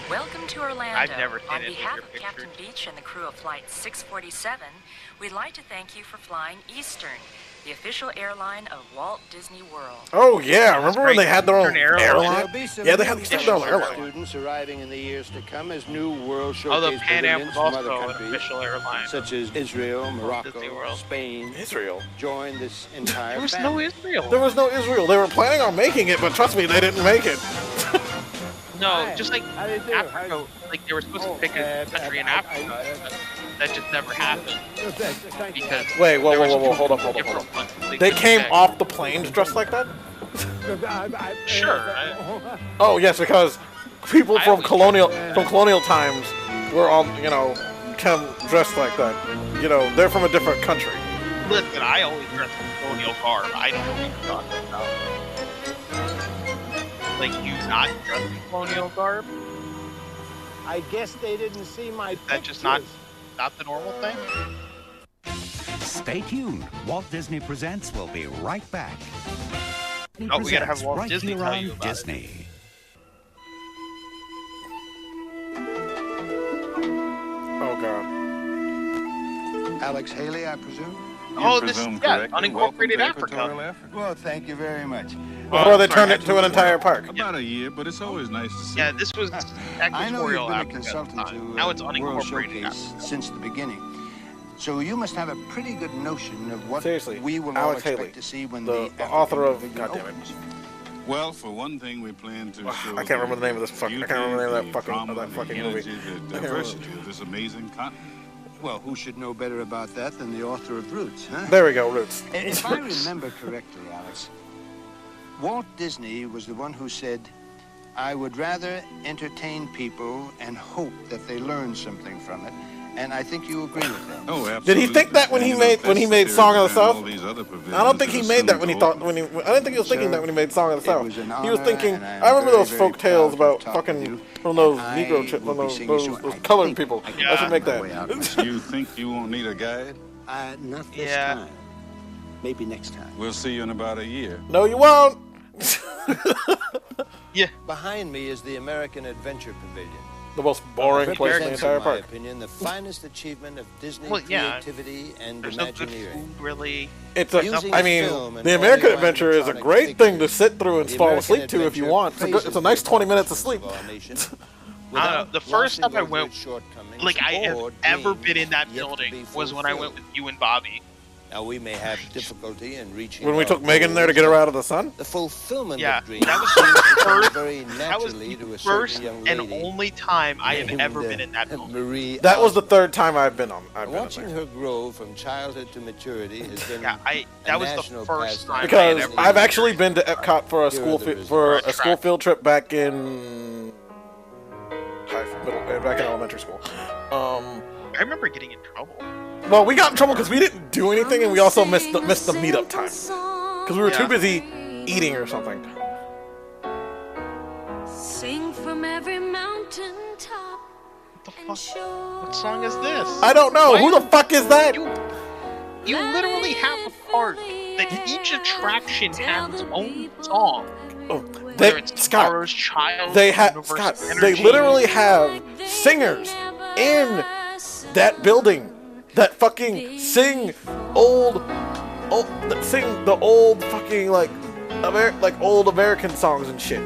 Welcome to Orlando. I've never seen On it in behalf your of Captain Beach and the crew of Flight 647, we'd like to thank you for flying Eastern, the official airline of Walt Disney World. Oh yeah, remember when they had their own airline? There'll be some Yeah, they had their own airline. students arriving in the years to come as new World Oh, the Showcase Pan Am pavilions was from other also an countries, official airline. such as Israel, Disney Morocco, World. Spain. Israel. Join this entire There was family. no Israel. There was no Israel. They were planning on making it, but trust me, they didn't make it. No, just like Africa, like they were supposed to pick a country in Africa. That just never happened. Because Wait, whoa, hold up. They came off the planes dressed like that? Sure. Oh yes, because people from colonial times were all, come dressed like that. They're from a different country. Listen, I always dress in colonial garb. I don't know what you're talking about. Like, you not dress in colonial garb? I guess they didn't see my That's just not the normal thing? Stay tuned. Walt Disney Presents will be right back. Oh, we gotta have Walt right Disney here tell on you about Disney. Oh God. Alex Haley, I presume? Oh, this is unincorporated Africa. Well, thank you very much. Before they turned it into an entire park. About a year, but it's always nice to see. Yeah, this was I know you've equatorial been a Africa. consultant to Now it's World unincorporated Showcase Africa. since the beginning. So you must have a pretty good notion of what Seriously, we will all Alex expect Haley, to see when the author of goddammit. Well, for one thing, we plan to show. I can't remember the name of this fucking. I can't remember the name of that fucking movie. The diversity of this amazing continent. Well, who should know better about that than the author of Roots, huh? There we go, Roots. If I remember correctly, Alex, Walt Disney was the one who said, "I would rather entertain people and hope that they learn something from it." And I think you agree with that. Oh, absolutely. Did he think that when he made Song of the South? I don't think he made that when he thought I didn't think he was thinking that when he made Song of the South. He was thinking. I remember those folk tales about fucking from those Negro chicks, from those colored people. I should make that. You think you won't need a guide? Not this time. Maybe next time. We'll see you in about a year. No, you won't. Yeah. Behind me is the American Adventure Pavilion. The most boring place in the entire park. In my opinion, the finest achievement of Disney creativity and There's imagineering. No good food, really. It's the American Adventure is a great thing to sit through and fall asleep to if you want. It's a nice 20 minutes of sleep. I don't know. The first time I went, like I have ever been in that building was when I went with you and Bobby. Now we may have difficulty in reaching. When we took Megan there to get her out of the sun. The fulfillment of dreams. That was very naturally the first and only time I have ever been in that building. That was the third time I've been on. Watching her grow from childhood to maturity has been that was the first time. Because I've actually been to Epcot for a school field trip back in elementary school. I remember getting in trouble. Well, we got in trouble because we didn't do anything, and we also missed the meetup time because we were too busy eating or something. Sing from every mountain top. What song is this? I don't know. Who the fuck is that? You literally have a park that each attraction has its own song. Scott, Child, they literally have singers in that building. That fucking sing the old fucking like old American songs and shit.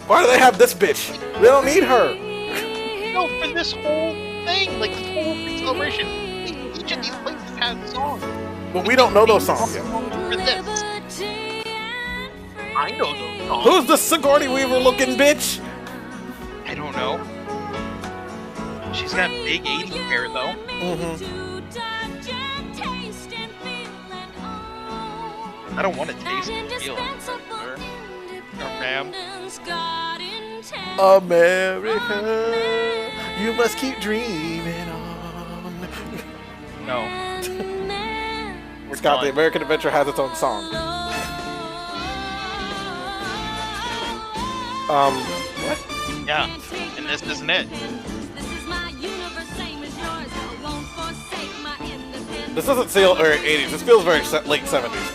Why do they have this bitch? They don't need her. No, for this whole thing, like this whole big celebration, each of these places has songs. But we don't know those songs yet. For this, I know those songs. Who's the Sigourney Weaver looking bitch? I don't know. She's got big 80s hair though. I don't want to taste and feel it. Ma'am. America, you must keep dreaming on. No. Scott, the American Adventure has its own song. What? Yeah, and this isn't it. This doesn't feel very 80s. This feels very late 70s.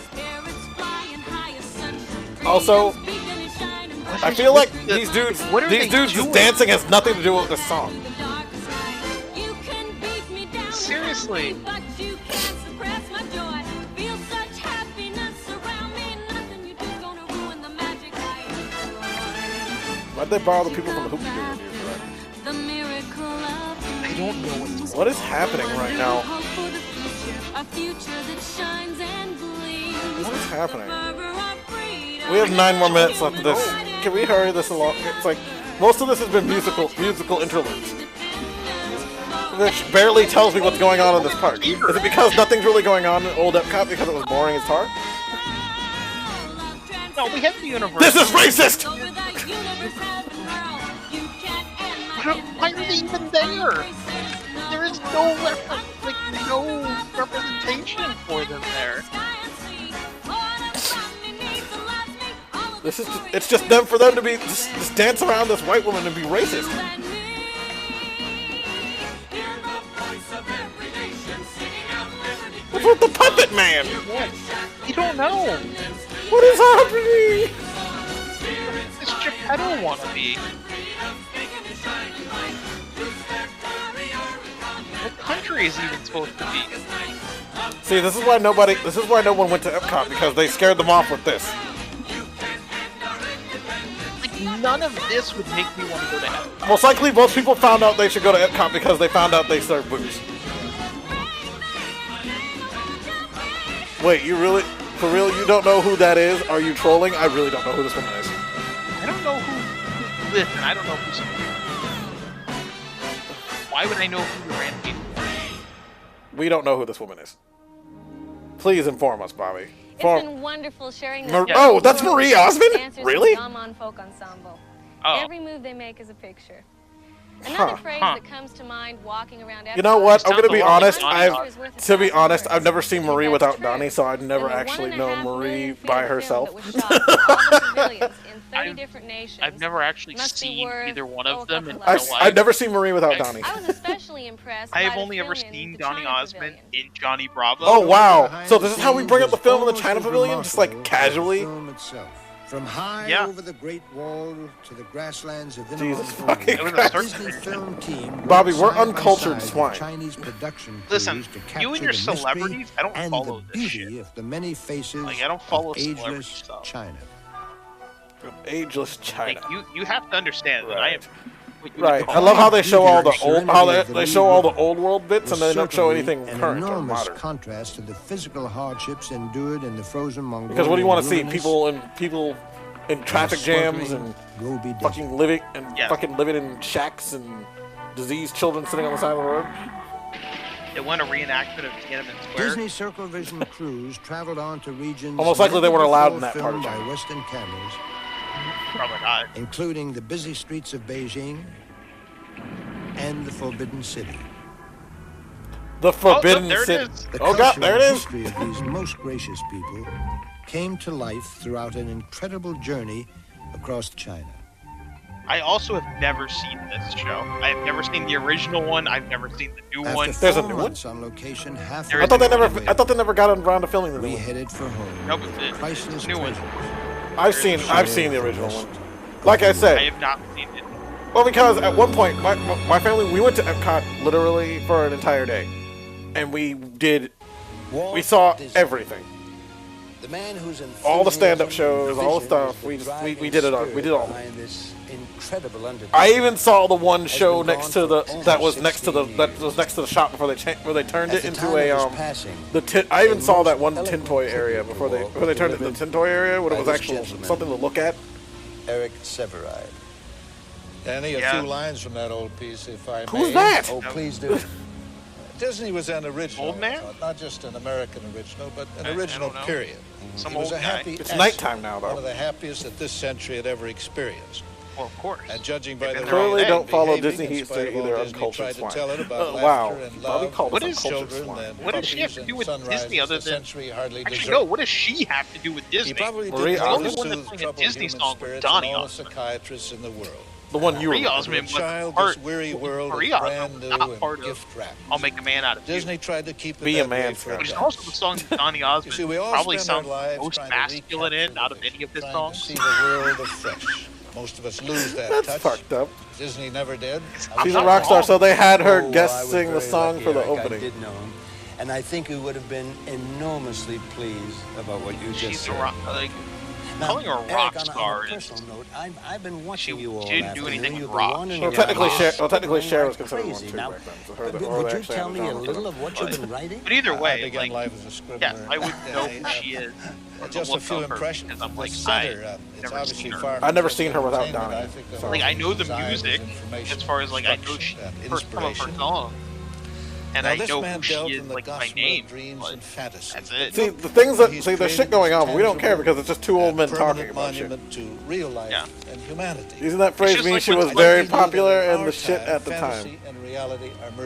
Also, I feel like these dudes just dancing has nothing to do with this song. Seriously. Why'd they borrow the people from the Hoopty Doo review for that? I don't know what is happening right now. What is happening? We have 9 more minutes left of this. Can we hurry this along? It's like most of this has been musical interludes, which barely tells me what's going on in this park. Is it because nothing's really going on in Old Epcot because it was boring as tar? No, we have the universe. This is racist! Why are they even there? There is no representation for them there. It's just them for them to be just dance around this white woman and be racist. What's with the puppet man? You don't know. What is happening? This Geppetto wannabe. What country is he even supposed to be? See, this is why no one went to Epcot, because they scared them off with this. Like, none of this would make me want to go to Epcot. Most likely, most people found out they should go to Epcot because they found out they serve booze. Wait, you really, for real, you don't know who that is? Are you trolling? I really don't know who this woman is. I don't know who. Listen, I don't know who someone is. Why would I know who the random people are? We don't know who this woman is. Please inform us, Bobby. It's been wonderful sharing this. Oh, that's Marie Osmond? Really? Folk ensemble. Oh. Every move they make is a picture. Another phrase that comes to mind walking around. You know what? I'm gonna be honest. To be honest, I've never seen Marie without Donnie, so I've never actually known Marie by herself. I've never actually seen either one of them in real life. I've never seen Marie without Donnie. I was especially impressed. I have only ever seen Donnie Osmond in Johnny Bravo. Oh wow! So this is how we bring up the film in the China Pavilion, just like casually. From high over the Great Wall to the grasslands of Jesus fucking Disney film team. Bobby, we're uncultured swine. Chinese production Listen, you and your celebrities, I don't follow this shit. Of the many faces like, I don't follow ageless celebrity stuff. China. From ageless China. Like, you have to understand that I am. Right. I love how they show all the old, they show all the old world bits, and they don't show anything current or modern. Contrast to the physical hardships endured in the frozen Mongolian. Because what do you want to see? People in traffic jams and fucking living in shacks and diseased children sitting on the side of the road. They want a reenactment of Tiananmen Square. Disney Circle Vision crews traveled on to regions almost likely they weren't allowed in that part of by China. Western cameras. Probably not. Including the busy streets of Beijing and the Forbidden City. The Forbidden City. Oh God, there it is. The history of these most gracious people came to life throughout an incredible journey across China. I also have never seen this show. I have never seen the original one. I've never seen the new one. There's a new one. On location, I thought they never got around to filming the new one. We headed for home. No, but the new one. I've seen the original one. Like I said, I have not seen it. Well, because at one point, my family, we went to Epcot literally for an entire day, and we saw everything. The man who's all the stand-up shows, all the stuff. We did it all. We did all. I even saw the one show that was next to the shop before they turned it into a I even saw that one tin toy area before they turned it into the tin toy area when it was actual something to look at. Eric Severide. Danny, a few lines from that old piece, if I may. Who's that? Oh, please do. Disney was an original. Old man? Not just an American original, but an original period. Some it was old a happy It's nighttime now, though. One of the happiest that this century had ever experienced. Well, of course. And judging by the clearly don't follow behaving, Disney history either. Uncultured swine. Wow. What is children? What does she have to do with Disney other than? Actually, no. What does she have to do with Disney? Marie the only one that's playing a Disney song was Donnie Osmond. Psychiatrists in the world. The one you Marie Osmond was part. Weary world Marie Osmond, not part of I'll Make a Man Out of You. Disney tried to keep it Be a man, which is also the song Donnie Osmond probably sounds most masculine in out of any of his songs. See the world afresh. Most of us lose that touch. That's fucked up. Disney never did. She's a rock star, so they had her guest sing the song for the opening. I did know him, and I think he would have been enormously pleased about what you just said. Calling her a rock star is. Note, I've been watching you all She didn't do anything with rock. Well, technically, Cher was considered one too back then. So would you tell me a little of what you've been writing? But either way, like, life as a yes, I would know who she is. Just a few impressions. Because I'm like, I've never seen her without Donnie. Like, I know the music as far as like I know some of her songs. And I know who she is, like, by name, but that's it. See, the shit going on, we don't care because it's just two old men talking about shit. To real life and humanity. Isn't that phrase mean she was very popular in the shit at the time?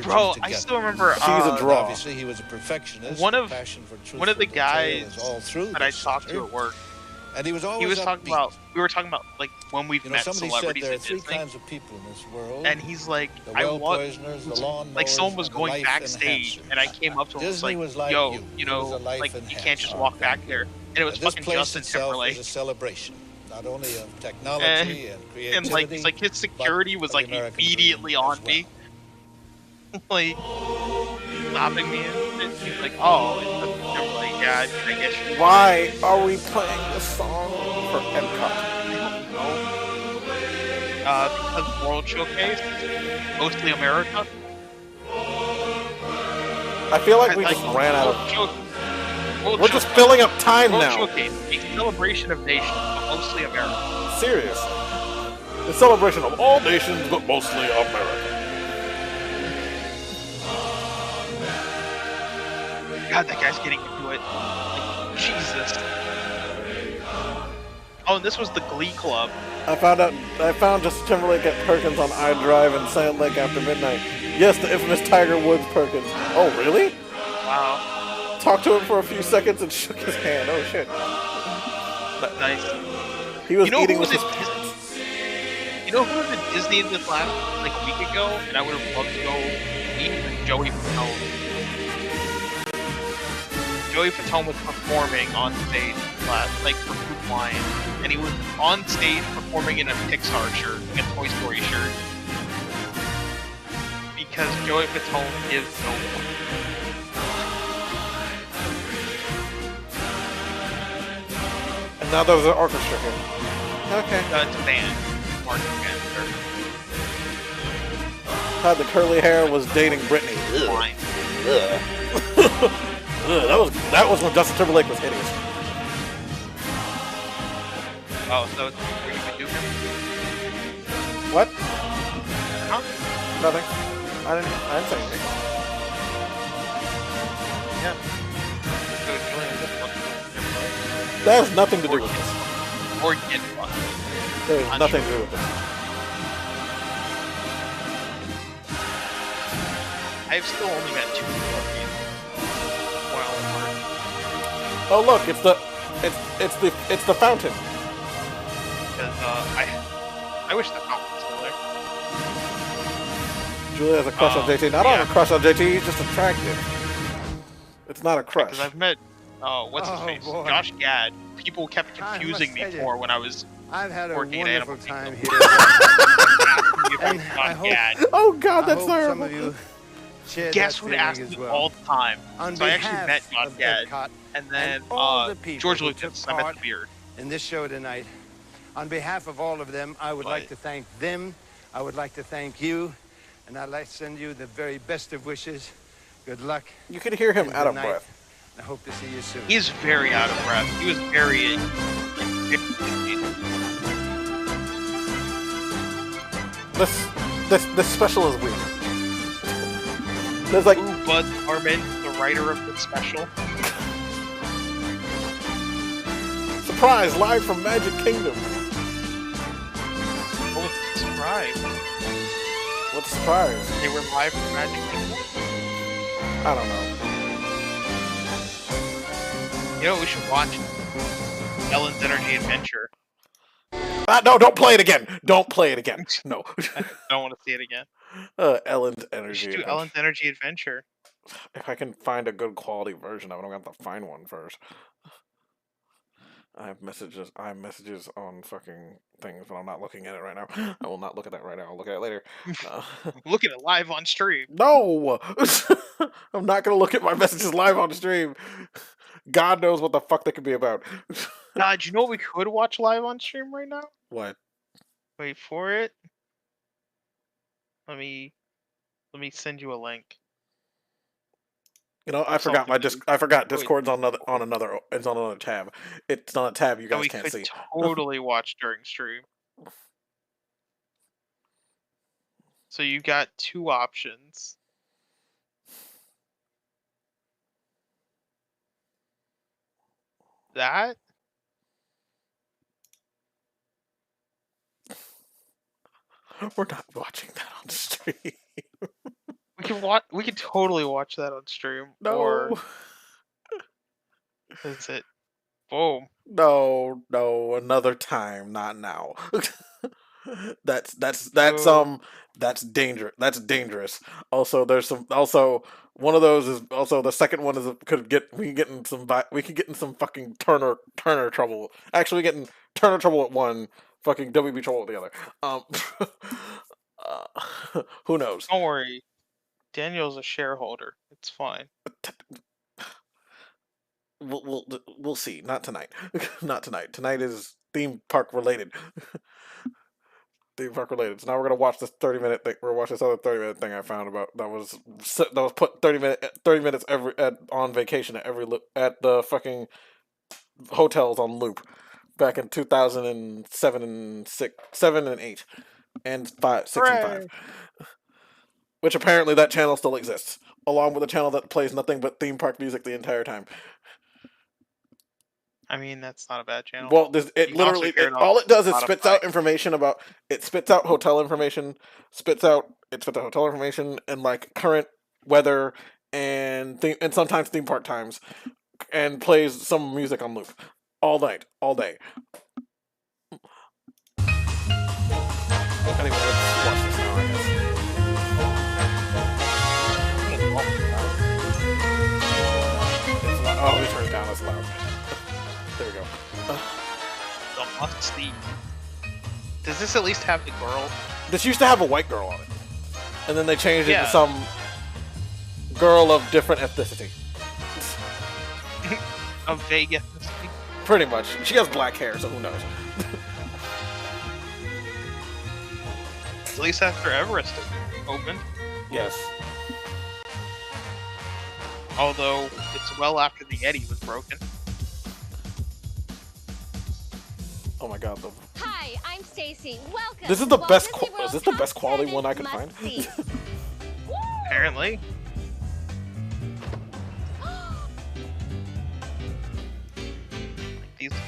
Bro, I still remember. She's a draw. Obviously, he was a perfectionist. One of the guys that I talked to at work. And he was talking about. We were talking about like when we've met celebrities there are at three Disney. kinds of people in this world. And he's like, I want like someone was going backstage, and I came up to him and was like, yo, you know, like you can't just walk back there. And it was fucking Justin Timberlake. A celebration, not only of technology and creativity, and like his security was like immediately on me, like stopping me. He's like, oh, it's Timberlake. Yeah, I guess. Why are we playing this song for Epcot? Because World Showcase, mostly America. I feel like we just ran out of. We're just filling up time now. World Showcase, a celebration of nations, but mostly America. Seriously, a celebration of all nations, but mostly America. God, that guy's getting into it. Like, Jesus. Oh, and this was the Glee Club. I found Justin Timberlake at Perkins on iDrive in Sand Lake after midnight. Yes, the infamous Tiger Woods Perkins. Oh, really? Wow. Talked to him for a few seconds and shook his hand. Oh, shit. Nice. He was eating with his... You know who was at Disney this last, like, a week ago? And I would have loved to go eat with Joey Fatone. Joey Fatone was performing on stage for Food Lion, and he was on stage performing in a Pixar shirt, like a Toy Story shirt, because Joey Fatone gives no fuck. And now there's an orchestra here. Okay. It's a band. Marching band. Had the curly hair was dating Britney. Ugh. That was when Justin Timberlake was hideous. Oh, so were you gonna do him? What? Huh? Nothing. I didn't say anything. Yeah. So that has nothing to do with this. Or get fucked. There's nothing to do with this. I've still only met 2 people. Oh look, it's the fountain. Because I wish the fountain was still there. Julia has a crush on JT. I don't have a crush on JT. He's just attractive. It's not a crush. Because I've met what's his face? Boy. Josh Gad. People kept confusing me for when I was I've had a working at wonderful Animal time Kingdom. here. And I hope, oh God, that's terrible. Some of you Guess who asked me all the time? So I actually met Josh Gad, and then George Lucas. I met the beard. In this show tonight, on behalf of all of them, I would like to thank them. I would like to thank you, and I'd like to send you the very best of wishes. Good luck. You could hear him out of breath. I hope to see you soon. He's very out of breath. He was very. This special is weird. There's like Bud Harmon, the writer of the special. Surprise! Live from Magic Kingdom. What was the surprise? What's the surprise? They were live from Magic Kingdom. I don't know. You know what we should watch? Ellen's Energy Adventure. No, don't play it again. Don't play it again. No. I don't want to see it again. Ellen's Energy. We should do Ellen's Energy Adventure. If I can find a good quality version of it, I'm gonna have to find one first. I have messages on fucking things, but I'm not looking at it right now. I will not look at that right now. I'll look at it later. Look at it live on stream. No! I'm not gonna look at my messages live on stream. God knows what the fuck they could be about. Do you know what we could watch live on stream right now? What? Wait for it. Let me send you a link. You know, I forgot Discord's on another tab. It's on a tab you guys can't see. We could totally watch during stream. So you got 2 options. That we're not watching that on stream. We can totally watch that on stream. No. Or is it? Boom. No, another time, not now. That's dangerous. That's dangerous. Also, there's one of those is also the second one is we can get in some fucking Turner trouble. Actually, getting Turner trouble at one, fucking WB trouble at the other. Who knows? Don't worry. Daniel's a shareholder. It's fine. we'll see. Not tonight. Not tonight. Tonight is theme park related. Theme park related. So now we're gonna watch this 30-minute thing. We're gonna watch this other 30-minute thing I found about that was put 30 minutes on vacation at the fucking hotels on loop back in 2007 and 7 and 8 and 6 and 5. Which apparently that channel still exists, along with a channel that plays nothing but theme park music the entire time. I mean, that's not a bad channel. Well, all it does is spits out information about. It spits out hotel information, spits out hotel information and like current weather and sometimes theme park times, and plays some music on loop all night, all day. Anyway, let's watch this now, I guess. Oh, let me turn it down. That's loud. There we go. The must-see. Does this at least have the girl? This used to have a white girl on it, and then they changed it to some girl of different ethnicity. Of vague ethnicity. Pretty much. She has black hair, so who knows? At least after Everest opened. Yes. Although it's well after the Yeti was broken. Oh my god. Hi, I'm Stacy. Welcome. This is the best. Is this the best quality one I could find? Apparently.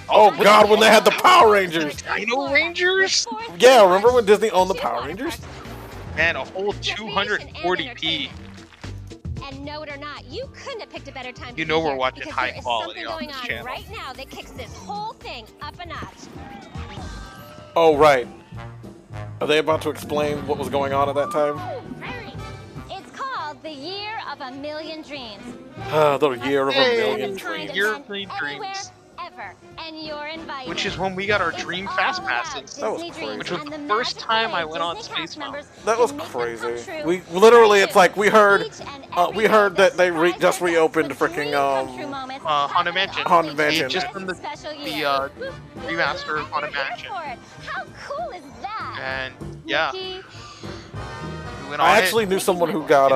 Oh god, when they had the Power Rangers! Dino Rangers? Yeah, remember when Disney owned the Power Rangers? Man, a whole 240p. And know it or not, you couldn't have picked a better time. You know we're watching high quality on this channel. Right now that kicks this whole thing up a notch. Oh right. Are they about to explain what was going on at that time? It's called The Year of a Million Dreams. The Year of a Million Dreams. Year of a Million Dreams. Ever. And you're invited. Which is when we got our Dream Fast Passes. That was crazy. Which was the first time I went on Space Mountain. That was crazy. We literally, it's like we heard that they just reopened freaking Haunted Mansion. Haunted Mansion. Just in the remaster of Haunted Mansion. How cool is that? And yeah. I actually knew someone who got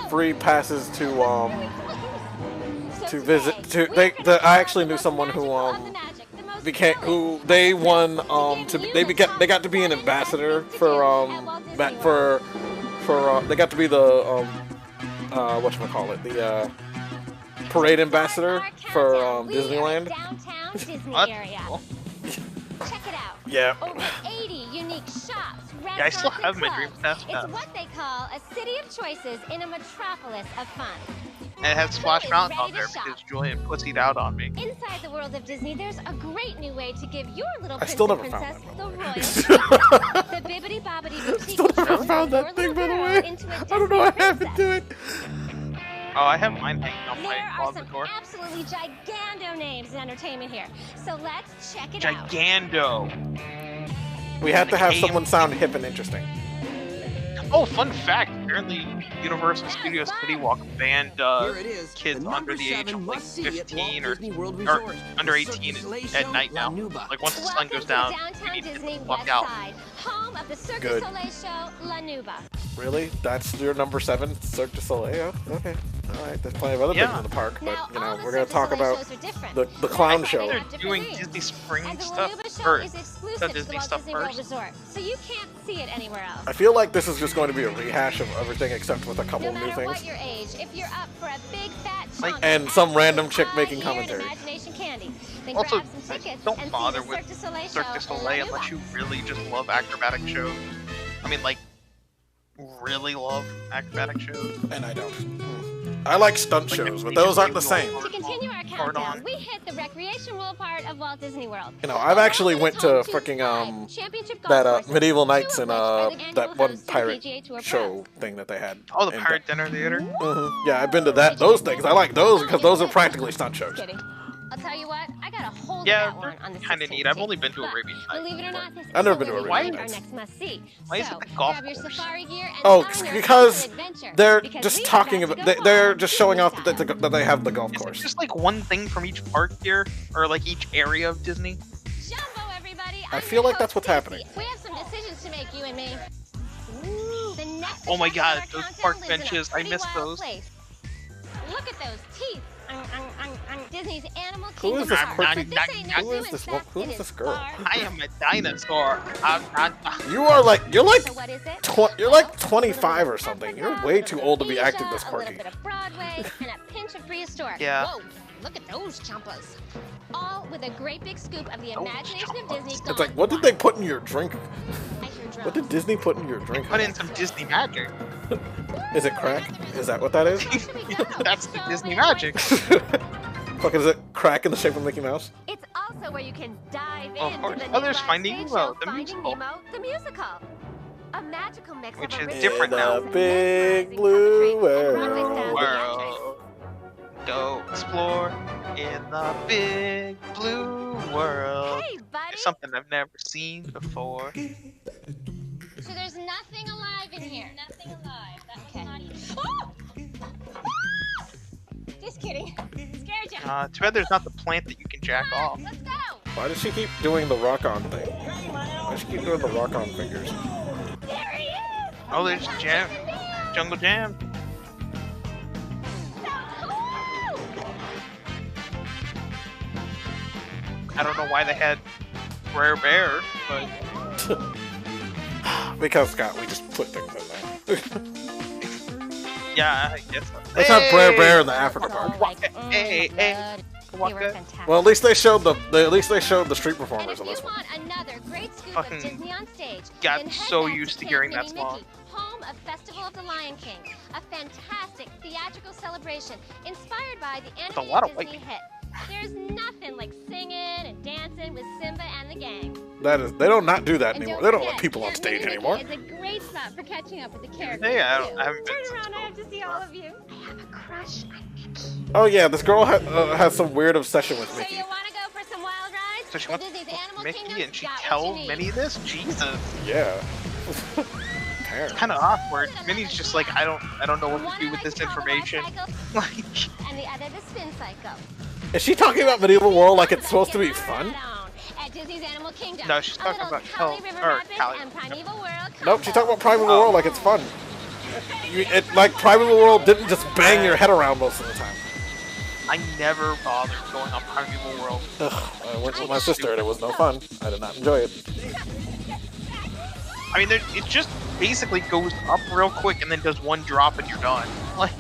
free passes to visit I actually knew someone who they got to be an ambassador for they got to be the whatchamacallit, the parade ambassador for Disneyland. Check it out. Yeah. Over 80 unique shops. Yeah, I still have my Dream Fast Pass. It's what they call a city of choices in a metropolis of fun. And it has Splash Mountain on there because Julian pussied out on me. Inside the world of Disney, there's a great new way to give your little I still never princess found the royal treatment. The Bibbidi Bobbidi Boutique. Still never found that thing, by the way. I don't know what happened to it. Oh, I have mine hanging on my closet door. Absolutely gigando names in entertainment here. So let's check it out. Gigando. We have to have someone sound hip and interesting. Oh, fun fact! Apparently, Universal Studios City Walk banned kids under the age of like 15 or under 18 at night now. Like once the sun goes down, you need to walk out. Home of the Cirque du Soleil show, La Nuba. Really? That's your number 7, Cirque du Soleil? Okay. Alright, there's plenty of other things in the park, but you know, we're gonna talk about the clown show. They're doing Disney Spring stuff, or the Disney stuff first. So you can't see it anywhere else. I feel like this is just going to be a rehash of everything except with a couple new things. What your age, if you're up for a big fat chunk and some random chick making commentary. Also, don't bother with Cirque du Soleil unless you really just love acrobatic shows. I mean, like, really love acrobatic shows. And I don't. I like stunt shows, but those aren't the same. To continue our countdown, we hit the recreational part of Walt Disney World. You know, I've actually went to freaking that Medieval Nights and that one pirate show thing that they had. Oh, the Pirate Dinner Theater. Yeah, I've been to those things. I like those because those are practically stunt shows. I'll tell you what, I got a hold Yeah, of that one on the kind of neat. I've only been to Arabian Nights. Believe it or not, this I've never is been to where we Arabian find our Nights. next must-see. Why is So, it the golf grab your course? safari gear and Oh, find your because adventure, they're because just we are talking about to about. go They're on just showing off Disney that they have the golf Is it course. just like one thing from each park here, or like each area of Disney? Jumbo, everybody. I I'm feel your like that's host, what's happening. Stacy. We have some decisions to make, you and me. The next Oh my attraction god, on our those countdown park lives in a benches, I pretty miss wild those. place. Look at those teeth. Disney's Animal Who Kingdom is this Park. quirky? This ain't no Who is zoo, this? in fact, Who it is this is girl? far. I am a dinosaur. I'm not. You're like So what is it? you're like 25 or something. You're way too old to be acting this A quirky. little bit of Broadway and a pinch of prehistoric. Yeah. Whoa, look at those chumpas. All with a great big scoop of the imagination of Disney. It's like, what did they put in your drink? I hear drums. What did Disney put in your drink? Put in some Disney magic. Is it crack? Is that what that is? That's the Disney magic. Fucking is it crack in the shape of Mickey Mouse? It's also where you can dive Oh, of into course. the Oh, new there's live Finding stage Nemo, show, the Finding musical. Nemo, the musical. A magical mix Which of is original different now. songs, Big mesmerizing blue puppetry, and Broadway-style theatrics. World. Go explore in the big blue world. Hey, buddy. It's something I've never seen before. So there's nothing alive in here. Nothing alive. Okay. Oh! Ah! Just kidding. Scared you. Too bad there's not the plant that you can jack off. Let's go. Why does she keep doing the rock-on thing? Why does she keep doing the rock-on fingers? There he is. Oh, there's Jam. Jungle Jam. I don't know why they had Rare Bear, but Because Scott, we just put things in there. yeah, I guess so. Let's have Brer Bear in the Africa park. Hey, hey. Well, at least they showed the street performers in And if this you one. want another great scoop Fucking of Disney on stage, got then head so back used to Camp hearing that Mini song. Mickey, home of Festival of the Lion King, a fantastic theatrical celebration inspired by the a lot animated of white Disney hit. There's nothing like singing and dancing with Simba and the gang. They don't not do that And anymore. don't They don't let forget, people on Camp stage Mini anymore. Mickey is a great spot for catching up with the characters. Hey, I too. haven't been Turn around, I have to see all of you. I have a crush on Mickey. Oh yeah, this girl has some weird obsession with So Mickey. you want to go for some wild rides? So she The wants Disney's Animal Mickey Kingdom's and she got what tell you need. Minnie this? Jesus. Yeah. It's kind of awkward. Minnie's just like, I don't know what to do with this information. Like, And the other the spin cycle. Is she talking about Medieval World like it's supposed to be fun? At Disney's Animal Kingdom. No, she's talking about Cali and Primeval World. Nope, she's talking about Primeval World like it's fun. Like Primeval World didn't just bang your head around most of the time. I never bothered going on Primeval World. Ugh, I went with my sister and it was no fun. I did not enjoy it. I mean, it just basically goes up real quick and then does one drop and you're done. Like,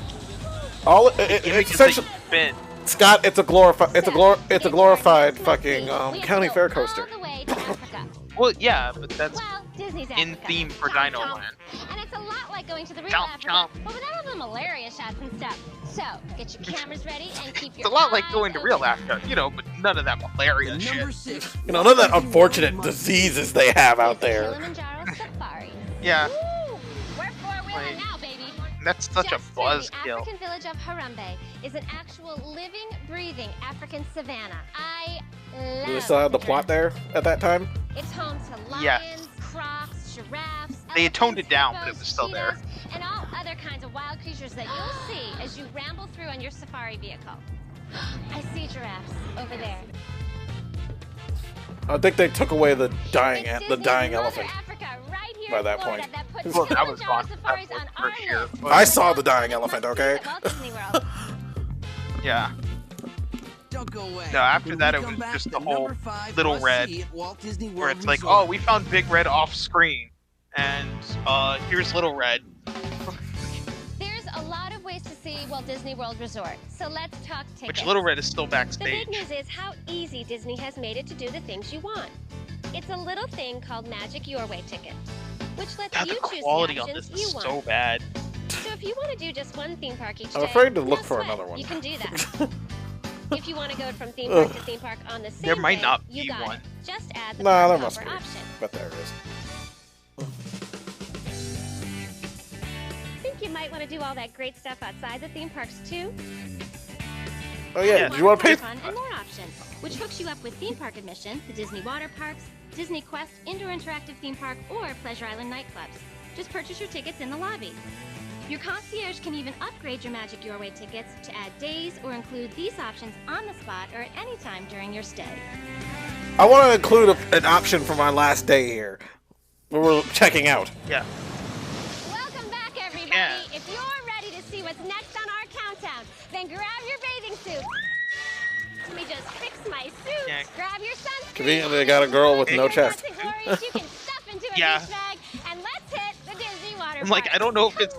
It's essentially spin. Scott. It's a glorified fucking county fair coaster. Well, yeah, but that's Disney's in Africa. theme for Chomp, Dino chomp. Land. And it's a lot like going to the real Chomp, Africa, chomp. but without all the malaria shots and stuff. So, get your cameras ready and keep It's your a lot like eyes going to open. real Africa, but none of that malaria shit. You know, none of that unfortunate diseases they have out there. Kilimanjaro Safari. Yeah, Woo! We're four-wheeling now, baby. that's such a Just through the buzzkill. African village of Harambe is an actual living, breathing African savanna. I love Do they still have the it. plot there at that time? It's home to lions, Yes. crocs, giraffes, They had toned it elephants, down, but it hippos, was still there. cheetahs, and all other kinds of wild creatures that you'll see as you ramble through on your safari vehicle. I see giraffes over there. I think they took away the dying It's Disney's dying Mother elephant Africa right here by in that Florida point. that puts Well, that was Kilimanjaro fun. safaris That was on our for sure. list. I saw the dying elephant, okay? At Walt Disney World. Yeah. Don't go away. No, after When that we it come was back, just the the whole number 5 Little must Red, see at Walt Disney where World it's like, Resort. oh, we found Big Red off screen, and here's Little Red. There's a lot of ways to see Walt Disney World Resort, so let's talk tickets. Which Little Red is still The backstage. big news is how easy Disney has made it to do the things you want. It's a little thing called Magic Your Way Ticket, which lets God, you the choose quality the on options this you is want. so bad. So if you want to do just one theme park each day, I'm afraid to no look for sweat, another one. You can do that. If you want to go from theme park to theme park on the same There might day, not you be got one. it. Just add the Nah, there park must hopper be. option. But there it is. Think you might want to do all that great stuff outside the theme parks too? Oh yeah, Yeah. did you want to pay? Fun and more options. which hooks you up with theme park admission to Disney water parks, Disney Quest Indoor Interactive Theme Park, or Pleasure Island nightclubs. Just purchase your tickets in the lobby. Your concierge can even upgrade your Magic Your Way tickets to add days or include these options on the spot or at any time during your stay. I want to include an option for my last day here. We're checking out. Yeah. Welcome back, everybody. Yeah. If you're ready to see what's next on our countdown, then grab your bathing suit. Let me just fix my suit. Yeah. Grab your sunscreen. Conveniently, they got a girl with no chest. You can stuff into a beach bag, and let's hit the Disney water I'm like, park. I don't know if it's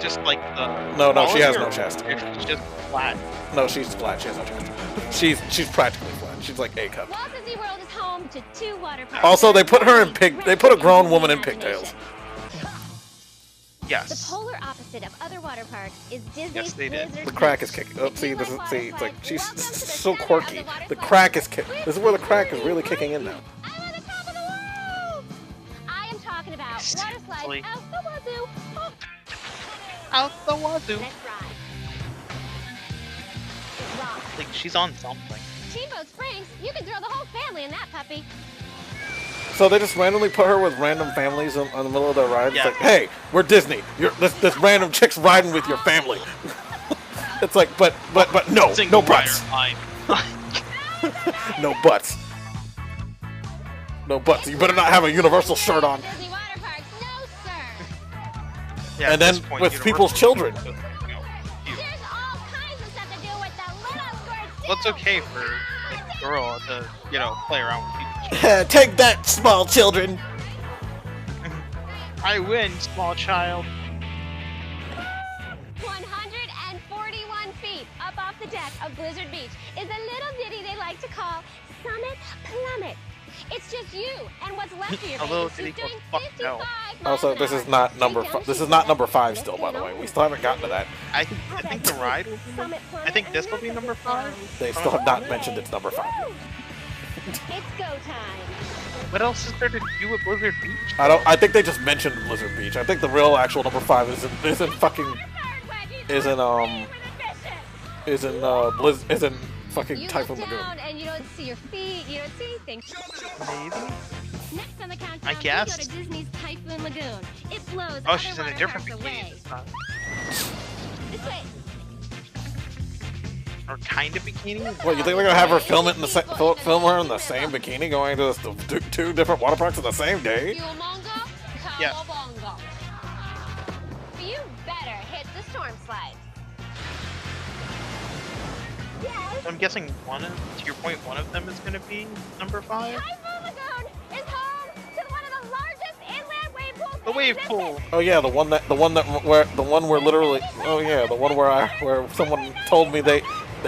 just like the. No, she has no chest. She's just flat. No, she's flat. She has no chest. She's practically flat. She's like A cup. Walt Disney World is home to 2 water parks. Also, they put her in They put a grown woman in pigtails. Yes. The polar opposite of other water parks is Disney's Yes, they did. Blizzard The crack is kicking. Oh, see, this is it's like she's so quirky. The crack is kicking. This is where the crack is really kicking in now. I'm on the top of the world. I am talking about water slides out the wazoo. Oh. Out the wazoo. Let's ride. Like she's on something. Steamboat Springs, you can throw the whole family in that puppy. So they just randomly put her with random families on the middle of their ride. It's like, hey, we're Disney. This random chick's riding with your family. It's like, but no butts. No butts. No butts. You better not have a Universal shirt on. Disney water parks, no sir. Yeah, and then with people's children. There's all kinds of stuff to do with the little squirt. Well, it's okay for a girl to, play around with people. Take that, small children. I win, small child. 141 feet up off the deck of Blizzard Beach is a little ditty they like to call Summit Plummet. It's just you and what's left of your bathing suit doing 55 miles Also, this is not number. This is not number 5 still, by the way. We still haven't gotten to that. I think the ride will be. I think this will be number 5. They still have not mentioned it's number 5. It's go time. What else is there to do with Blizzard Beach? I think they just mentioned Blizzard Beach. I think the real actual number 5 isn't fucking Typhoon Lagoon. And you don't see your feet. You don't see anything. Maybe. Next on the countdown, I guess. we go to Disney's Typhoon Lagoon. It blows. Oh, she's in a different bikini. This way. Or kind of bikini? What, you think they're gonna have her film her in the same bikini, going to the 2 different water parks on the same day? Yeah. You better hit the storm slide. Yes. I'm guessing to your point, one of them is gonna be number 5. Typhoon Lagoon is home to one of the largest inland wave pools. The wave pool. Oh yeah, the one where literally. Oh yeah, the one where someone told me they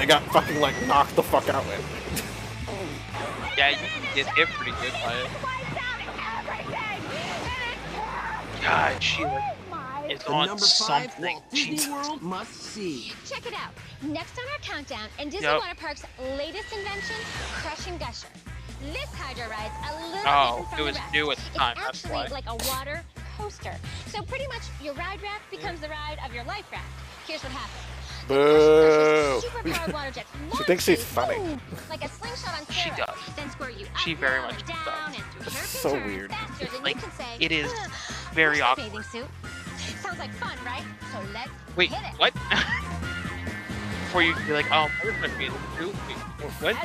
got fucking like knocked the fuck out with. Yeah, you can get hit pretty good by it. God, she is on something. Disney World must see. Check it out. Next on our countdown, and Disney Water Park's latest invention, Crushing Gusher. This hydro ride's a little different from it was the rest. new at the time. It's actually like a water coaster. So pretty much your ride raft becomes the ride of your life raft. Here's what happens. Boo! Superpowered water jets She thinks she's funny. like a slingshot on steroids. She does. Then squirt you She up, very down, much and down, does. and through It's sharp so turns weird. faster than Like, you can say, it is "Ugh, very where's my awkward. bathing suit? Sounds like fun, right? So let's Wait, hit it. what? Before you be like, where's my bathing suit? Wait, what?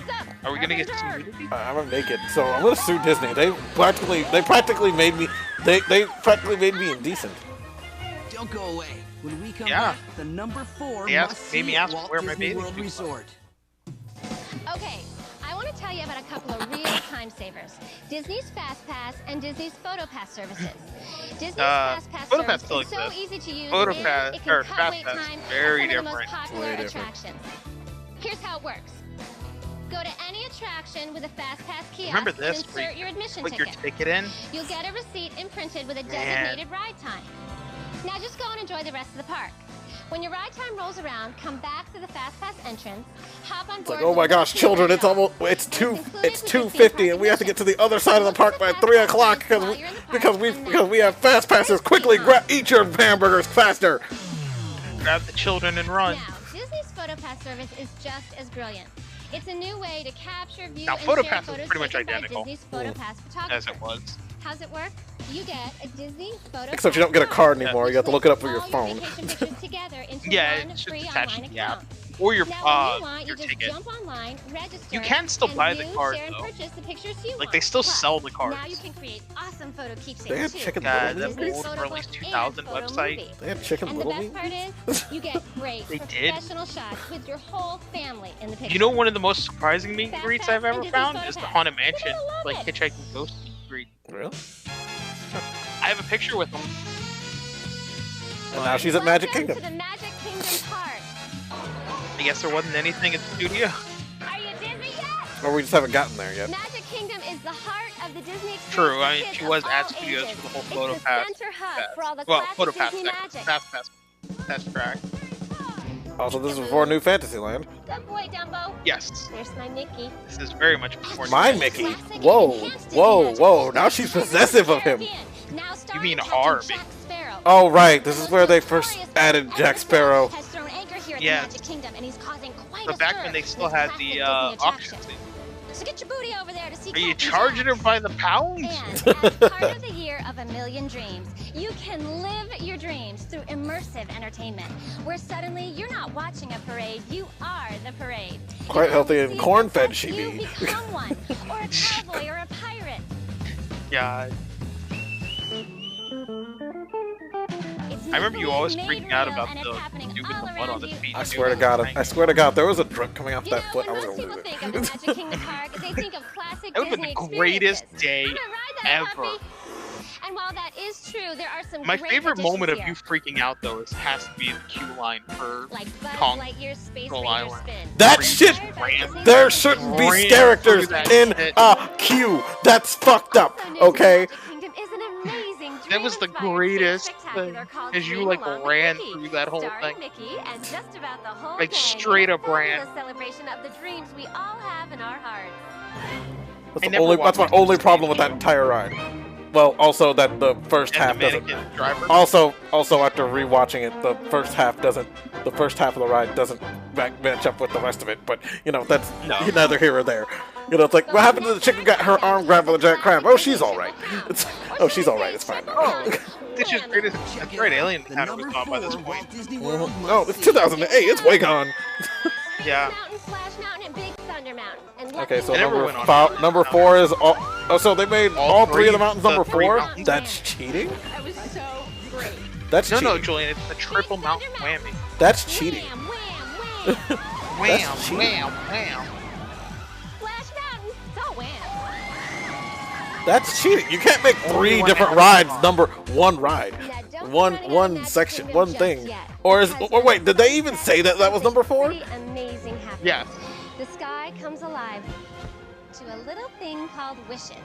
Are we gonna get nudity? I'm naked, so I'm gonna sue Disney. They practically made me indecent. Don't go away. When we come Yeah. back, the number 4 They must made me see ask at Walt where my Disney bathing World suit was. Resort. Okay, I want to tell you about a couple of real time savers. Disney's Fast Pass and Disney's Photo Pass services. Disney's Fast Pass Photo Pass service still is so exists. easy to use Photo and Pass- it can or cut Fast wait Pass, time very at some of the different. most popular Way different. attractions. Here's how it works. Go to any attraction with a Fast Pass kiosk Remember and this? insert your admission Put your ticket. ticket in. You'll get a receipt imprinted with a Man. designated ride time. Now just go and enjoy the rest of the park. When your ride time rolls around, come back to the Fast Pass entrance, hop on It's board. like, oh my gosh, children! It's 2:50, and we have to get to the other side of the park by 3 o'clock because we have fast passes. Quickly, eat your hamburgers faster. Grab the children and run. Now, Disney's Photo Pass service is just as brilliant. It's a new way to capture, view, Now, and share PhotoPass photos is pretty much taken by identical Disney's PhotoPass as photographer. it was. How's it work? You get a Disney PhotoPass Except you don't get a card anymore. You have to look it up with your phone. Yeah, it's just attached to the app. Or your ticket. Jump online, register, You can still buy the card share, and though. purchase the pictures you Like want. they still Plus, sell the cards. Now you can create awesome photo keepsakes They had too. Chicken God, Little that Me's? old for at least 2000 website. They had Chicken And Little the Me's? best part is, you get great They did? professional shots with your whole family in the picture. You know, one of the most surprising meet and Fast greets Pass I've ever and found Disney is the PhotoPass. Haunted Mansion, You're gonna like love it. hitchhiking ghost meet and greet. Really? I have a picture with them. And now she's at Magic Kingdom. To the Magic Kingdom Park. I guess there wasn't anything at the studio. Are you Disney yet? Or we just haven't gotten there yet. Magic Kingdom is the heart of the Disney experience. True, I mean, for she kids was of at all studios ages. for the whole It's the PhotoPass. center hub for all the Well, classic PhotoPass, Disney magic. Fast track. Also, this is before New Fantasyland. Good boy, Dumbo. Yes. There's my Mickey. This is very much before. My Mickey. Whoa, whoa, whoa. Now she's possessive of him. Now You mean our Mickey? Oh, right. This is where they first added Jack Sparrow. Has thrown anchor here at Yeah. the Magic Kingdom, and he's causing quite But a back stir when they with still had classic the Disney auction attractions. scene. So get your booty over there to see Are you Captain charging her Jack. by the pound? And as part of the year of a million dreams, you can live your dreams through immersive entertainment, where suddenly you're not watching a parade, you are the parade. Quite You healthy see and a corn-fed she you be. become one, or a cowboy, or a pirate. Yeah. It's I remember you always made freaking out real, about and it's the happening dude with all the mud on around his you. feet. I swear to God, there was a drip coming off that foot. I was When gonna most lose people it. think of the Magic Kingdom Park, they think of classic That would have Disney been the greatest day experiences. I'm gonna ride that ever. puppy. And while that is true, there are some My great favorite additions moment of here. you freaking out though has to be the queue line for Like Buzz Kong Lightyear's Space Skull Ranger Island. spin. That shit! There shouldn't be Ran characters through that in shit. a queue. That's fucked up, okay? Kingdom is an amazing That was the dream-inspired greatest stage thing, spectacular called as you Dream like Along with ran Mickey, through that whole starring thing. Mickey and just about the whole Like, gang straight in a up ran. fabulous celebration of the dreams we all have in our hearts. That's my only problem with that entire ride. Well, also that the first half doesn't. Also after rewatching it, the first half of the ride doesn't match up with the rest of it. But you know that's neither here or there. You know, it's like what happened to the chick who got her arm grabbed by the giant crab? Oh, she's all right. She's all right. It's fine now. Oh, it's just great alien encounter was gone by this point. Oh, it's 2008. It's way gone. Yeah. Mountain, Splash Mountain, and Big Thunder Mountain. And Okay, so I never went on number 4 is all. Oh, so they made all three of the mountains number 3 4. mountains. That's cheating. That was so great. That's No, cheating. Julian, it's a triple mountain whammy. That's cheating. Wham, That's cheating. wham. Splash Mountain. It's all wham. That's cheating. You can't make 3 different rides number 1 ride. One section, one thing. Or wait, did they even say that was number 4? Amazing happiness. Yes. The sky comes alive to a little thing called wishes.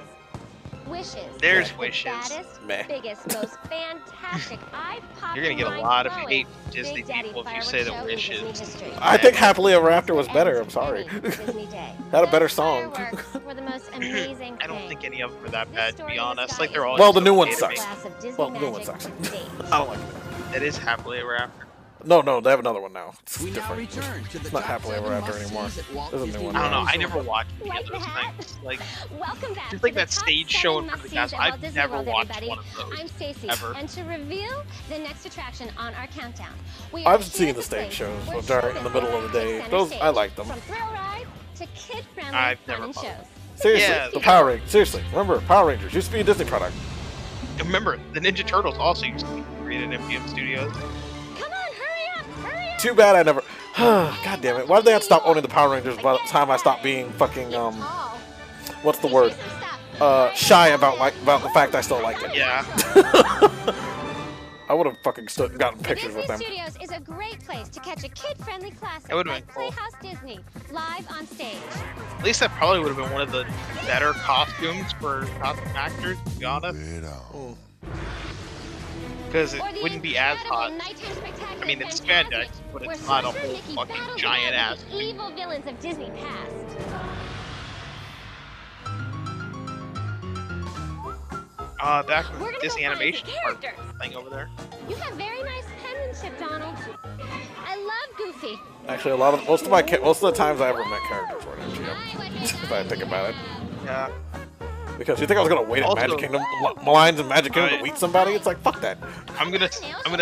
Wishes. There's the wishes. Baddest, Meh. biggest, most fantastic, eye-popping, You're gonna get a lot of hate mind-blowing from Disney Big Daddy people if you fireworks say show the in Disney wishes. history. I think Happily Ever After was better. I'm sorry. Disney Day. Had a better song. Fireworks were the most amazing I don't thing. think any of them are that bad, to be honest. Like they're all. Well, the new one okay to sucks. me. Class of Disney Well, the new one magic sucks. from stage. I don't like it. It is happily ever after. No, they have another one now. It's We now different. return to the It's not top Happily Ever 7 After anymore. must-sees at Walt There's a new Disney one. I don't know. now. I never watched any Like of those that? things. Like Welcome back just to like the that top stage 7 show in front of the must-sees cast. at Walt I've Disney never World, watched everybody. one of those. I'm Stacy, ever. and to reveal the next attraction on our countdown, we I've are seen here the at stage place shows, where which are in the children middle will of the day. take center Those stage, I like them. From thrill ride to kid-friendly I've fun never and bothered. shows. Seriously, Yeah. the Power Rangers. Seriously, remember Power Rangers used to be a Disney product. Remember, the Ninja Turtles also used to be created at MGM Studios. Come on, hurry up! Too bad I never. God damn it! Why did they have to stop owning the Power Rangers by the time I stopped being fucking what's the word? Shy about the fact I still liked it. Yeah. I would have fucking gotten pictures Disney with them. Studios is a great place to catch a kid-friendly classic That would've like been cool. Playhouse Disney, live on stage. At least that probably would have been one of the better costumes for costume actors, to be honest. Because it Or the wouldn't be as hot. incredible nighttime spectacular I mean, it's Fantasmic, spandex, but where it's not a Sorcerer whole Mickey fucking battles giant it out ass. with the evil villains of Disney past. Back We're when gonna Disney go find Animation the Park characters. thing over there. You have very nice penmanship. friendship, Donald. I love Goofy. Actually, most of the times I ever met characters were in MGM. If I think about it. Yeah. Because you think I was gonna wait at Magic Kingdom lines in Magic Kingdom to meet somebody? It's like fuck that. I'm gonna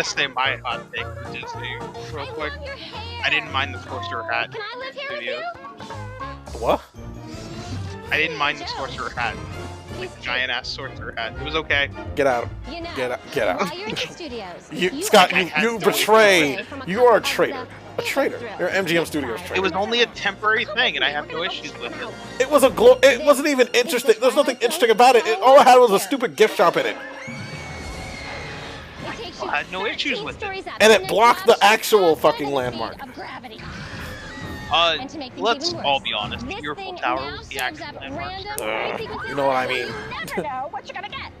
say my hot take for Disney real quick. I didn't mind the sorcerer hat. Can I live here with you? What? I didn't mind the sorcerer hat. Like the giant ass sorcerer hat. It was okay. Get out. You know, Get out. while you're at the studios, Scott, you betray. You are a traitor. A traitor. You're an MGM Studios traitor. It was only a temporary thing, and I have no issues with it. It was it wasn't even interesting. There's nothing interesting about it. All it had was a stupid gift shop in it. I had no issues with it. And it blocked the actual fucking landmark. Let's all be honest. The Beautiful Tower was the actual landmark. You know what I mean? know what you're gonna get.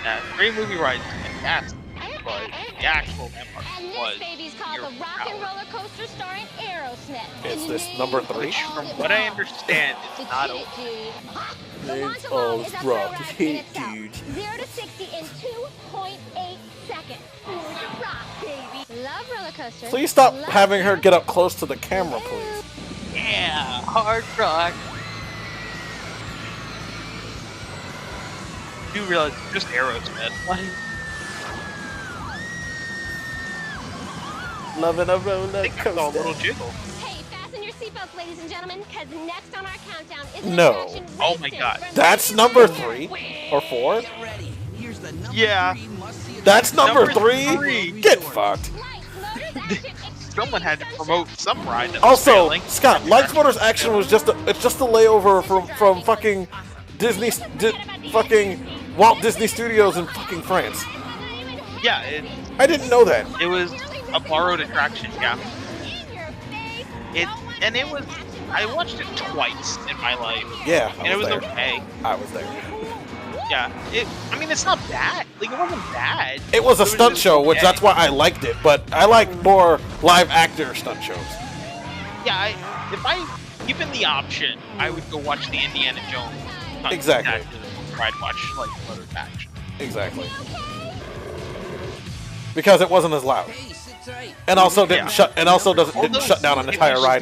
Yeah, great movie ride, fantastic. But the actual landmark was This baby's called the Rock and Roller Coaster starring Aerosmith. Is this number 3? Which, from what I understand, it's not over. It's all rock. Hit, dude. 0 to 60 in 2.8 seconds. Rock, baby. Love roller coasters. Please stop having her get up close to the camera, please. Yeah, hard rock. You realize it's just Aerosmith. Loving a roller coaster. A little jiggle. Hey, fasten your seatbelts, ladies and gentlemen, because next on our countdown is No. Oh my god. That's number 3 or 4? Yeah. That's number 3? Get fucked. Someone had to promote some ride that was Also, failing. Scott, Lights Motors Action was just a layover from fucking fucking Walt Disney Studios in fucking France. Yeah, I didn't know that. It was a borrowed attraction, yeah. It was. I watched it twice in my life. Yeah, and it was okay. I was there. Yeah, I mean, it's not bad. Like, it wasn't bad. It was a stunt show, which that's why I liked it. But I like more live actor stunt shows. Yeah, if I given the option, I would go watch the Indiana Jones. Exactly. I'd watch like Motors Action. Exactly. Because it wasn't as loud. And also didn't shut down an entire ride.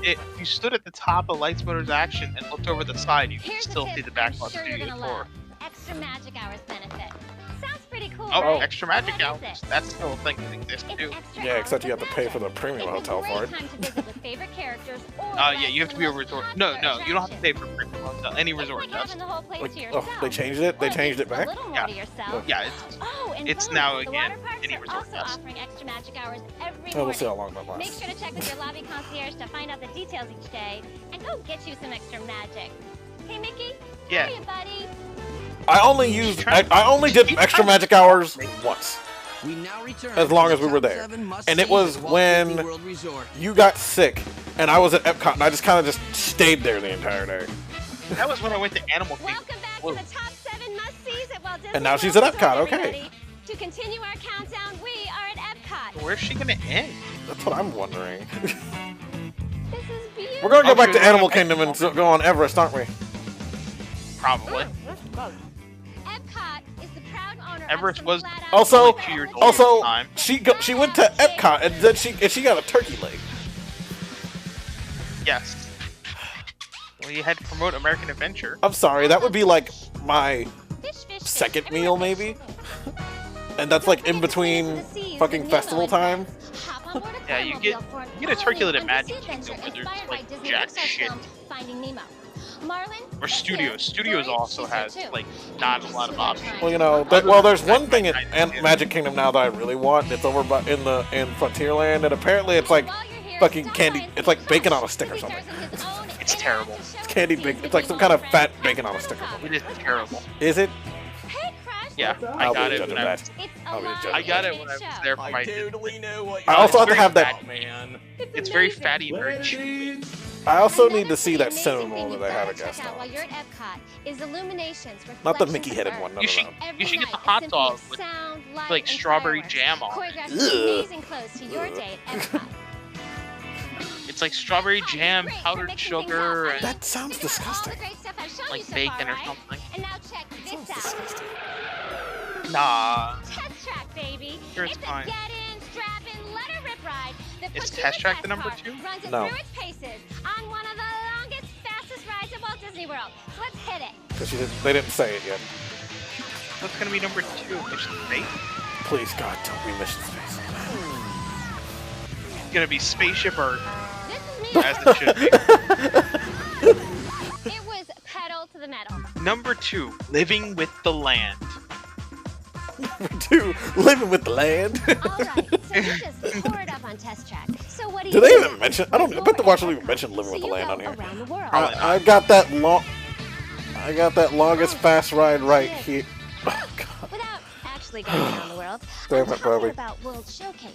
If you stood at the top of Lights Motors Action and looked over the side, you could still see the backlot studio tour. Extra Magic Hours benefit. Sounds pretty cool. Oh, right? extra Magic Hours. That's still a thing that exists too. Yeah, except you have to pay for the premium hotel for it. Yeah, you have to be a resort. No, you don't have to pay for premium hotel. Any resort does. They changed it. They changed it back. Yeah, it's now again. Any resort does. Oh, we'll see how long that lasts. Make sure to check with your lobby concierge to find out the details each day, and go get you some extra magic. Hey, Mickey. Yeah. Hey, buddy. I only did extra magic hours once. As long as we were there. And it was when you got sick and I was at Epcot and I just kind of stayed there the entire day. That was when I went to Animal Kingdom. Welcome back to the top 7 must-sees at Walt Disney And now she's at Epcot, okay. To continue our countdown, we are at Epcot. Where's she gonna end? That's what I'm wondering. This is beautiful. We're gonna go back to Animal Kingdom and go on Everest, aren't we? Probably. Epcot is the proud owner Everest was also 2 years old at the time. she went to Epcot and then she got a turkey leg. Yes. Well, you had to promote American Adventure. I'm sorry, that would be like my second meal maybe. And that's like in between fucking festival time. Yeah, you get a turkey leg at Magic Kingdom where there's like jack shit. Or Studios. Studios also has like not a lot of options. Well, you know, there's one thing in Magic Kingdom now that I really want. It's over in Frontierland, and apparently it's like fucking candy. It's like bacon on a stick or something. It's terrible. It's candy bacon. It's like some kind of fat bacon on a stick or something. It is terrible. Is it? Yeah, I got it when I was there for my. I also have to have that. It's very fatty, very chewy. I also need to see that cinnamon that I have a guest on. Not the Mickey-headed one. No, you should get the hot dog with like strawberry jam on it. It's like strawberry jam, powdered sugar, and that sounds disgusting. Like bacon or something. And now check this out. Nah. baby. Sure, it's fine. a get-in, strap-in, let-her-rip ride that Is puts you Test in Track test the number car, 2? runs it No. through its paces on one of the longest, fastest rides at Walt Disney World. So let's hit it. Because they didn't say it yet. What's gonna be number 2? Mission Space? Please, God, don't be Mission Space. It's gonna be Spaceship Earth. This is me. As it should be. It was pedal to the metal. Number 2, Living with the Land. Number 2, Living with the Land. Alright, so you just tore it up on Test Track. So what Do they even mention? I bet the watch will even mention Living with the Land on here. around the world. I got that longest fast ride right here. Oh, God. Without actually going around the world, Damn I'm it, Barbie. talking about World Showcase.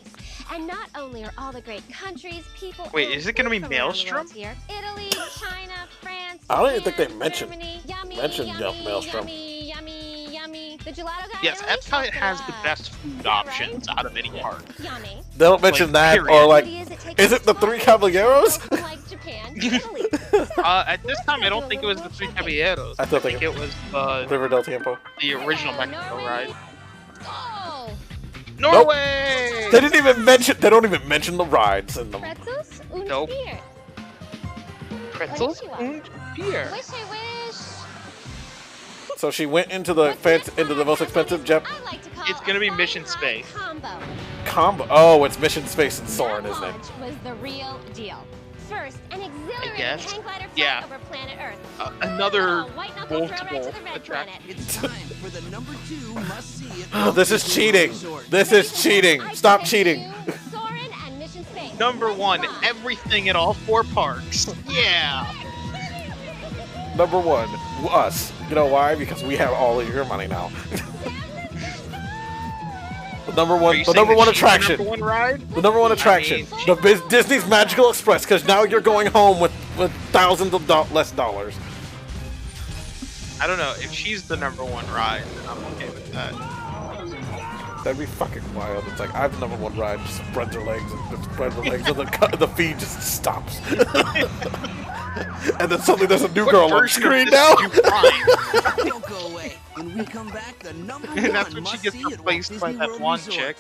And not only are all the great countries, people... Wait, and is it gonna be foods around the Maelstrom? world here. Italy, China, France, I don't even think they Japan, mentioned Germany. Yummy, Maelstrom. Yummy, yummy, yummy. The gelato guy Yes, in Italy? Epcot has the best food options out of any park. Yummy. They don't mention that, period. or like, Take is it the Three Caballeros? like Japan, Italy. At this time, I don't think it was the Three Caballeros. I still think it was River del Tiempo. the original Mexico ride. Oh, Norway! They didn't even mention. They don't even mention the rides in them. pretzels und Nope. beer. Pretzels and beer. Wish I wish. So she went into the most expensive jet I like to call It's gonna be a Mission fun Space. ride combo. combo. Oh, it's Mission Space and Soarin', That isn't it? launch was the real deal. First, an exhilarating guess. hang glider flight Yeah. over planet Earth. Another Oh, white knuckle throw right to multiple the red attraction. planet. It's time for the number 2 must-see at Oh, Walt this is Disney cheating. Resort. This is cheating. Stop cheating. Soarin' and Mission Space. Number 1, everything at all 4 parks. Yeah. Number 1, us. You know why? Because we have all of your money now. The number one attraction. Number 1 ride? The number 1 attraction. Disney's Magical Express. Because now you're going home with thousands of less dollars. I don't know. If she's the number 1 ride, then I'm okay with that. That'd be fucking wild. It's like, I have the number 1 ride, just spreads her legs, and the feed just stops. And then suddenly there's a new girl on screen now. Don't go away. When we come back, the number 1 And that's when she gets must-see at Walt replaced by Disney that World blonde Resort. chick.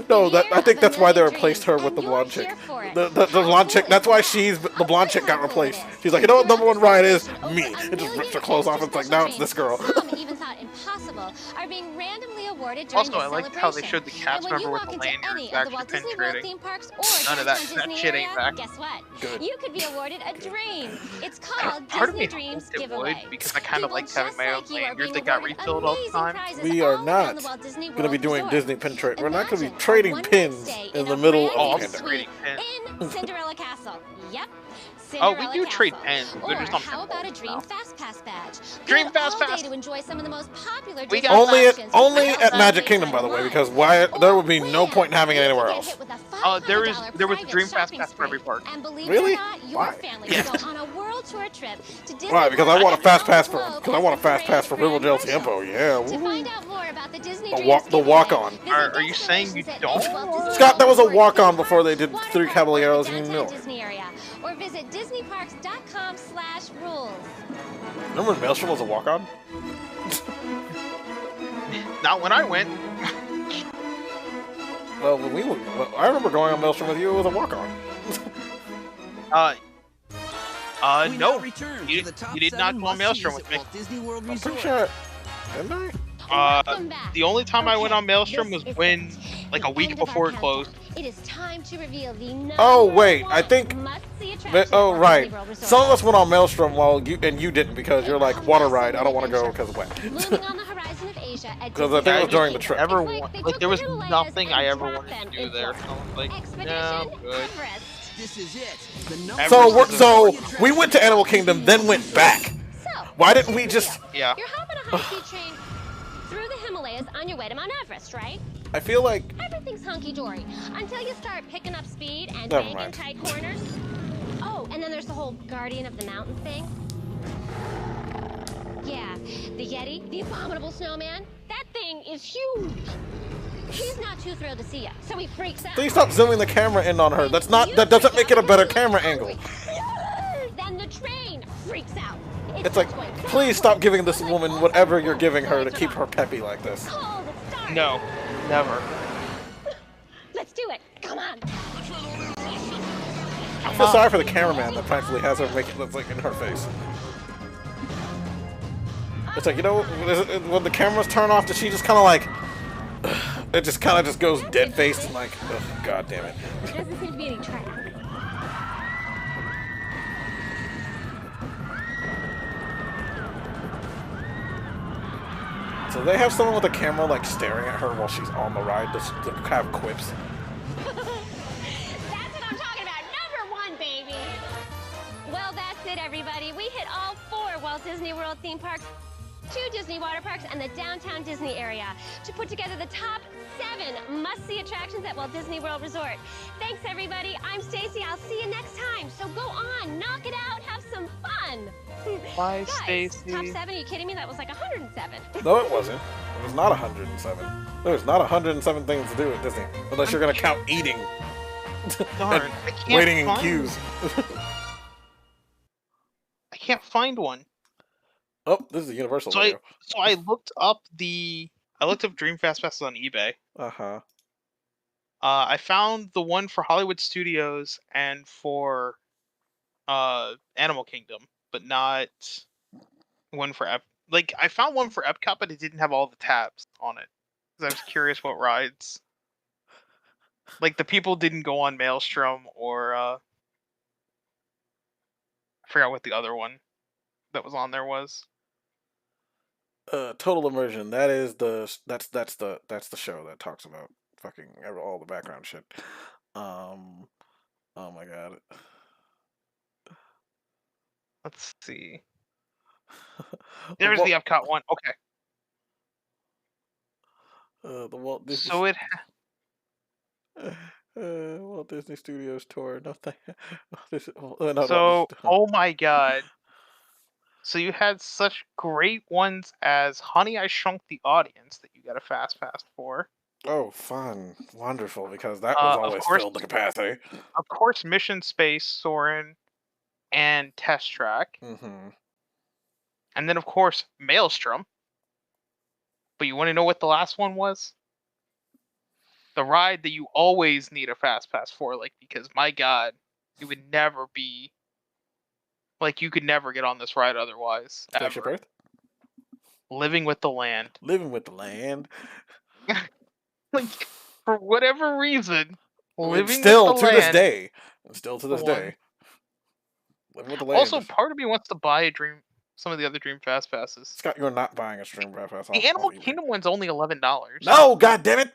No, I think that's why they replaced her with the blonde chick. The blonde chick. That's why the blonde chick got replaced. She's like, you know what number 1 ride is? Me. It just rips her clothes off. It's like, now it's this girl. Some even thought impossible are being randomly awarded during Also, the I liked how they showed the cast And when you member with walk the into lanyards any of the Walt actually Disney World penetrating. theme parks or None of that downtown Disney shit ain't area, back. guess what? Good. You could be awarded a dream. It's called Part of Disney me Dreams hoped it Giveaway. would, because I kind of People liked having just my own like you are lanyards being that got awarded refilled all the amazing time. prizes We all are around not the Walt Disney going to be World doing Resort. Disney pin trade. We're not going to Imagine be a trading one-night pins stay in a the middle brand of new the trading suite pins. in Cinderella Castle. Yep. Oh, we Cinderella do trade Castle. pens. Or They're just on how about a pinballs Dream now. Fast Pass badge? Dream Good Fast all Pass. day to enjoy some of the most popular We Disney got attractions. Only Without at Magic waiting Kingdom, by the in way, line. because there would be no point in having it anywhere else. There was $500 a Dream Fast private Pass for every park. And believe Really? it or not, your Why? family Yeah. can go on a world tour trip to Disney. Why? Because I want a fast pass for. World Because I want a fast pass for River del Grand Tiempo. Yeah. To woo. find out more about the Disney The Dreams walk giveaway, on. visit Are you saying you destinations at don't? Walt Disney Scott, that was a World walk on Resort, before they did water 3 park, Caballeros. or You downtown know. Disney area, or visit DisneyParks.com/rules. Remember when Maelstrom was a walk on? Not when I went. Well, I remember going on Maelstrom with you. It was a walk on. We No. now return You to the top did not 7 go on Maelstrom must-sees with me. at Walt Disney World I'm Resort. pretty sure. Didn't I? The only time I went on Maelstrom was when, like a week before it closed. It is time to reveal the Oh wait, I think. must-see attraction Oh at Walt right. Disney World Resort. Some of us went on Maelstrom while you didn't because you're like water ride. I don't want to go because wet. Looming on the horizon of Asia at Because I think it was during the trip. Ever It's like want, they like took there was the Himalayas nothing I and ever dropped wanted them to do in there. Florida. So I was like, Expedition no, I'm good. Everest. This is it. The number So we went to Animal Kingdom, then went back. So, Why didn't we just? Yeah. you're hopping a high-speed train through the Himalayas on your way to Mount Everest, right? I feel like. Everything's hunky-dory until you start picking up speed and Never banking mind. tight corners. Oh, and then there's the whole Guardian of the Mountain thing. Yeah, the Yeti, the abominable snowman. That thing is huge. He's not too thrilled to see you, so he freaks out. Please stop zooming the camera in on her. That doesn't make it a better camera angle. Then the train freaks out. It's like, please stop giving this woman whatever you're giving her to keep her peppy like this. Call the Star No, never. Let's do it. Come on. I feel sorry for the cameraman that practically has her make it look like in her face. It's like, you know, when the cameras turn off, does she just kind of like, it just kind of just goes dead faced and like, ugh, god damn it. There doesn't seem to be any traffic. So they have someone with a camera like staring at her while she's on the ride to have quips. That's what I'm talking about. Number one, baby. Well, that's it, everybody. We hit all 4 Walt Disney World theme parks, 2 Disney water parks, and the downtown Disney area to put together the top 7 must-see attractions at Walt Disney World Resort. Thanks, everybody. I'm Stacy. I'll see you next time. So go on, knock it out, have some fun. Bye, Guys, Stacy. top 7? Are you kidding me? That was like 107. No, it wasn't. It was not 107. There's not 107 things to do at Disney, unless you're gonna count eating. Darn, and waiting in queues. I can't find one. Oh, this is a Universal video. So I looked up Dream Fast Passes on eBay. Uh-huh. I found the one for Hollywood Studios and for Animal Kingdom, but not one for I found one for Epcot, but it didn't have all the tabs on it. Because I was curious what rides. Like the people didn't go on Maelstrom or I forgot what the other one that was on there was. Total Immersion. That's the show that talks about fucking all the background shit. Oh my god. Let's see. There's the Epcot one. Okay. The Walt Disney. So it. Walt Disney Studios tour. Nothing. Oh my god. So you had such great ones as Honey, I Shrunk the Audience that you got a fast pass for. Oh, fun. Wonderful, because that was always filled to capacity. Of course, Mission Space, Soarin', and Test Track. Mm-hmm. And then, of course, Maelstrom. But you want to know what the last one was? The ride that you always need a fast pass for, because, my god, it would never be... you could never get on this ride otherwise. Spaceship Earth? Living with the Land. Living with the Land. For whatever reason, Living still with the to Land. This day. Still to this day. Living with the Land. Also, part of me wants to buy some of the other Dream Fast Passes. Scott, you're not buying a Dream Fast Pass. The Animal Kingdom one's only $11. No, god damn it!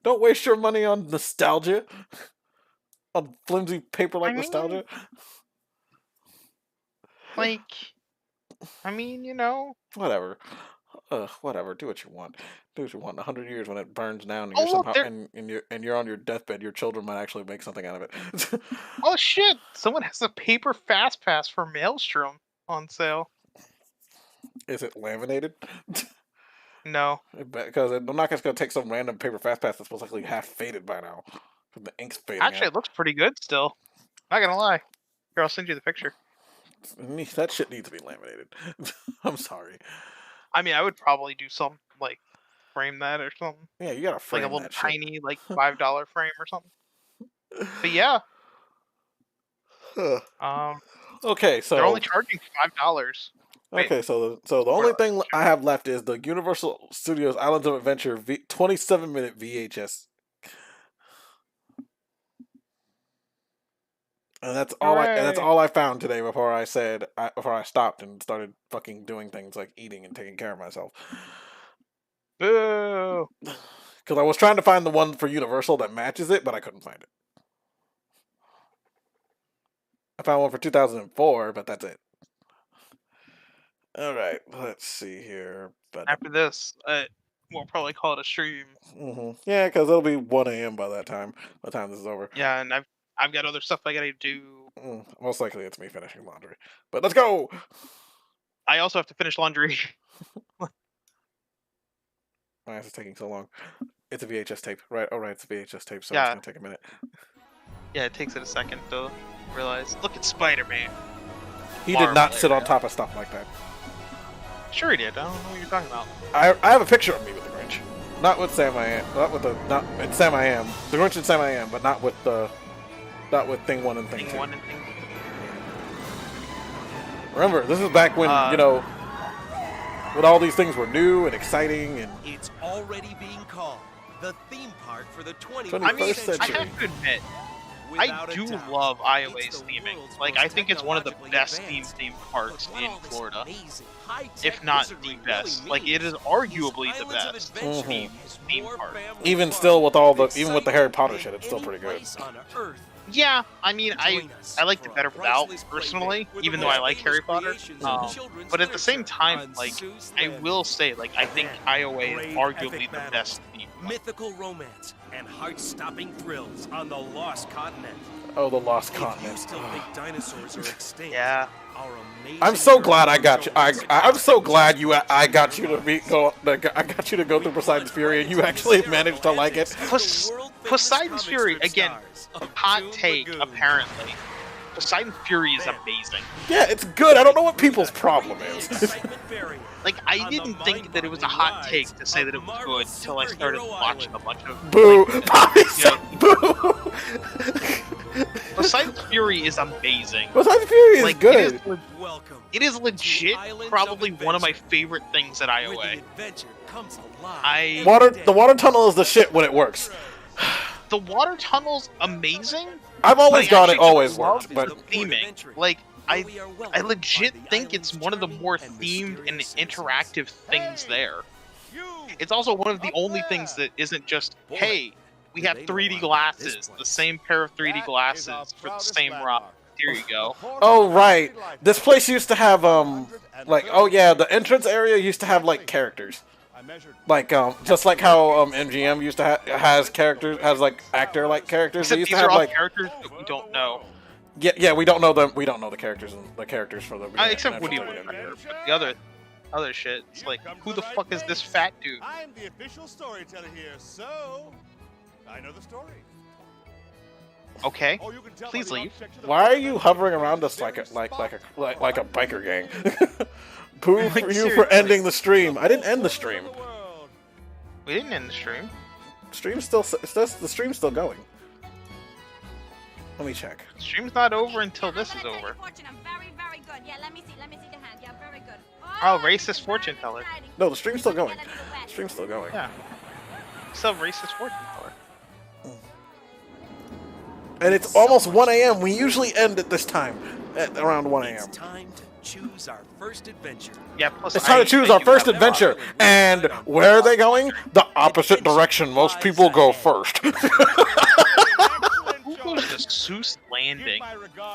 Don't waste your money on nostalgia. On flimsy paper nostalgia. Whatever. Whatever. Do what you want. Do what you want. 100 years when it burns down and you're on your deathbed, your children might actually make something out of it. Oh shit! Someone has a paper fast pass for Maelstrom on sale. Is it laminated? No. Because I'm not just going to take some random paper fast pass that's most likely half faded by now. The ink's fading Actually, out. It looks pretty good still. Not gonna lie. Here, I'll send you the picture. That shit needs to be laminated. I'm sorry. I mean, I would probably do some, frame that or something. Yeah, you gotta frame a little that tiny, $5 frame or something. But yeah. Okay, so... They're only charging $5. Okay, so the only thing I have left is the Universal Studios Islands of Adventure 27-minute VHS. And that's all I found today before I stopped and started fucking doing things like eating and taking care of myself. Boo! Because I was trying to find the one for Universal that matches it, but I couldn't find it. I found one for 2004, but that's it. Alright, let's see here. After this, we'll probably call it a stream. Mm-hmm. Yeah, because it'll be 1 a.m. by the time this is over. Yeah, and I've got other stuff I gotta do. Most likely it's me finishing laundry. But let's go! I also have to finish laundry. Why is it taking so long? It's a VHS tape, right? Oh, right, it's a VHS tape, so yeah. It's gonna take a minute. Yeah, it takes it a second to realize. Look at Spider-Man. He did not sit on top of stuff like that. Sure he did. I don't know what you're talking about. I have a picture of me with the Grinch. Not with Sam I Am. It's Sam I Am. The Grinch and Sam I Am, but not with Thing 1 and Thing 2. Remember, this is back when, you know, when all these things were new and exciting and... It's already being called the theme park for the 21st century. I have to admit, I do love Iowa's theming. Like, I think it's one of the best theme parks in Florida. If not the best. Like, it is arguably the best theme park. Even still with all the, even with the Harry Potter shit, it's still pretty good. Yeah, I mean, I liked it better without, personally, even though I like Harry Potter. But at the same time, like, I will say, like, I think Iowa is arguably the best theme park. Mythical romance and heart-stopping thrills on the Lost Continent. Oh, the Lost Continent. You still think dinosaurs are extinct? Yeah. I'm so glad I got you. I'm so glad I got you to go through Poseidon's Fury, and you actually managed to like it. Poseidon's Fury, again, hot take, apparently. Poseidon's Fury is amazing. Yeah, it's good. I don't know what people's problem is. Like, I didn't think that it was a hot take to say that it was good until I started watching a bunch of... Boo! Boo! Poseidon's Fury is amazing. Poseidon's Fury is good. It is legit probably one of my favorite things at IOA. The water tunnel is the shit when it works. The water tunnel's amazing. I've always thought it always worked, but theming, like, I legit think it's one of the more themed and interactive things there. It's also one of the only things that isn't just, hey, we have 3D glasses, the same pair of 3D glasses for the same rock. Here you go. Oh, right. This place used to have, like, oh yeah, the entrance area used to have, like, characters. Like, just like how, MGM used to has characters, has, like, actor-like characters. Except they used these to have, are all like, characters that we don't know. Yeah, we don't know them. We don't know the characters for the. Except Woody Woodpecker, but the other shit. It's like, who the fuck is this fat dude? I'm the official storyteller here, so I know the story. Okay, please leave. Why are you hovering around us like a biker gang? Poo for you for ending the stream. I didn't end the stream. We didn't end the stream. The stream's still going. Let me check. The stream's not over until this is over. Oh, racist fortune teller. No, the stream's still going. The stream's still going. Yeah. Still racist fortune teller. And it's almost 1 a.m. We usually end at this time, at around 1 a.m. It's time to choose our first adventure. Yeah, plus it's time to choose our first adventure. And where are they going? The opposite direction most people go first. Who goes to Seuss Landing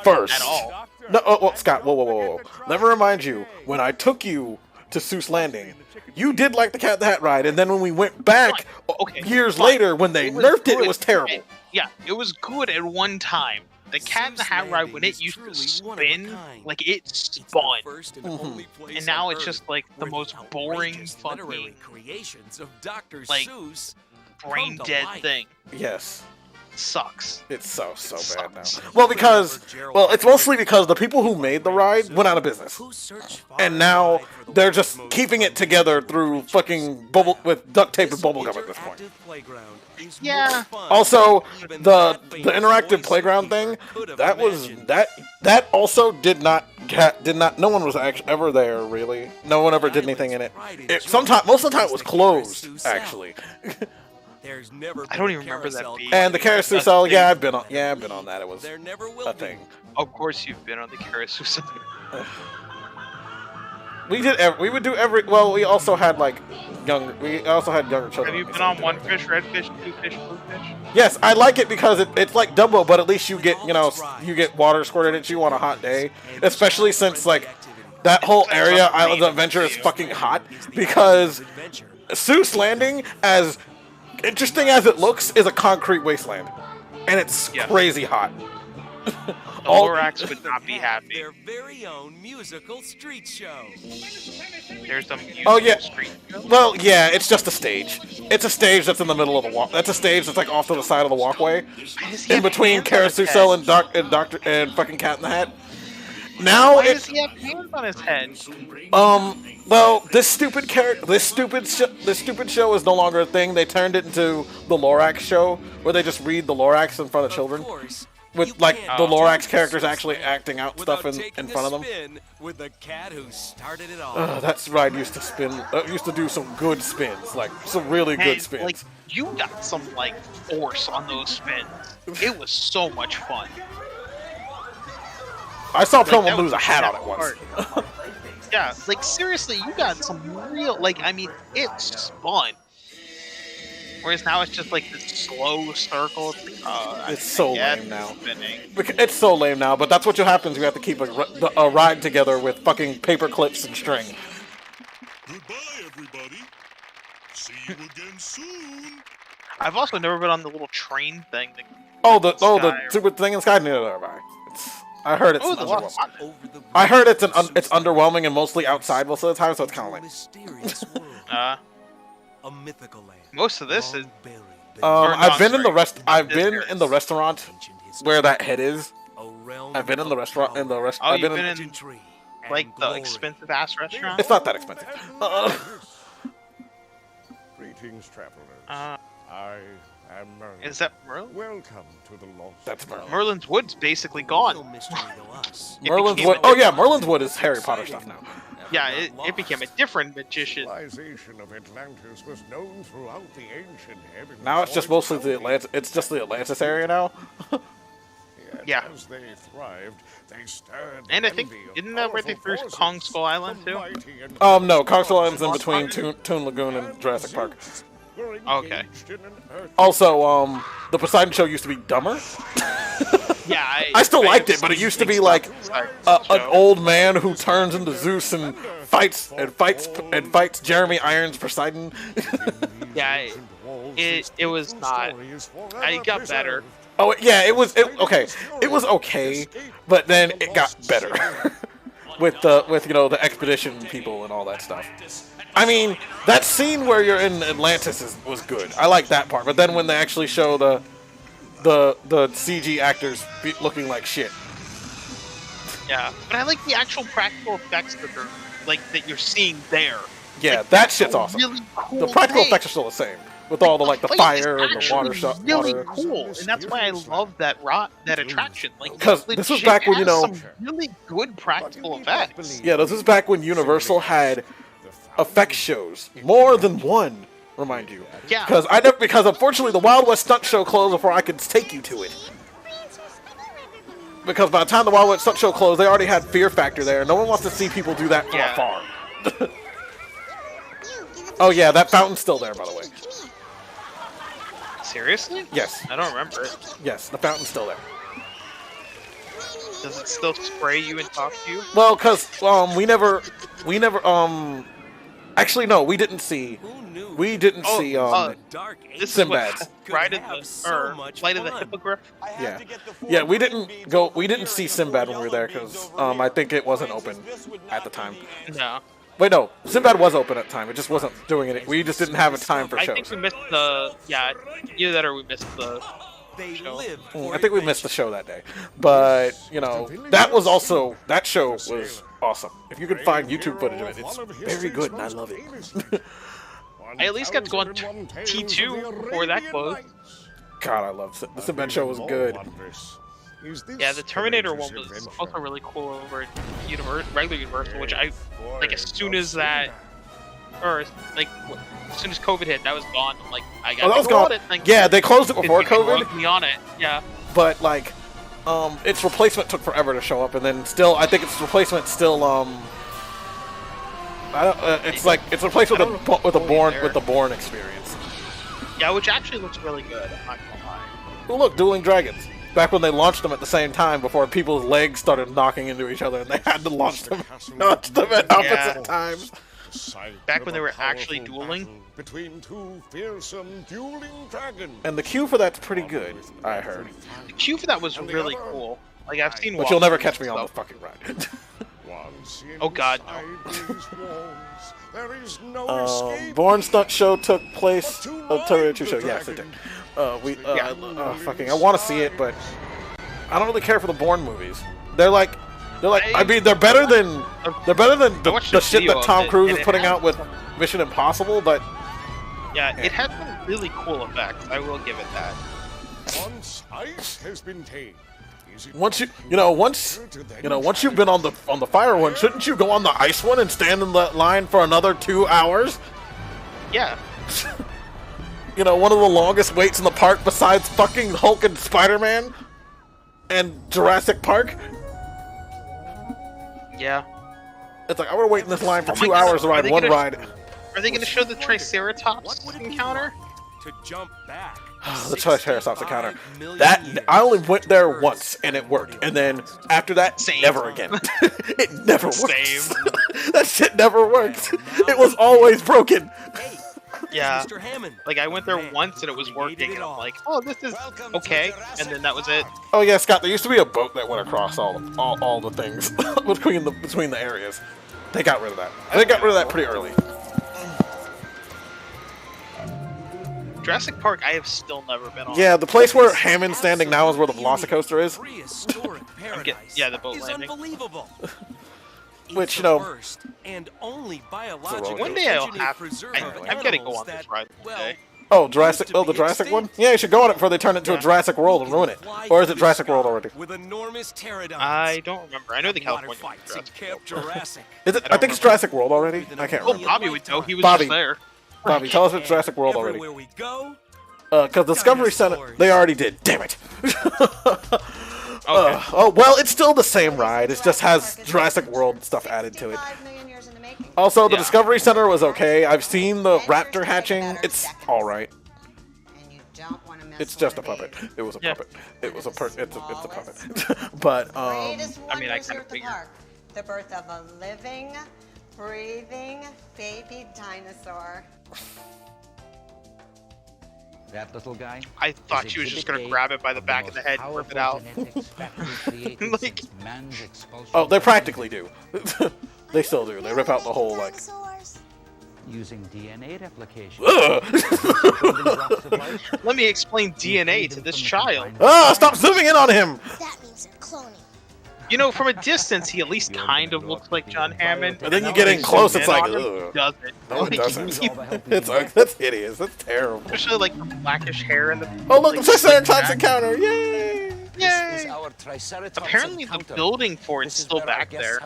first? At all? No, well, Scott, whoa. Let me remind you, when I took you to Seuss Landing, you did like the Cat in the Hat ride, and then when we went back years later, when they nerfed it, it was terrible. Yeah, it was good at one time. The Cat in the Hat ride, when it used to spin, like, it spun. And now it's just, like, the most boring fucking, like, brain-dead thing. Yes. Sucks. It's so bad now. Well, it's mostly because the people who made the ride went out of business, and now they're just keeping it together through fucking with duct tape and bubblegum at this point. Yeah. Also, the interactive playground thing, that also did not. No one was actually ever there really. No one ever did anything in it. Most of the time it was closed actually. I don't even remember that being. And the carousel, yeah, I've been on that. It was a thing. Of course, you've been on the carousel. We would do every. Well, we also had younger children. Have you been on one fish, red fish, two fish, blue fish? Yes, I like it because it's like Dumbo, but at least you get water squirted at you on a hot day, especially since that whole area, Islands of Adventure, is fucking hot because Seuss Landing, as interesting as it looks, is a concrete wasteland, and it's crazy hot. The Lorax would not be happy. Their very own musical street show. There's a musical street show? Well, yeah, it's just a stage. It's a stage that's in the middle of the walk. That's a stage that's off to the side of the walkway, in between Carousel and fucking Cat in the Hat. Now Why does he have hands on his head? Well, this stupid show is no longer a thing. They turned it into the Lorax show, where they just read the Lorax in front of children, with like the Lorax characters actually acting out stuff in front of them. With the cat who started it all. That's right. Used to spin. Used to do some good spins, like some really good spins. Like you got some like force on those spins. It was so much fun. I saw Promo lose a hat on it once. Yeah, like seriously, you got some real, like, I mean, it's spun. Whereas now it's just like this slow circle. It's so lame now. It's so lame now, but that's what happens. You have to keep a ride together with fucking paper clips and string. Goodbye, everybody. See you again soon. I've also never been on the little train thing. The stupid thing in Sky. Neither have I. I heard it's underwhelming. I heard it's underwhelming and mostly outside most of the time, so it's kind of lame. A mythical land. Most of this is. I've been in the restaurant where that head is. I've been in the restaurant Oh, you've been in like the expensive ass restaurant. It's not that expensive. Greetings, travelers. I am Merlin. Is that Merlin? Welcome to the Lost. That's Merlin. Merlin's Wood's basically gone. Merlin's Wood. Oh yeah, Merlin's Wood is Harry Potter stuff now. Yeah, it became a different magician. Civilization of Atlantis was known throughout the ancient heavens. Now it's just mostly the Atlantis. It's just the Atlantis area now. Yeah. As they thrived, they stirred and I think isn't that where they threw Kong Skull Island too? No, Kong Skull Island's in between Toon Lagoon and Jurassic Park. Okay. Also, the Poseidon show used to be dumber. Yeah, I still liked it, but it used to be like an old man who turns into Zeus and fights Jeremy Irons Poseidon. Yeah, it was not. It got better. Oh yeah, it was okay. It was okay, but then it got better with the expedition people and all that stuff. I mean, that scene where you're in Atlantis was good. I like that part. But then when they actually show the CG actors looking like shit. Yeah, but I like the actual practical effects that you're seeing there. Yeah, like, that shit's awesome. Really cool the practical effects are still the same with all the the fire and the water shot. Really cool, and that's why I love that attraction. Like, because this was back when some really good practical effects. Yeah, this was back when Universal had effects shows, more than one, remind you. Yeah. Because unfortunately the Wild West Stunt Show closed before I could take you to it. Because by the time the Wild West Stunt Show closed, they already had Fear Factor there. No one wants to see people do that from afar. Oh yeah, that fountain's still there, by the way. Seriously? Yes. I don't remember it. Yes, the fountain's still there. Does it still spray you and talk to you? Well, because we never actually no, we didn't see Sinbad. Flight of the Hippogriff. Yeah, we didn't see Sinbad when we were there because I think it wasn't open at the time. No. Wait, no, Sinbad was open at the time. It just wasn't doing it. We just didn't have a time for shows. I think we missed either that or we missed the show. I think we missed the show that day. But, that show was awesome. If you can find YouTube footage of it, it's very good and I love it. I at least got to go on T2 before that closed. God, I love it. The Sinbad show was good. Yeah, the Terminator one was also really cool over regular Universal, which I like as soon as COVID hit, that was gone. I'm like, I got to go on it. Like, yeah, they closed it before COVID. Me on it, yeah. But its replacement took forever to show up, and then still, I think its replacement still it's replaced with the Bourne experience. Yeah, which actually looks really good. I'm not gonna lie. Oh look, Dueling Dragons. Back when they launched them at the same time, before people's legs started knocking into each other, and they had to launch them at opposite times. Back when they were actually dueling. Between two fearsome dueling dragons. And the queue for that's pretty good, I heard. The queue for that was really cool. Like I've seen. But you'll never catch me on the fucking ride. Oh God, no. Bourne Stunt Show took place. Terminator 2 show, yes, it did. I want to see it, but I don't really care for the Bourne movies. They're like They're like, I mean, they're better than the shit that Tom Cruise is putting out with Mission Impossible, but yeah, it had some really cool effects. I will give it that. Once ice has been tamed. Once you've been on the fire one, shouldn't you go on the ice one and stand in the line for another 2 hours? Yeah. One of the longest waits in the park besides fucking Hulk and Spider-Man and Jurassic Park. Yeah. It's like, I would wait in this line for 2 hours to ride one ride. Are they going to show the Triceratops encounter? To jump back. The Triceratops encounter. I only went there once and it worked, and then after that, never again. It never worked. That shit never worked. It was always broken. Yeah. Like I went there once and it was working, and I'm like, oh, this is okay, and then that was it. Oh yeah, Scott. There used to be a boat that went across all the things between the areas. They got rid of that. They got rid of that pretty early. Jurassic Park, I have still never been on. Yeah, the place where Hammond's standing now is where the Velocicoaster is. Yeah, the boat landing. Which, and only biological one day I'll have. I'm gonna go on this ride one day. Oh, the Jurassic one? Yeah, you should go on it before they turn it into a Jurassic World and ruin it. Or is it Jurassic World already? With enormous pterodons. I don't remember. I know the California Jurassic. Is it? I think it's Jurassic World already. I can't remember. Well, Bobby would know. He was just there. Bobby, tell us it's Jurassic World already. Because Discovery Center, they already did. Damn it. Oh, well, it's still the same ride. It just has Jurassic World stuff added to it. Also, the Discovery Center was okay. I've seen the raptor hatching. It's all right. It's just a puppet. It was a puppet. It was it's a puppet. But I mean, I kind of figured. The birth of a living, breathing baby dinosaur. That little guy. I thought she was just gonna grab it by the back of the head and rip it out. Like, oh, they practically do. They still do. They rip out the whole like. Using DNA replication. Let me explain DNA to this child. Stop zooming in on him. That means they're cloning. From a distance, he at least kind of looks like John Hammond. But then you get in close, it's like, ugh. Doesn't. No, it doesn't. It's like, that's hideous. That's terrible. Especially like the blackish hair and the. Oh, look, the Triceratops encounter! Yay! Yay! Apparently, the building for it's still back there.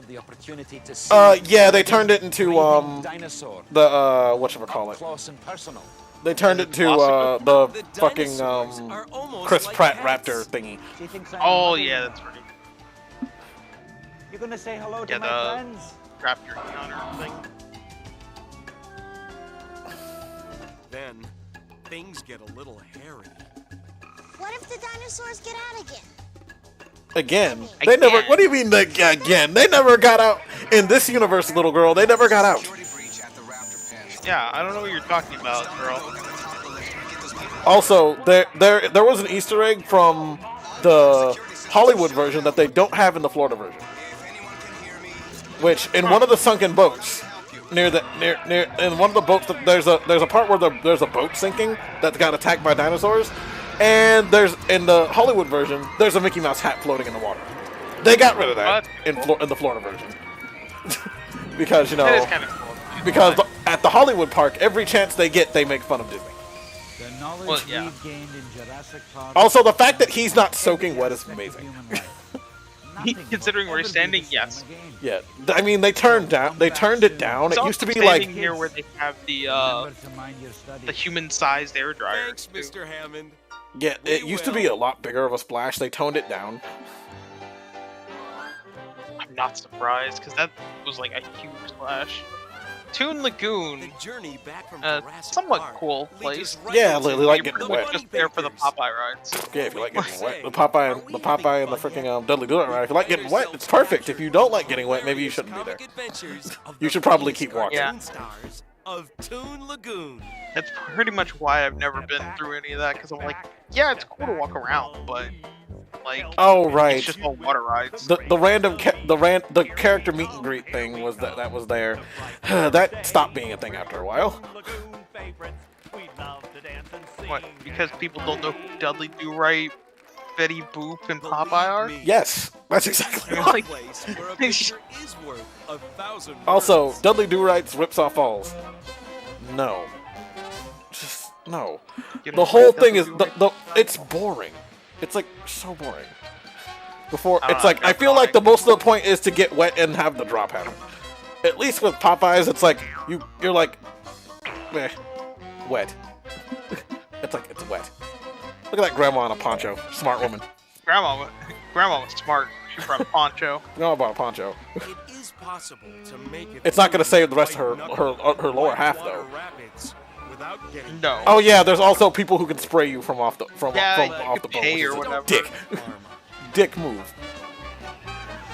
Yeah, they turned it into the whatchamacallit. They turned it to the fucking Chris Pratt Raptor thingy. Oh yeah, that's right. You're gonna say hello to my friends? Raptor counter thing. Then things get a little hairy. What if the dinosaurs get out again? Again? They never. What do you mean again? They never got out in this universe, little girl. They never got out. Yeah, I don't know what you're talking about, girl. Also, there was an Easter egg from the Hollywood version that they don't have in the Florida version. Which in one of the sunken boats, near in one of the boats, there's a part where there's a boat sinking that got attacked by dinosaurs, and in the Hollywood version there's a Mickey Mouse hat floating in the water. They got rid of that in the Florida version because that is kind of cool. Because at the Hollywood park, every chance they get, they make fun of Disney. The knowledge we've gained in Jurassic Park. Also, the fact that he's not soaking wet is amazing. Considering where he's standing, yes. Yeah, I mean they turned it down. It used to be like here where they have the human-sized air dryer. Thanks, Mr. Hammond. Yeah, it used to be a lot bigger of a splash. They toned it down. I'm not surprised because that was like a huge splash. Toon Lagoon, somewhat cool place. Yeah, they like getting wet. Just there for the Popeye rides. Yeah, if you like getting wet, the Popeye and the freaking Dudley Do It ride. If you like getting wet, it's perfect. If you don't like getting wet, maybe you shouldn't be there. You should probably keep walking. Yeah. Of Toon Lagoon. That's pretty much why I've never been through any of that because I'm like, yeah, it's cool to walk around, but like, oh right, it's just all water rides. The character meet and greet thing was that was there. That stopped being a thing after a while. What? Because people don't know who Dudley Do Right Betty Boop and Popeye are? Yes, that's exactly Like, right. Place where a picture is worth 1,000 Also, words. Dudley Do-Right's rips off Falls. No. Just no. The whole thing is it's boring. It's like so boring. Before it's like I feel like the most of the point is to get wet and have the drop happen. At least with Popeyes, it's like you're like, meh, wet. It's like it's wet. Look at that grandma in a poncho, smart woman. Grandma was smart. She brought a poncho. Grandma bought a poncho. It is possible to make it. It's not gonna save the rest of her lower half though. Without getting No. Oh yeah, there's also people who can spray you from off the off the boat. pay or whatever. Dick. Dick move.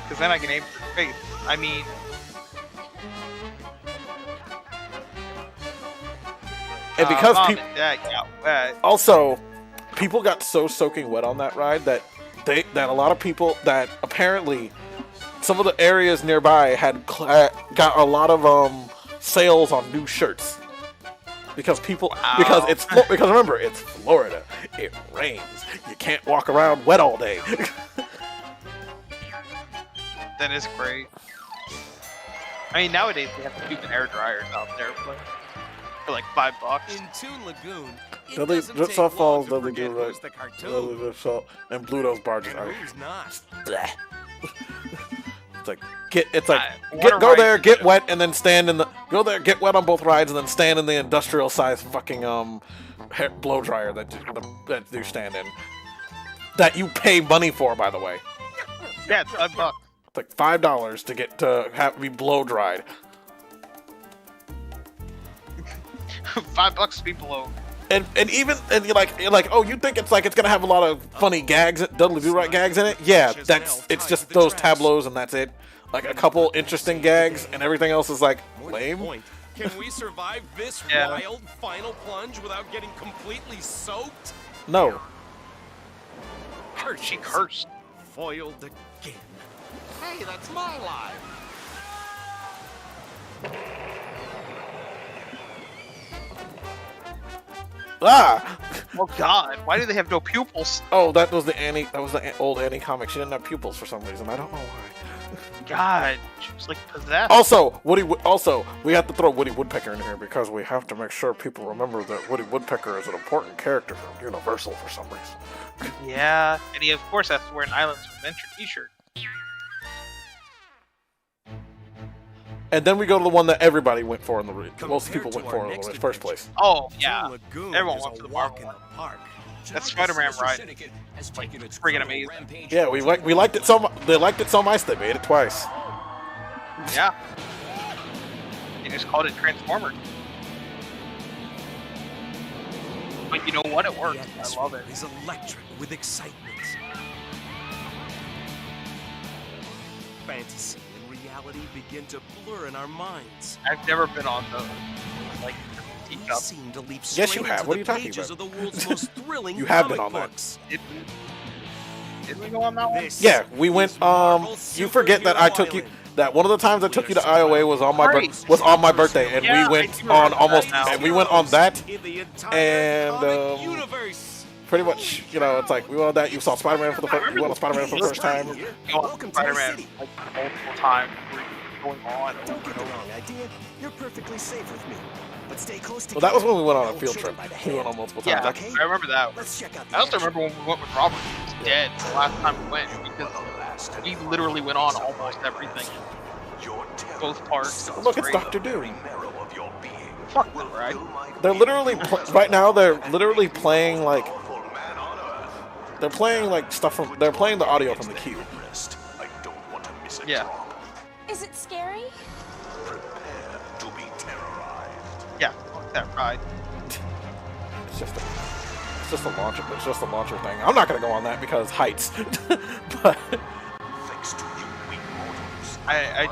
Because then I can aim for your face. I mean, And because Mom people and Dad got wet. also people got so soaking wet on that ride that a lot of people that apparently some of the areas nearby had got a lot of sales on new shirts because because remember it's Florida, it rains, you can't walk around wet all day. That is great. I mean, nowadays they have stupid air dryers out there for like $5. In Toon Lagoon, it Dudley doesn't rips take off Falls, long to Dudley forget Do who's Right, the cartoon Dudley rips off, and Bluto's barges. and who's not. It's like go ride there, is get good. wet, and then stand in the get wet on both rides, and then stand in the industrial size fucking blow dryer that you stand in. That you pay money for, by the way. Yeah, it's $5. It's like $5 to get to have me blow dried. $5 to be below. And you're like, oh, you think it's gonna have a lot of funny gags, Dudley Do Right gags in it? Yeah, it's just those tableaus and that's it. Like a couple interesting gags, and everything else is like lame. Can we survive this Yeah. wild final plunge without getting completely soaked? No. She cursed. Foiled again. Hey, that's my line. Ah! Oh God! Why do they have no pupils? Oh, that was the Annie. That was the old Annie comic. She didn't have pupils for some reason. I don't know why. God, she was like possessed. Also, we have to throw Woody Woodpecker in here because we have to make sure people remember that Woody Woodpecker is an important character for Universal for some reason. Yeah, and he of course has to wear an Islands of Adventure T-shirt. And then we go to the one that everybody went for in the most Compared people to went our for in next the first place. Oh yeah, Toon Lagoon everyone is wants a the walk Marvel in one. the park. That Spider-Man ride, like freaking amazing. Yeah, we liked it so much. They liked it so much they made it twice. Yeah, they just called it Transformers. But you know what? It worked. I love it. It's electric with excitement. Fantasy and reality begin to blur in our minds. I've never been on the We teacup. seem to leap Yes, straight you have. into What are the you talking pages about? of the world's most thrilling You have been comic on that. books. Did we go on that one? This Yeah, we went. You forget that I took you. That one of the times I took you to IOA was on my birthday, and Yeah, we I went do on remember almost, that now. and we went on that, in the entire and comic universe. pretty much, it's like we went on that. You saw Spider-Man for the first. You went on Spider-Man for the first time. Go on Spider-Man like multiple times. We're going on. Don't get the wrong idea. You're perfectly safe with me. But stay close Well, that was when we went on a Hold field children trip. by the We went hand. on multiple times. Yeah, Okay. I remember that. Let's check out the I also action. remember when we went with Robert. He was dead the last time we went because we literally went on almost everything. Both parts. Look, it's Dr. Doom. Fuck them, right? They're literally right now. They're literally playing like. They're playing like stuff from. They're playing the audio from the Cube. Yeah. Is it scary? Yeah. Fuck that ride. It's just a launcher. It's just a launcher thing. I'm not gonna go on that because heights. But I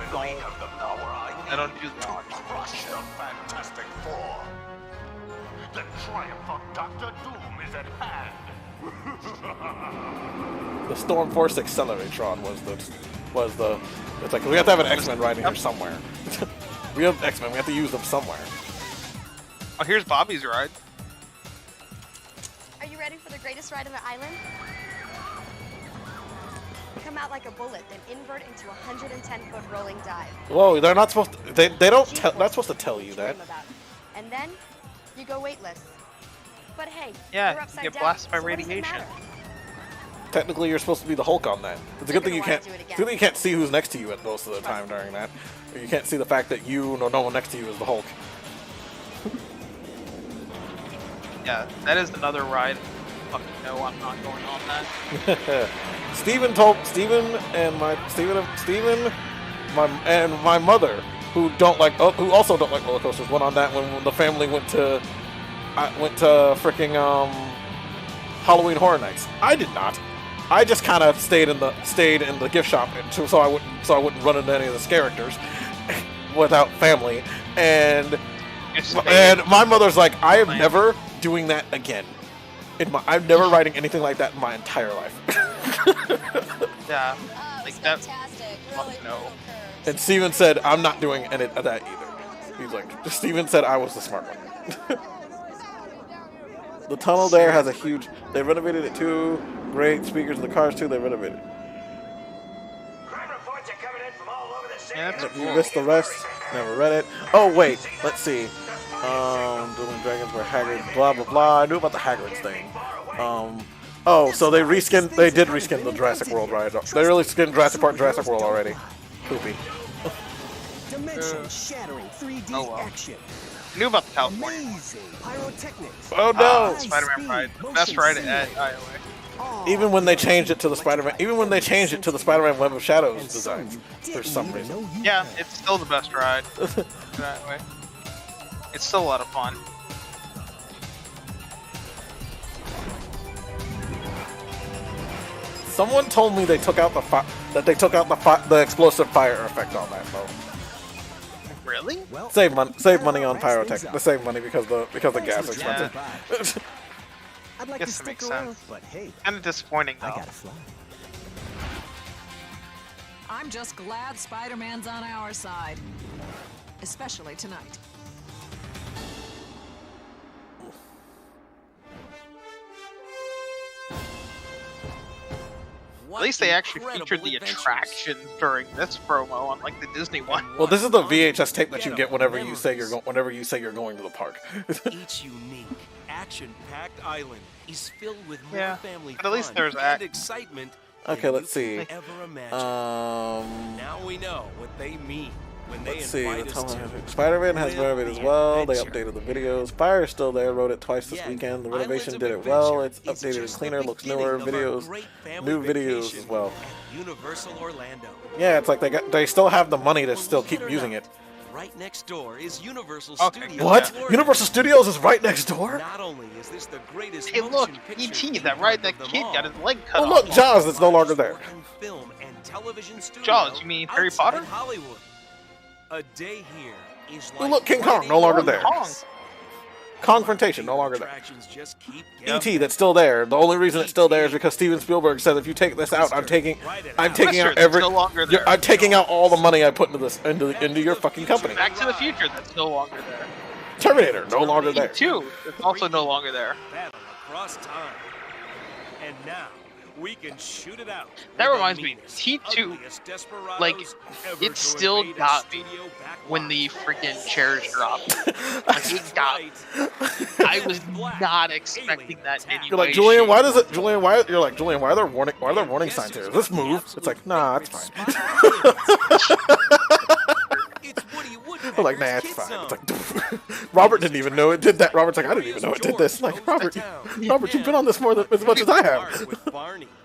don't do that. Crush the Fantastic Four. The triumph of Dr. Doom is at hand. the Storm Force Acceleratron was the. It's like we have to have an X-Men ride in here somewhere. We have X-Men. We have to use them somewhere. Oh, here's Bobby's ride. Are you ready for the greatest ride on the island? out like a bullet, then invert into a 110-foot rolling dive. Whoa, they're not supposed to, they don't not supposed to tell you that. And then you go weightless. But hey, yeah, you're upside you get down, blasted by so what does it radiation. matter? Technically, you're supposed to be the Hulk on that. It's a good thing you can't. It's a good thing you can't see who's next to you at most of the time during that. You can't see the fact that you or no one next to you is the Hulk. Yeah, that is another ride. Fucking no, I'm not going on that. Steven and my mother, who also don't like roller coasters, went on that when the family went to freaking Halloween Horror Nights. I did not. I just kind of stayed in the gift shop so I wouldn't run into any of the characters without family. And my mother's like, I am never doing that again. I'm never riding anything like that in my entire life. Yeah, like that's really no. And Steven said, I'm not doing any of that either. He's like, Steven said I was the smart one. The tunnel there has a huge, they renovated it too. Great speakers in the cars too, they renovated. Yeah, you missed the rest, never read it. Oh wait, let's see. Dueling Dragons were Hagrid, blah blah blah. I knew about the Hagrid's thing. Oh, so they did reskin the Jurassic World ride. They really skinned Jurassic Park, Jurassic World already. Poopy. Dimension-shattering 3D action. I knew about the California. Pyrotechnics. Oh no! Spider-Man ride, best ride at Iowa. Even when they changed it to the Spider-Man Web of Shadows design, for some reason. Yeah, it's still the best ride. That way. It's still a lot of fun. Someone told me they took out the explosive fire effect on that though. Really? Save money on pyrotechnics. They save money because the gas is expensive. Yeah. I'd like Guess to it makes stick around, sense. but hey, Kind of disappointing though. I gotta fly. I'm just glad Spider-Man's on our side, especially tonight. At least they actually featured the attraction during this promo, unlike the Disney one. Well, this is the VHS tape that you get whenever you say you're going to the park. Each unique, action-packed island is filled with more Yeah, family but at least fun there's and excitement. Okay, let's see. Ever imagine. Now we know what they mean when they Let's see. invite us to Spider-Man has renovated as well. They updated the videos. Fire is still there. Wrote it twice this weekend. The renovation did it well. It's updated and cleaner. Looks newer. New videos as well. Universal Orlando. Yeah, it's like they still have the money to still keep using it. Right next door is Universal Studios. What? Universal Studios is right next door? Not only is this the greatest Hey, look, E.T., that ride that kid got his leg cut off. Oh, look, Jaws that's no longer there. Film and television studio Jaws, you mean Harry Potter? Hollywood. A day here is like Oh, look, King Kong, no longer there. Kong. Confrontation, no longer there. E.T. that's still there. The only reason it's still there is because Steven Spielberg said if you take this out, I'm taking out all the money I put into this into your fucking company. Back to the Future, that's no longer there. Terminator, no longer there. E2, it's also no longer there. Battle across time. And now we can shoot it out. That reminds me, T2, like, it still got me when the freaking chairs dropped. Like, it got me. I was not expecting that anyway. You're like, Julian, why are there warning signs here? Is this move? It's like, nah, it's fine. I'm like, nah, it's fine. It's like, Robert didn't even know it did that. Robert's like, I didn't even know it did this. Like, Robert, you've been on this as much as I have.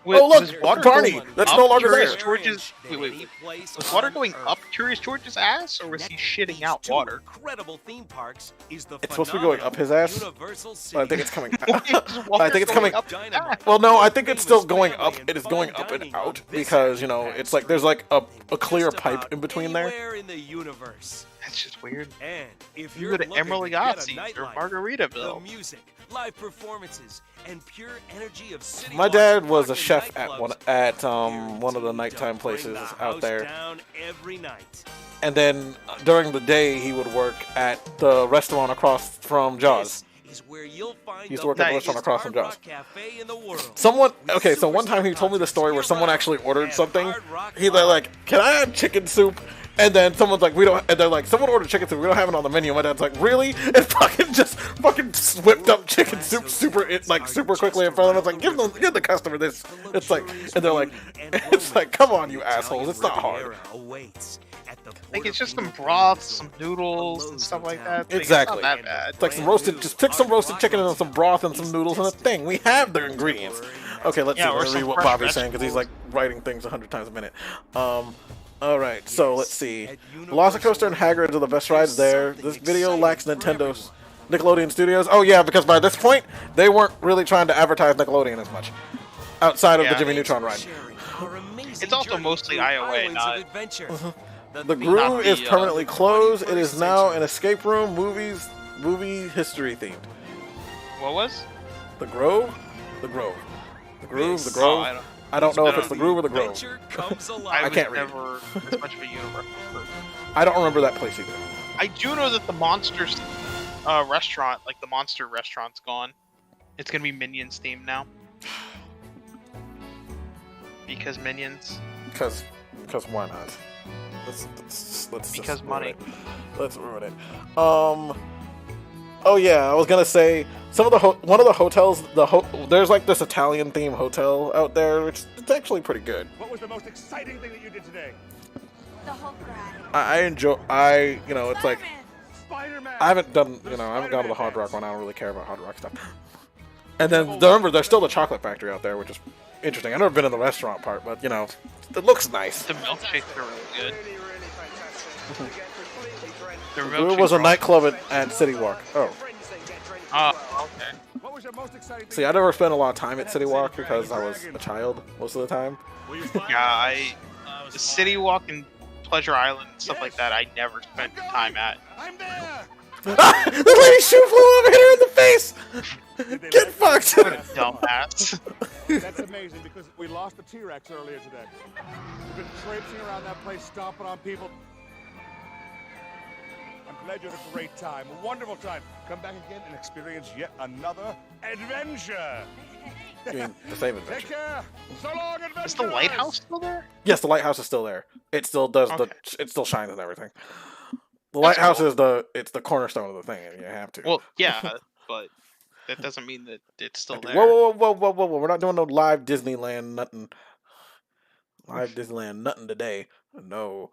Oh, look, Barney. That's no longer there. Wait. Was water going up Curious George's ass, or was he shitting out water? Incredible theme parks is the It's supposed to be going up his ass. I think it's coming. I think it's coming up. Well, no, I think it's still going up. It is going up and out because it's like there's like a clear pipe in between there. In the universe. That's just weird. And if You you're go to looking Emerald to get a Yachtseas or nightlife, Margaritaville. the music, live performances, and pure energy of city My life dad was a fucking chef at nightclubs one of the nighttime places out there. down every night. And then during the day he would work at the restaurant across from Jaws. is where you'll find He used to work at the restaurant across from John's. cafe in the world. Someone, okay, so one time he told me the story where someone actually ordered something. They're like, "Can I have chicken soup?" And then someone's like, "We don't." And they're like, "Someone ordered chicken soup. We don't have it on the menu." My dad's like, "Really?" And fucking whipped up chicken soup super quickly in front of them. It's like, give the customer this. It's like, and they're like, it's like, come on, you assholes. It's not hard. Like, it's just some broth, some noodles, and stuff like that. Like, Exactly. It's not that bad. It's like some roasted. Just pick some roasted chicken and some broth and some noodles and a thing. We have the ingredients. Okay, let's see. Let's read what Bobby's saying because he's like writing things 100 times a minute. All right, so let's see. Velocicoaster and Hagrid's are the best rides there. This video lacks Nickelodeon Studios. Oh yeah, because by this point they weren't really trying to advertise Nickelodeon as much outside of the Jimmy Neutron ride. It's also mostly IOA, not. The Groove is permanently closed. It is now an escape room, movie history themed. What was? The Grove? The Grove. The Groove? The Grove? Oh, I don't know if it's the Groove or the Grove. I can't read. Never as much of a universe. I don't remember that place either. I do know that the Monsters restaurant, like the Monster restaurant's gone. It's gonna be Minions themed now. Because Minions. Because why not? Let's because money. Let's ruin it. Oh yeah, I was gonna say some of the one of the hotels. There's like this Italian themed hotel out there, which it's actually pretty good. What was the most exciting thing that you did today? The Hulk ride. I enjoy. It's like Spider-Man. I haven't gone to the Hard Rock one. I don't really care about Hard Rock stuff. And then remember, there's still the chocolate factory out there, which is interesting. I've never been in the restaurant part, but it looks nice. The milkshakes are really good. It was a nightclub at City Walk. Oh. Oh, okay. See, I never spent a lot of time at City Walk because I was a child most of the time. Yeah, the City Walk and Pleasure Island and stuff like that, I never spent time at. I'm there. The lady's shoe flew over, hit her in the face. Get fucked. What a dumbass. That's amazing because we lost the T-Rex earlier today. We've been traipsing around that place, stomping on people. I'm glad you had a great time, a wonderful time. Come back again and experience yet another adventure. You mean the same adventure? Take care. So long, adventure. Is the lighthouse still there? Yes, the lighthouse is still there. It still does it still shines and everything. The lighthouse is the cornerstone of the thing, and you have to. Well, yeah, but that doesn't mean that it's still there. Whoa! We're not doing no live Disneyland nothing. Live Disneyland nothing today. No.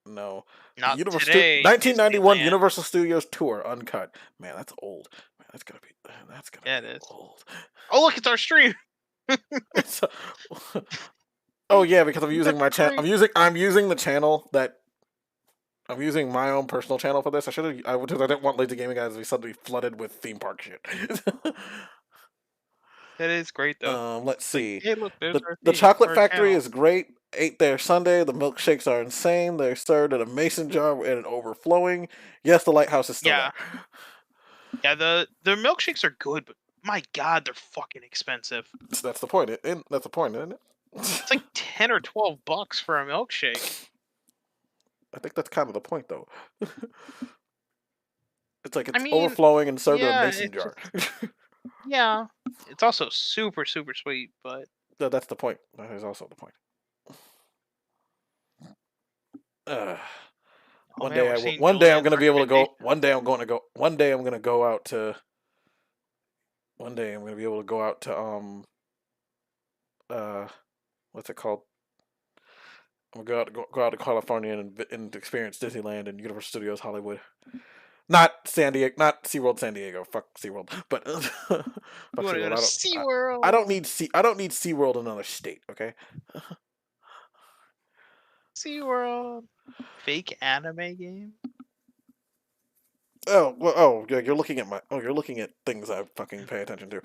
Not Universal today. 1991 Disneyland. Universal Studios tour uncut. Man, that's old. Man, that's gonna it be is. old. Oh, look, it's our stream. Oh yeah, because I'm using my channel. I'm using the channel that. I'm using my own personal channel for this. I didn't want Lazy Gaming Guys to be suddenly flooded with theme park shit. That is great though. Let's see. Hey, look, The chocolate factory is great. Ate there Sunday. The milkshakes are insane. They're served in a mason jar and overflowing. Yes, the lighthouse is still there. Yeah, the milkshakes are good, but my God, they're fucking expensive. That's the point. That's the point, isn't it? It's like $10 or $12 for a milkshake. I think that's kind of the point, though. It's like it's overflowing and served in a mason jar. Yeah, it's also super, super sweet, but that's the point. That is also the point. One day I'm going to be able to go. One day I'm going to go out to. One day I'm going to be able to go out to what's it called? I'm going to go out to California and experience Disneyland and Universal Studios Hollywood. Not San Diego, not SeaWorld San Diego. Fuck SeaWorld. But fuck SeaWorld. I don't need SeaWorld in another state, okay? SeaWorld. Fake anime game? Yeah, you're looking at things I fucking pay attention to.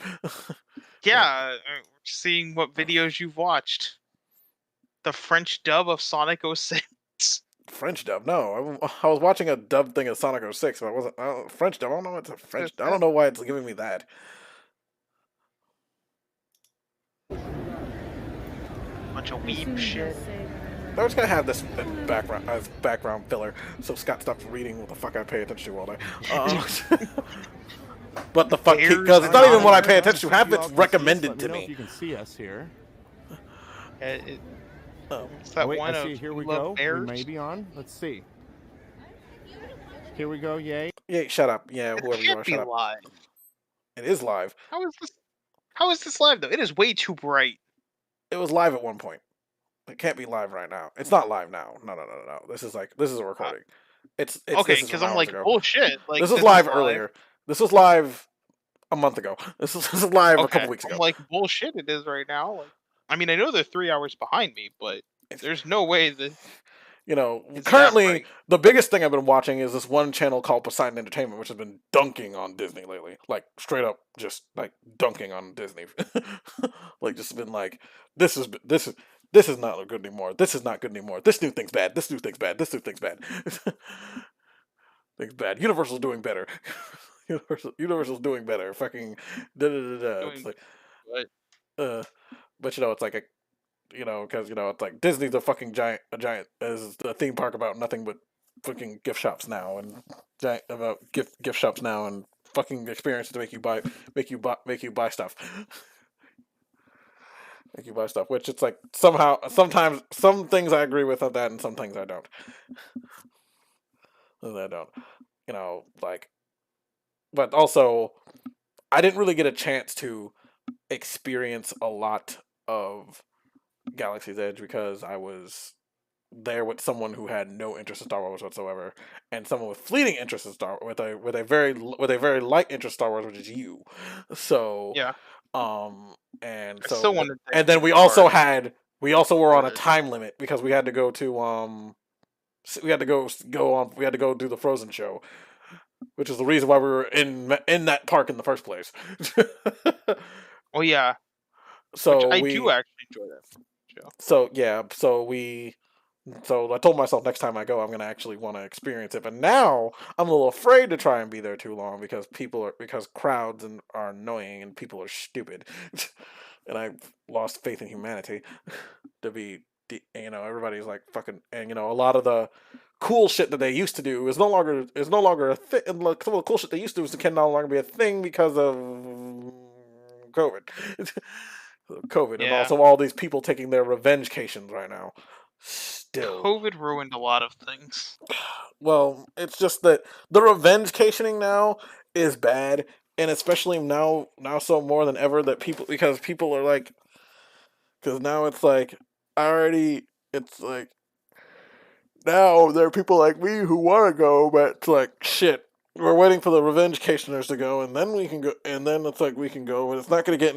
Yeah, seeing what videos you've watched. The French dub of Sonic 06. French dub? No, I was watching a dub thing of Sonic 06, but it wasn't French dub. I don't know what's a French. I don't know why it's giving me that. Bunch of weeb shit. I was gonna have this background filler, so Scott stops reading what the fuck I pay attention to all day. What the fuck? Because it's not even what I pay attention to. Half it's recommended to me. me. If you can see us here. It's that one I see. Here we go. Bears. We may be on. Let's see. Here we go. Yay. Yay! Shut up. Yeah, whoever you are, shut up. Live. It is live. How is this live though? It is way too bright. It was live at one point. It can't be live right now. It's not live now. No. This is a recording. It's okay, because I'm like, bullshit. Like, this was live earlier. This was live a month ago. This was live a couple weeks ago. I'm like, bullshit. It is right now. Like, I mean, I know they're 3 hours behind me, but there's no way that. You know, currently the biggest thing I've been watching is this one channel called Poseidon Entertainment, which has been dunking on Disney lately. Like straight up, just like dunking on Disney. Like just been like, this is not good anymore. This is not good anymore. This new thing's bad. This new thing's bad. This new thing's bad. Thing's bad. Universal's doing better. Universal's doing better. Fucking It's like, but you know, it's like a. You know, because it's like Disney's a giant is a theme park about nothing but fucking gift shops now and about gift shops now and fucking experiences to make you buy stuff, make you buy stuff. Which it's like sometimes some things I agree with on that and some things I don't. You know, like, but also I didn't really get a chance to experience a lot of Galaxy's Edge because I was there with someone who had no interest in Star Wars whatsoever, and someone with fleeting interest in Star Wars with a very light interest in Star Wars, which is you. So yeah, and so and then we also were on a time limit because we had to go to we had to go do the Frozen show, which is the reason why we were in that park in the first place. Oh yeah. So I do actually enjoy that show. So yeah, so I told myself next time I go, I'm gonna actually want to experience it. But now I'm a little afraid to try and be there too long because crowds are annoying and people are stupid, and I've lost faith in humanity. Everybody's like fucking, and a lot of the cool shit that they used to do is no longer a thing. Some of the cool shit they used to do can no longer be a thing because of COVID. And also all these people taking their revenge-cations right now. Still, COVID ruined a lot of things. Well, it's just that the revenge-cationing now is bad, and especially now so more than ever that people are like, because now it's like it's like now there are people like me who want to go, but it's like shit. We're waiting for the revenge-cationers to go, and then we can go, and then it's like we can go, and it's not gonna get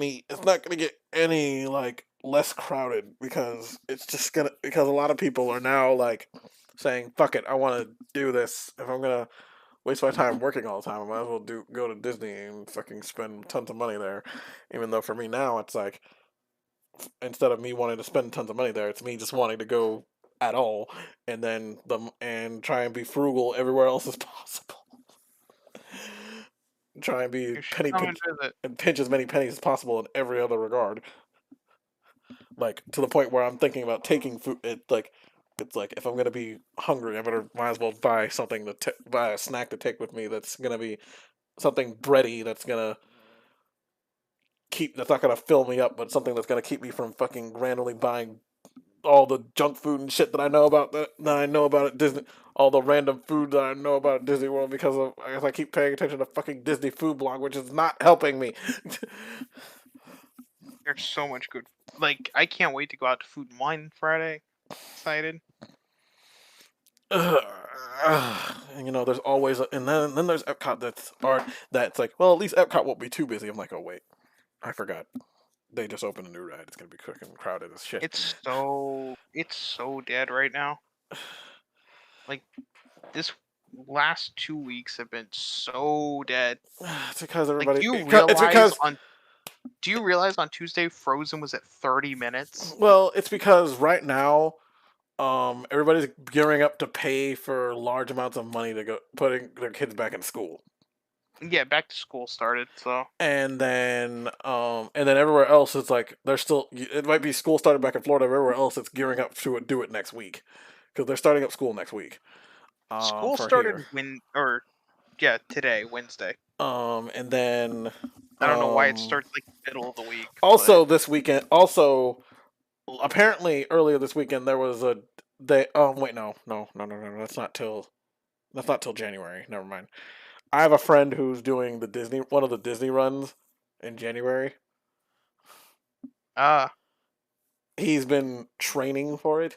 any like less crowded because because a lot of people are now like saying, fuck it, I want to do this. If I'm gonna waste my time working all the time, I might as well go to Disney and fucking spend tons of money there. Even though for me now, it's like, instead of me wanting to spend tons of money there, it's me just wanting to go at all, and then and try and be frugal everywhere else as possible. Try and be and pinch as many pennies as possible in every other regard. Like to the point where I'm thinking about taking food. It's like if I'm gonna be hungry, I might as well buy something buy a snack to take with me. That's gonna be something bready. That's not gonna fill me up, but something that's gonna keep me from fucking randomly buying all the junk food and shit that I know about at Disney, all the random food that I know about at Disney World because I keep paying attention to fucking Disney food blog, which is not helping me. There's so much good. Like, I can't wait to go out to Food and Wine Friday. Excited. And there's always and then there's Epcot that's like, well, at least Epcot won't be too busy. I'm like, oh wait, I forgot. They just opened a new ride. It's gonna be fucking crowded as shit. It's so dead right now. Like, this last 2 weeks have been so dead. It's because everybody. Like, do you realize on Tuesday Frozen was at 30 minutes? Well, it's because right now, everybody's gearing up to pay for large amounts of money to go putting their kids back in school. Yeah, back to school started, so. And then everywhere else it's like it might be school started back in Florida. Everywhere else it's gearing up to do it next week because they're starting up school next week. School started yeah, today, Wednesday. And then I don't know why it starts like middle of the week. Also, this weekend. Also, apparently earlier this weekend there was a. They. Oh wait, no. That's not till January. Never mind. I have a friend who's doing one of the Disney runs in January. He's been training for it,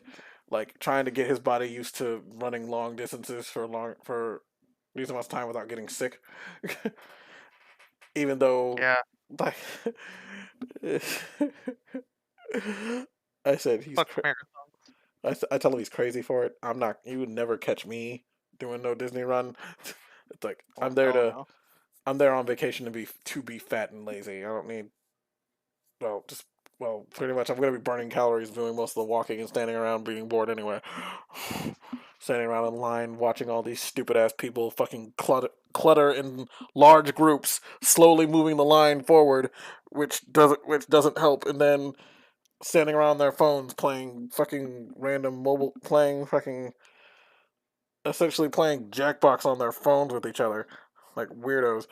like trying to get his body used to running long distances for these much time without getting sick. Even though, like, I said he's. I tell him he's crazy for it. I'm not. You would never catch me doing no Disney run. It's like I'm there on vacation to be fat and lazy. I don't need. Pretty much I'm gonna be burning calories doing most of the walking and standing around being bored anyway. Standing around in line watching all these stupid ass people fucking clutter in large groups, slowly moving the line forward, which doesn't help, and then standing around their phones playing fucking essentially playing Jackbox on their phones with each other, like weirdos.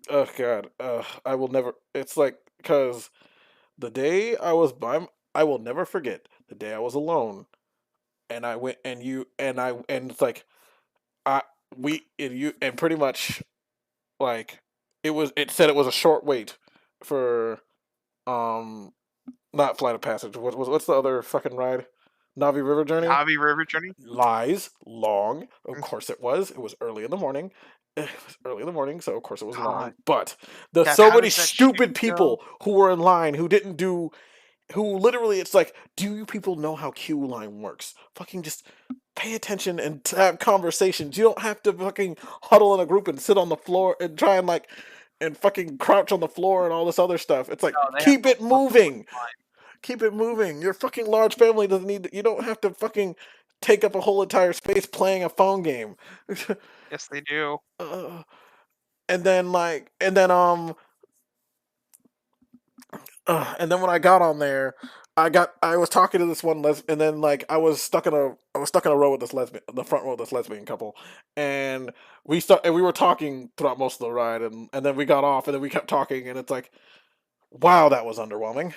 Oh god, I will never. It's like because the day I was I will never forget the day I was alone, and I went and it's like and pretty much like it said it was a short wait for not Flight of Passage. What's the other fucking ride? Navi River Journey? Navi River Journey? Lies. Long. Of course it was. It was early in the morning. So of course it was long. But there's so many stupid people who were in line who literally, it's like, do you people know how queue line works? Fucking just pay attention and have conversations. You don't have to fucking huddle in a group and sit on the floor and try and fucking crouch on the floor and all this other stuff. It's like, keep it moving. Keep it moving. Your fucking large family doesn't need you don't have to fucking take up a whole entire space playing a phone game. Yes, they do. And then when I got on there, I was talking to this one and then like I was stuck in a row with the front row with this lesbian couple, and we were talking throughout most of the ride, and then we got off and then we kept talking, and it's like, wow, that was underwhelming.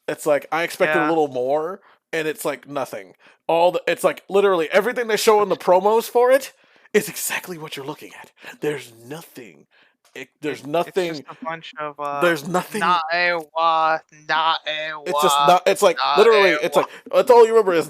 It's like I expected a little more, and it's like nothing. It's like literally everything they show in the promos for it is exactly what you're looking at. There's nothing. There's nothing. It's just a bunch of. There's nothing. It's just not. It's like literally. It's like that's all you remember is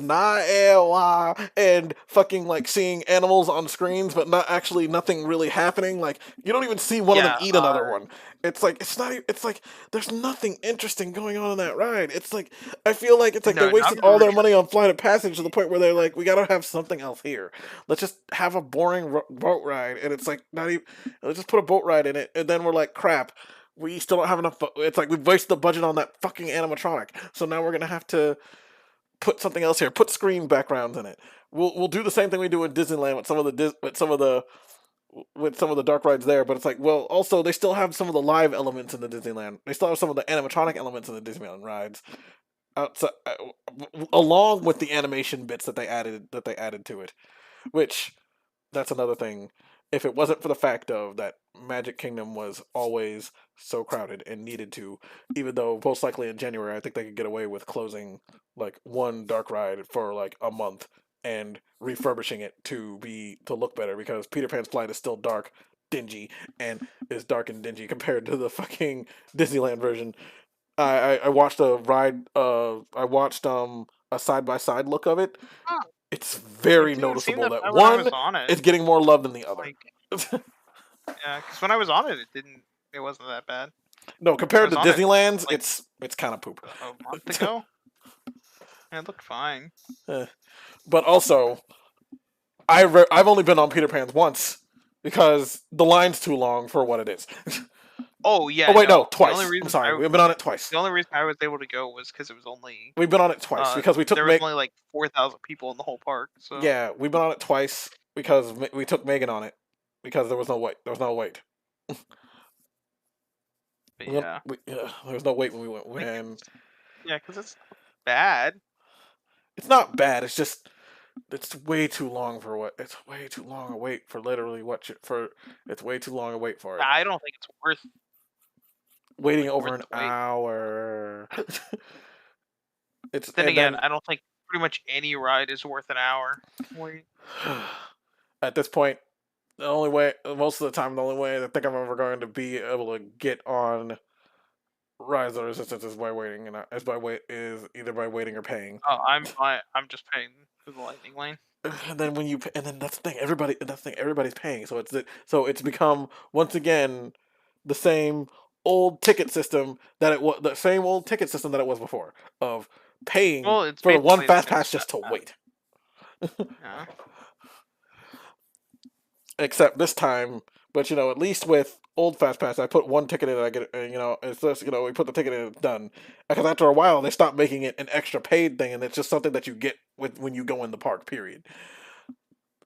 and fucking like seeing animals on screens, but not actually nothing really happening. Like you don't even see one of them eat another one. It's like it's not. It's like there's nothing interesting going on in that ride. It's like I feel like it's like they wasted all their money on Flight of Passage to the point where they're like, we gotta have something else here. Let's just have a boring boat ride, and it's like not even. Let's just put a boat ride in it, and then we're like, crap. We still don't have enough. It's like we've wasted the budget on that fucking animatronic. So now we're gonna have to put something else here. Put screen backgrounds in it. We'll do the same thing we do in Disneyland with some of the dark rides there. But it's like, well, also they still have some of the live elements in the Disneyland. They still have some of the animatronic elements in the Disneyland rides, along with the animation bits that they added to it. Which that's another thing. If it wasn't for the fact of that Magic Kingdom was always so crowded and needed to, even though most likely in January, I think they could get away with closing like one dark ride for like a month and refurbishing it to look better, because Peter Pan's Flight is still dark, dingy, and is dark and dingy compared to the fucking Disneyland version. I watched a ride. I watched a side by side look of it. It's very noticeable that one is getting more love than the other. Yeah, because when I was on it, it wasn't that bad. No, compared to Disneyland's, it's kind of poop. A month ago, it looked fine. But also, I've only been on Peter Pan's once because the line's too long for what it is. Oh yeah. Oh wait, no, twice. I'm sorry, we've been on it twice. The only reason I was able to go was because it was only. We've been on it twice because we took. There was only like 4,000 people in the whole park. So. Yeah, we've been on it twice because we took Megan on it because there was no wait. There was no wait. Yeah. There was no wait when we went. Yeah, because it's bad. It's not bad. It's just it's way too long for what. It's way too long a wait for literally what for. It's way too long a wait for it. I don't think it's worth waiting over an hour. Then again, I don't think pretty much any ride is worth an hour. Wait. At this point, the only way, most of the time, the only way I think I'm ever going to be able to get on Rise of Resistance is by waiting, and is either by waiting or paying. Oh, I'm just paying for the lightning lane. And then that's the thing. Everybody's paying, so it's become once again the same old ticket system that it was. The same old ticket system that it was before of paying for the one fast pass just to wait. Yeah. Except this time, but at least with old fast pass, I put one ticket in and I get it. And, it's just we put the ticket in and it's done. Because after a while, they stopped making it an extra paid thing, and it's just something that you get when you go in the park. Period.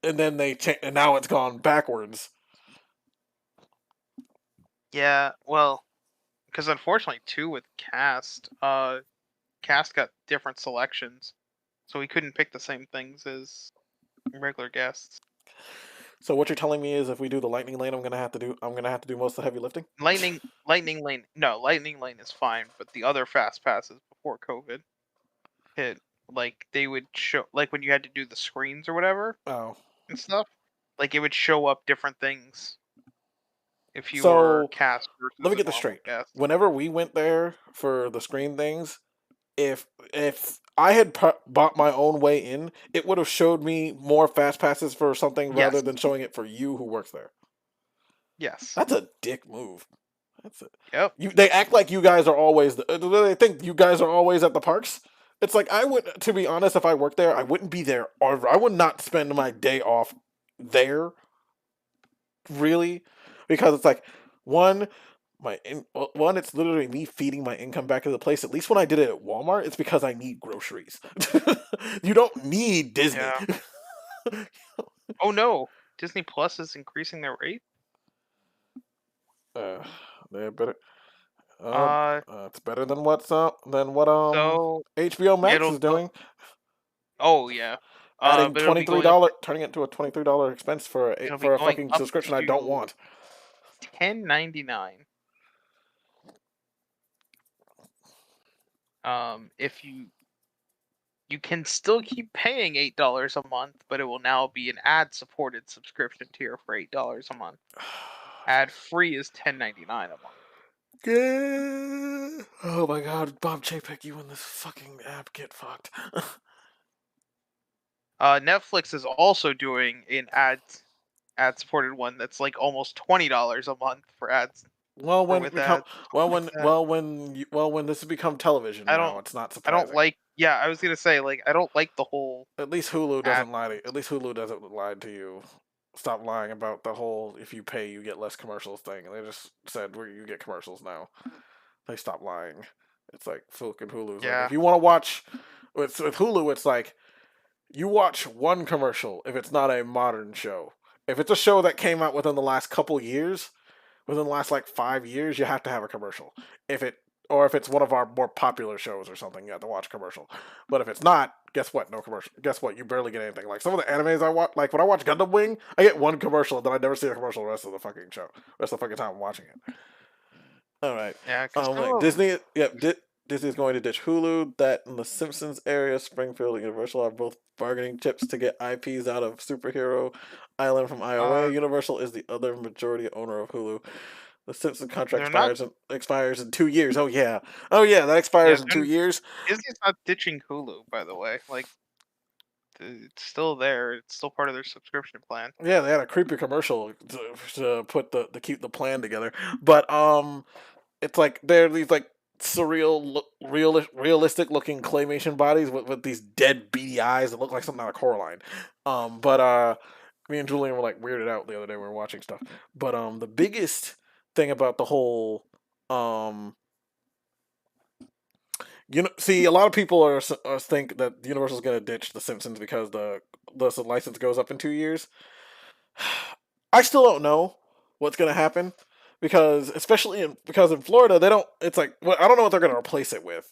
And then and now it's gone backwards. Yeah, well, because unfortunately too with Cast got different selections, so we couldn't pick the same things as regular guests. So what you're telling me is if we do the lightning lane, I'm gonna have to do most of the heavy lifting. Lightning lane is fine, but the other fast passes before COVID hit, like they would show, like when you had to do the screens or whatever, and stuff, like it would show up different things if you were Cast. Let me get this straight. Guest. Whenever we went there for the screen things, if I had bought my own way in, it would have showed me more fast passes for something rather than showing it for you who works there. Yes. That's a dick move. Yep. They act like you guys are always... They think you guys are always at the parks. It's like, to be honest, if I worked there, I wouldn't be there. Or I would not spend my day off there. Really. Because it's like, one, it's literally me feeding my income back to the place. At least when I did it at Walmart, it's because I need groceries. You don't need Disney. Yeah. Oh no, Disney Plus is increasing their rate. They're better. It's better than what HBO Max is doing. Oh yeah. Adding $23, turning it to a $23 expense for a fucking subscription I don't want. $10.99. If you can still keep paying $8 a month, but it will now be an ad-supported subscription tier for $8 a month. Ad-free is $10.99 a month. Oh my god, Bob Chapek, you and this fucking app get fucked. Netflix is also doing an ad-supported one that's like almost $20 a month for ads. When this has become television now, it's not surprising. I don't like. Yeah, I was gonna say I don't like the whole. At least Hulu doesn't lie to you. At least Hulu doesn't lie to you. Stop lying about the whole if you pay you get less commercials thing. They just said where you get commercials now. They stopped lying. It's like fucking Hulu's. Yeah. Like, if you want to watch with Hulu, it's like you watch one commercial if it's not a modern show. If it's a show that came out within the last couple years. Within the last 5 years, you have to have a commercial. If it's one of our more popular shows or something, you have to watch a commercial. But if it's not, guess what? No commercial. Guess what? You barely get anything. Like some of the animes I watch, like when I watch Gundam Wing, I get one commercial, and then I never see a commercial the rest of the fucking show. Rest of the fucking time I'm watching it. All right. Yeah. Disney. Yep. Disney's going to ditch Hulu. That and the Simpsons area, Springfield and Universal are both bargaining chips to get IPs out of Superhero Island from IOA. Universal is the other majority owner of Hulu. The Simpsons contract expires in 2 years. Oh yeah, that expires in 2 years. Disney's not ditching Hulu, by the way. It's still there. It's still part of their subscription plan. Yeah, they had a creepy commercial to put to keep the plan together. But it's like they're these surreal, realistic looking claymation bodies with these dead beady eyes that look like something out of Coraline. But me and Julian were weirded out the other day when we were watching stuff. But the biggest thing about the whole see, a lot of people think that Universal's gonna ditch The Simpsons because the license goes up in 2 years. I still don't know what's gonna happen. Because in Florida, they don't. It's I don't know what they're gonna replace it with.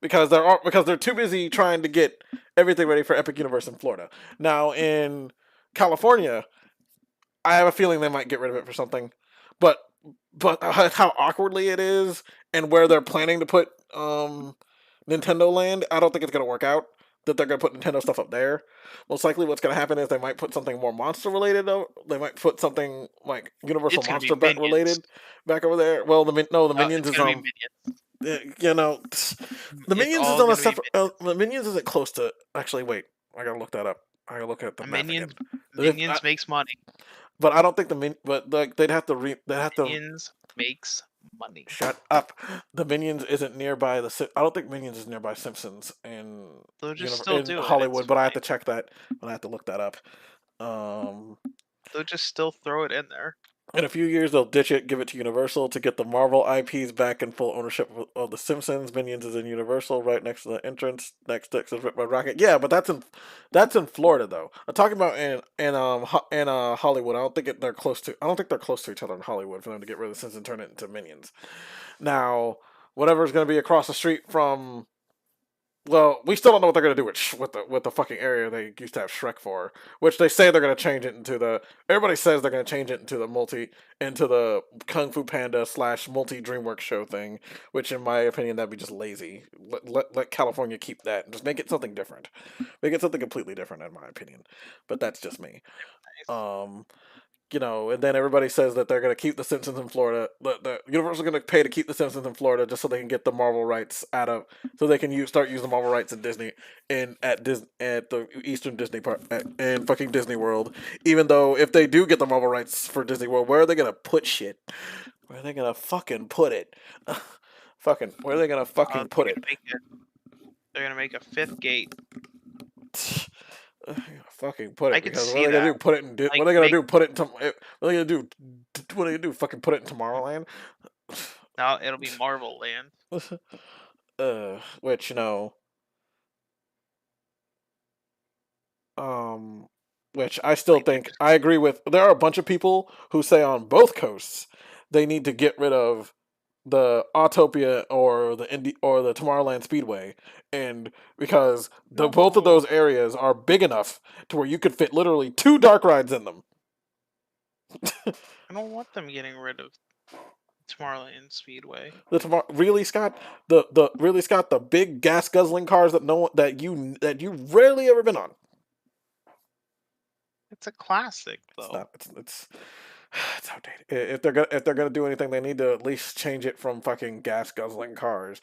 because they're too busy trying to get everything ready for Epic Universe in Florida. Now in California, I have a feeling they might get rid of it for something, but how awkwardly it is and where they're planning to put Nintendo Land, I don't think it's gonna work out. That they're gonna put Nintendo stuff up there. Most likely, what's gonna happen is they might put something more monster related. Though they might put something like Universal Monster Bet related back over there. Well, the Minions is Minions. you know, the Minions is on a separate. The Minions isn't close to. Actually, wait, I gotta look that up. I gotta look at the map again. Minions makes money. But I don't think but like they'd have to Minions makes money. Shut up. The Minions isn't nearby I don't think Minions is nearby Simpsons in Hollywood, but I have to check that. I have to look that up. They'll just still throw it in there. In a few years, they'll ditch it, give it to Universal to get the Marvel IPs back in full ownership of the Simpsons. Minions is in Universal, right next to the entrance, next to Red Rocket. Yeah, but that's in Florida though. I'm talking about in Hollywood. I don't think they're close to. I don't think they're close to each other in Hollywood for them to get rid of the Simpsons and turn it into Minions. Now, whatever's going to be across the street from. Well, we still don't know what they're gonna do with the fucking area they used to have Shrek for, which they say they're gonna change it into the. Everybody says they're gonna change it into the Kung Fu Panda / multi DreamWorks show thing, which in my opinion that'd be just lazy. Let California keep that and just make it something different, make it something completely different in my opinion. But that's just me. And then everybody says that they're going to keep the Simpsons in Florida. The Universal is going to pay to keep the Simpsons in Florida just so they can get the Marvel rights so they can start using the Marvel rights in Disney at the Eastern Disney part and fucking Disney World. Even though if they do get the Marvel rights for Disney World, where are they going to put shit? Where are they going to fucking put it? Where are they going to fucking put it? They're going to make a 5th gate. Fucking put it. Because what are they gonna do? Put it in. What are they gonna do? Put it in. What are they gonna do? What are they gonna do? Fucking put it in Tomorrowland? No, it'll be Marvel Land. Which which I still think I agree with. There are a bunch of people who say on both coasts they need to get rid of the Autopia or the Tomorrowland Speedway, and because both of those areas are big enough to where you could fit literally 2 dark rides in them. I don't want them getting rid of Tomorrowland Speedway. Really, Scott? The big gas guzzling cars that you rarely ever been on. It's a classic though. It's outdated. If they're gonna do anything, they need to at least change it from fucking gas guzzling cars.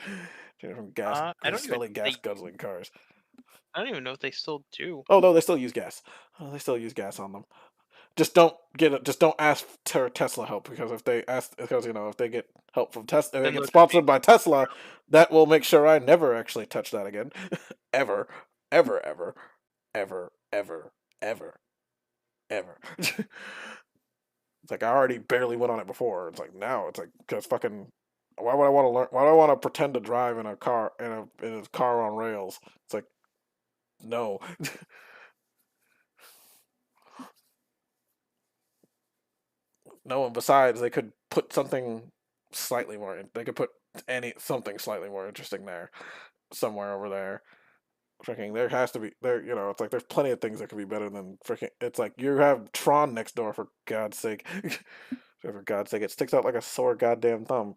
From gas guzzling cars. I don't even know if they still do. Oh no, they still use gas. They still use gas on them. Just don't ask Tesla help if they get help from Tesla, if they get sponsored by Tesla, that will make sure I never actually touch that again, ever. It's like I already barely went on it before. It's like now it's like because fucking why would I want to learn? Why do I want to pretend to drive in a car in a car on rails? It's like no. No, and besides, they could put something slightly more. They could put something slightly more interesting there, somewhere over there. Freaking, there has to be there. It's like there's plenty of things that could be better than freaking. It's like you have Tron next door for God's sake. For God's sake, it sticks out like a sore goddamn thumb.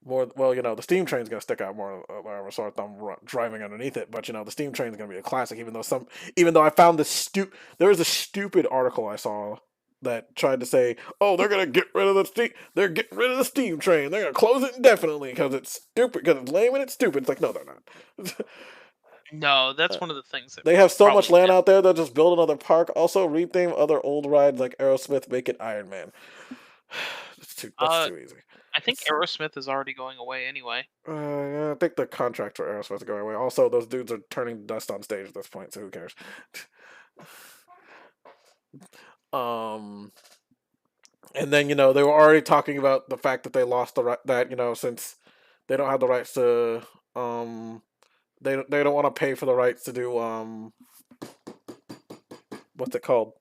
The steam train's gonna stick out more like a sore thumb driving underneath it. But the steam train's gonna be a classic. Even though I found there was a stupid article I saw that tried to say, oh, they're gonna get rid of the steam. They're getting rid of the steam train. They're gonna close it indefinitely because it's stupid. Because it's lame and it's stupid. It's like no, they're not. No, that's one of the things that they have so much land out there. They'll just build another park. Also, retheme other old rides like Aerosmith. Make it Iron Man. That's too easy. I think Aerosmith is already going away anyway. I think the contract for Aerosmith is going away. Also, those dudes are turning dust on stage at this point, so who cares? And then they were already talking about the fact that they lost the right that since they don't have the rights to they don't want to pay for the rights to do what's it called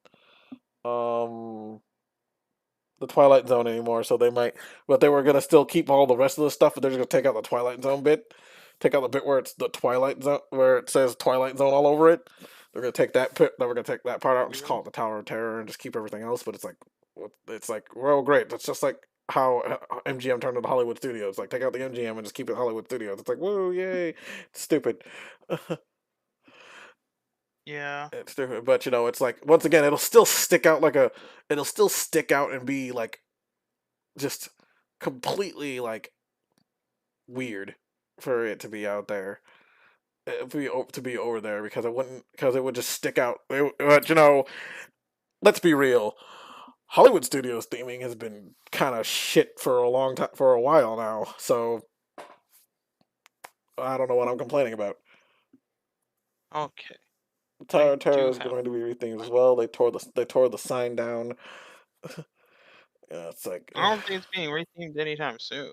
the Twilight Zone anymore, so they might, but they were gonna still keep all the rest of the stuff, but they're just gonna take out the Twilight Zone bit. take out the bit where it's the Twilight Zone, where it says Twilight Zone all over it. They're gonna take that part out and just call it the Tower of Terror and just keep everything else. But it's like, well, great. That's just like how MGM turned into Hollywood Studios. Like, take out the MGM and just keep it Hollywood Studios. It's like, whoa, yay! It's stupid. Yeah. It's stupid, but it's like, once again, it'll still stick out and be like just completely like weird for it to be out there, to be over there, because it would just stick out. But let's be real. Hollywood Studios theming has been kind of shit for a while now, so I don't know what I'm complaining about. Okay. Tower of Terror is going to be rethemed as well. They tore the sign down. Yeah, it's like, I don't think it's being rethemed anytime soon.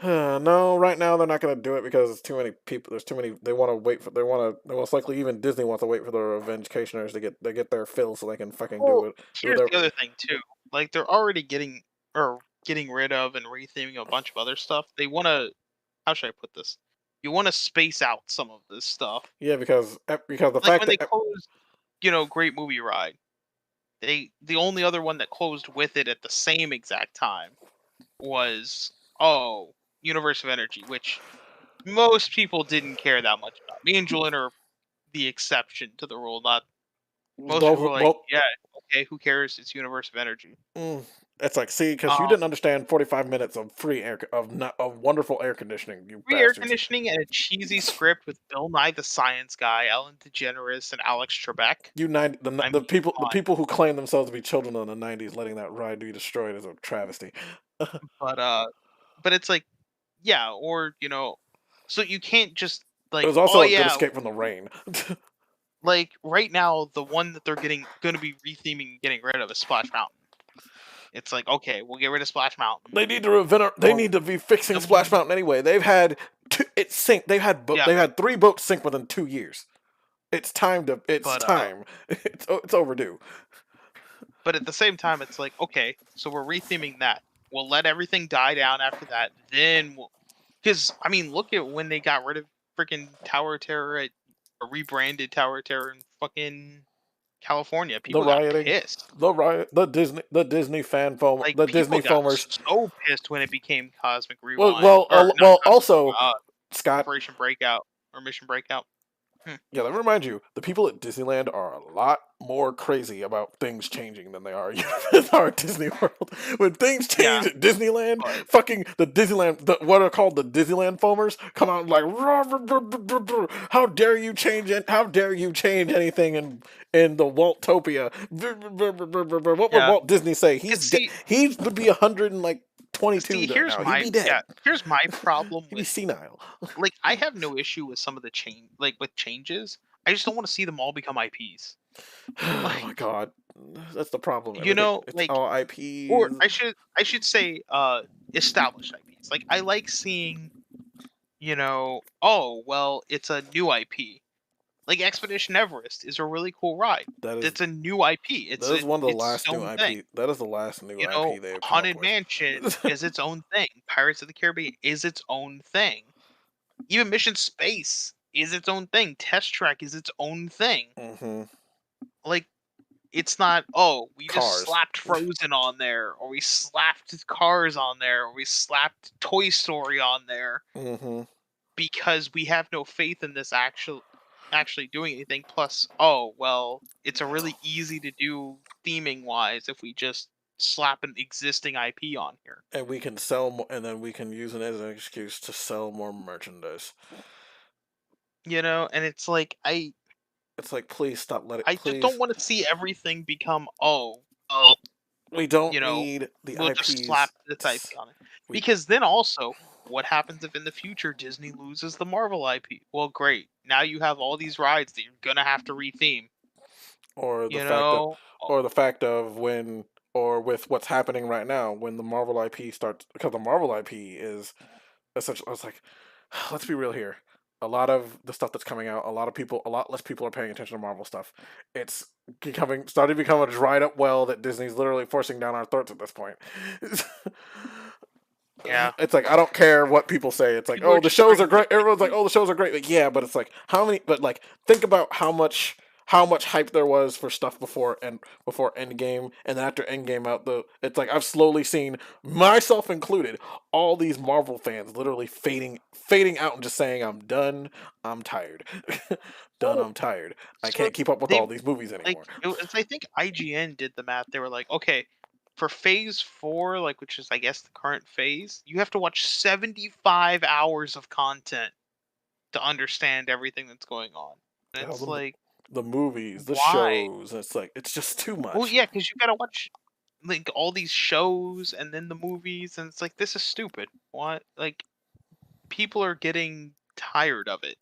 no, right now they're not going to do it because there's too many people. There's too many. They most likely, even Disney wants to wait for the Revengecationers to get their fill so they can fucking do it. Here's the other thing too. Like, they're already getting rid of and retheming a bunch of other stuff. They want to. How should I put this? You want to space out some of this stuff. Yeah, because the like fact when they closed, Great Movie Ride, the only other one that closed with it at the same exact time was Universe of Energy, which most people didn't care that much about. Me and Julian are the exception to the rule. Not most people were like, yeah, okay, who cares? It's Universe of Energy. It's like, see, because you didn't understand 45 minutes of free of wonderful air conditioning. You free air conditioning and a cheesy script with Bill Nye the Science Guy, Ellen DeGeneres, and Alex Trebek. The people who claim themselves to be children of the 90s letting that ride be destroyed is a travesty. But it's like, yeah, or so you can't just like. It was also a good escape from the rain. Like, right now, the one that they're going to be retheming and getting rid of is Splash Mountain. It's like, okay, we'll get rid of Splash Mountain. They need to They need to be fixing Splash Mountain anyway. They've had They've had 3 boats sink within 2 years. It's time. It's overdue. But at the same time, it's like, okay, so we're retheming that. We'll let everything die down after that. Then because look at when they got rid of freaking Tower of Terror or rebranded Tower of Terror in fucking California. People got pissed. The Disney fan foam. Like, the Disney foamers so pissed when it became Cosmic Rewind. Also, Scott, Operation Breakout or Mission Breakout. Yeah, let me remind you, the people at Disneyland are a lot more crazy about things changing than they are at Disney World. When things change at Disneyland, fucking the Disneyland, what are called the Disneyland foamers, come out like, how dare you change it? How dare you change anything in the Waltopia? What would Walt Disney say? He would be 122 here's now. My, He'd be dead. Here's my problem He'd be senile. Like, I have no issue with some of the with changes. I just don't want to see them all become IPs. Oh my god, that's the problem. It's all IPs. Or I should say, established IPs. Like, I like seeing, it's a new IP. Like, Expedition Everest is a really cool ride. It's a new IP. That is one of the last new IP. That is the last new IP they've Haunted Mansion is its own thing. Pirates of the Caribbean is its own thing. Even Mission Space is its own thing. Test Track is its own thing. Mm-hmm. Like, it's not, we just slapped Frozen on there, or we slapped Cars on there, or we slapped Toy Story on there. Mm-hmm. Because we have no faith in this actually doing anything. Plus, it's a really easy to do theming wise if we just slap an existing IP on here, and we can sell more, and then we can use it as an excuse to sell more merchandise. And it's like it's like, please stop letting. I just don't want to see everything become we don't need the we'll IPs. Just slap this IP on it. Because then also, what happens if in the future Disney loses the Marvel IP? Well, great. Now you have all these rides that you're gonna have to retheme. Or the fact of when, or with what's happening right now, when the Marvel IP starts, because the Marvel IP is essentially, I was like, let's be real here. A lot of the stuff that's coming out, a lot less people are paying attention to Marvel stuff. It's starting to become a dried up well that Disney's literally forcing down our throats at this point. Yeah. It's like I don't care what people say. It's like, People are oh, the just shows trying are to great. get Everyone's like, oh, the shows are great. Like, yeah, but it's like how many? But like, think about how much hype there was for stuff before Endgame, and then after Endgame out, it's like I've slowly seen, myself included, all these Marvel fans literally fading out and just saying, I'm done. I'm tired. Done. Oh, I'm tired. I so can't keep up with they all these movies like anymore. it was, I think IGN did the math. They were like, okay, for Phase 4, like which is I guess the current phase, you have to watch 75 hours of content to understand everything that's going on. And it's like, The movies, the why? shows. It's like it's just too Well, much. yeah, because you gotta watch like all these shows and then the movies, and it's like this is stupid. What? Like people are getting tired of it.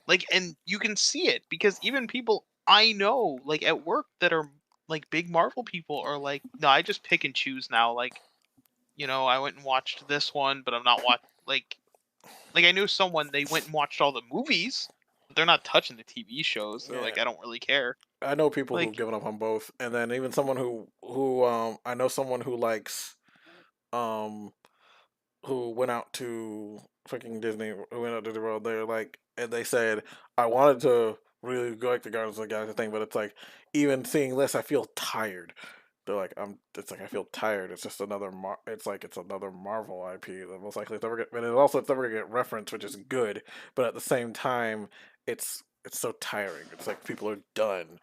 Like, and you can see it because even people I know, like at work, that are like big Marvel people are like, no, I just pick and choose now. Like, I went and watched this one, but I'm not like I knew someone, they went and watched all the movies, but they're not touching the TV shows. They're Yeah. like, I don't really care. I know people who've Like, given up on both, and then even someone who I know someone who likes um who went out to fucking Disney, who went out to the world. They're like, and they said, I wanted to really go like the Guardians of the Galaxy thing, but it's like even seeing this, I feel tired. They're like, It's like I feel tired. It's just another. It's like it's another Marvel IP that most likely it's never get. And it's never gonna get referenced, which is good. But at the same time, it's so tiring. It's like people are done.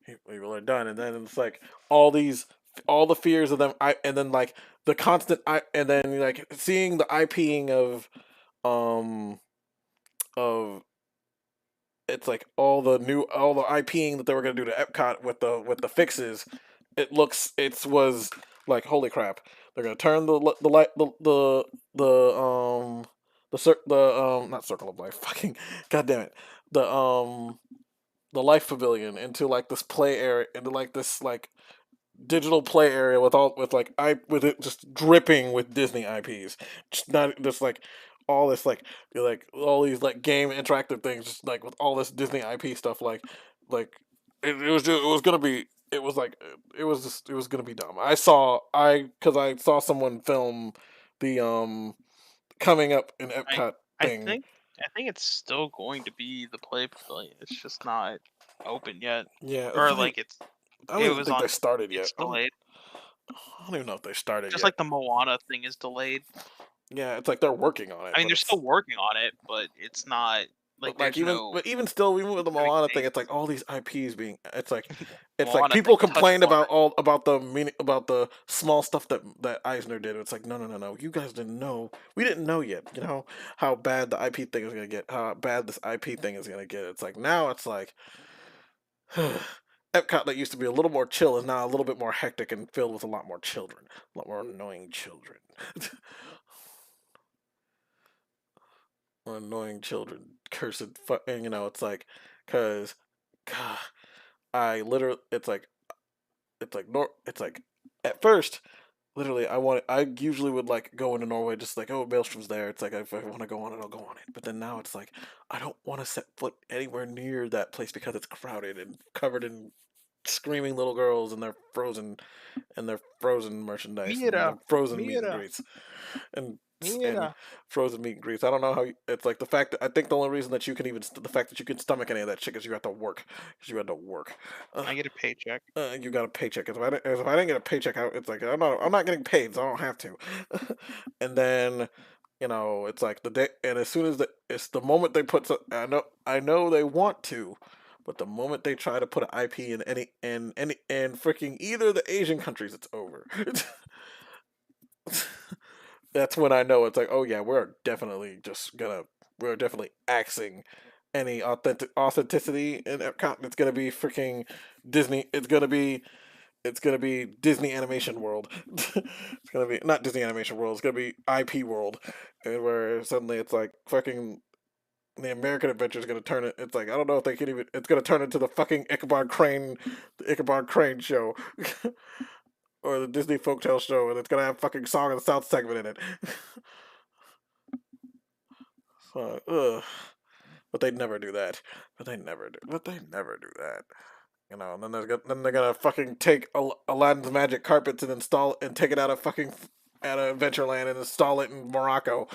People are done, and then it's like all the fears of them. And then like the constant. And then like seeing the IPing um of it's like all the IPing that they were gonna do to Epcot with the fixes. It was like holy crap. They're gonna turn the light the not circle of life, fucking god damn it, the life pavilion into like this play area, into like this like digital play area with it just dripping with Disney IPs. Just not just like all this like all these like game interactive things, just like with all this Disney IP stuff. Like it was gonna be. It was like it was gonna be dumb. Because I saw someone film the coming up in I Epcot I thing. think I think it's still going to be the Play Pavilion. It's just not open yet, Yeah, or like I don't it even was think they on. started yet. It's delayed. I don't even know if they started Just yet. like the Moana thing is delayed. Yeah, it's like they're working on it. I mean, But they're it's still working on it, but it's not like But like there's no even still, even with the specific Moana thing, date. it's like all these IPs being. It's like Moana people thing touched complained water. about the meaning about the small stuff that Eisner did. It's like no. You guys didn't know. We didn't know yet. You know how bad the IP thing is gonna get. How bad this IP thing is gonna get. It's like now it's like Epcot that used to be a little more chill is now a little bit more hectic and filled with a lot more children, a lot more annoying children. Annoying children, cursed and it's like, cause, God, I literally, it's like, at first, literally, I usually would like go into Norway just like, oh, Maelstrom's there. It's like if I want to go on it, I'll go on it. But then now it's like I don't want to set foot anywhere near that place because it's crowded and covered in screaming little girls and their frozen merchandise and their frozen meet and greets and frozen meat and grease. I don't know how it's like the fact that I think the only reason that you can the fact that you can stomach any of that shit is you have to work. Because you had to work. I get a paycheck. You got a paycheck. If I didn't get a paycheck, it's like I'm not getting paid, so I don't have to. And then it's like the day, and as soon as it's the moment they put, I know they want to. But the moment they try to put an IP in any freaking either of the Asian countries, it's over. That's when I know it's like, oh yeah, we're definitely axing any authenticity in Epcot. It's gonna be freaking Disney. It's gonna be Disney Animation World. It's gonna be not Disney Animation World. It's gonna be IP World, and where suddenly it's like fucking the American Adventure is gonna turn it. It's like I don't know if they can even. It's gonna turn into the fucking the Ichabod Crane show. Or the Disney Folktale show, and it's gonna have fucking Song of the South segment in it. So, but they'd never do that. But they never do that. And then they're gonna fucking take Aladdin's magic carpets and install and take it out of fucking at Adventureland and install it in Morocco.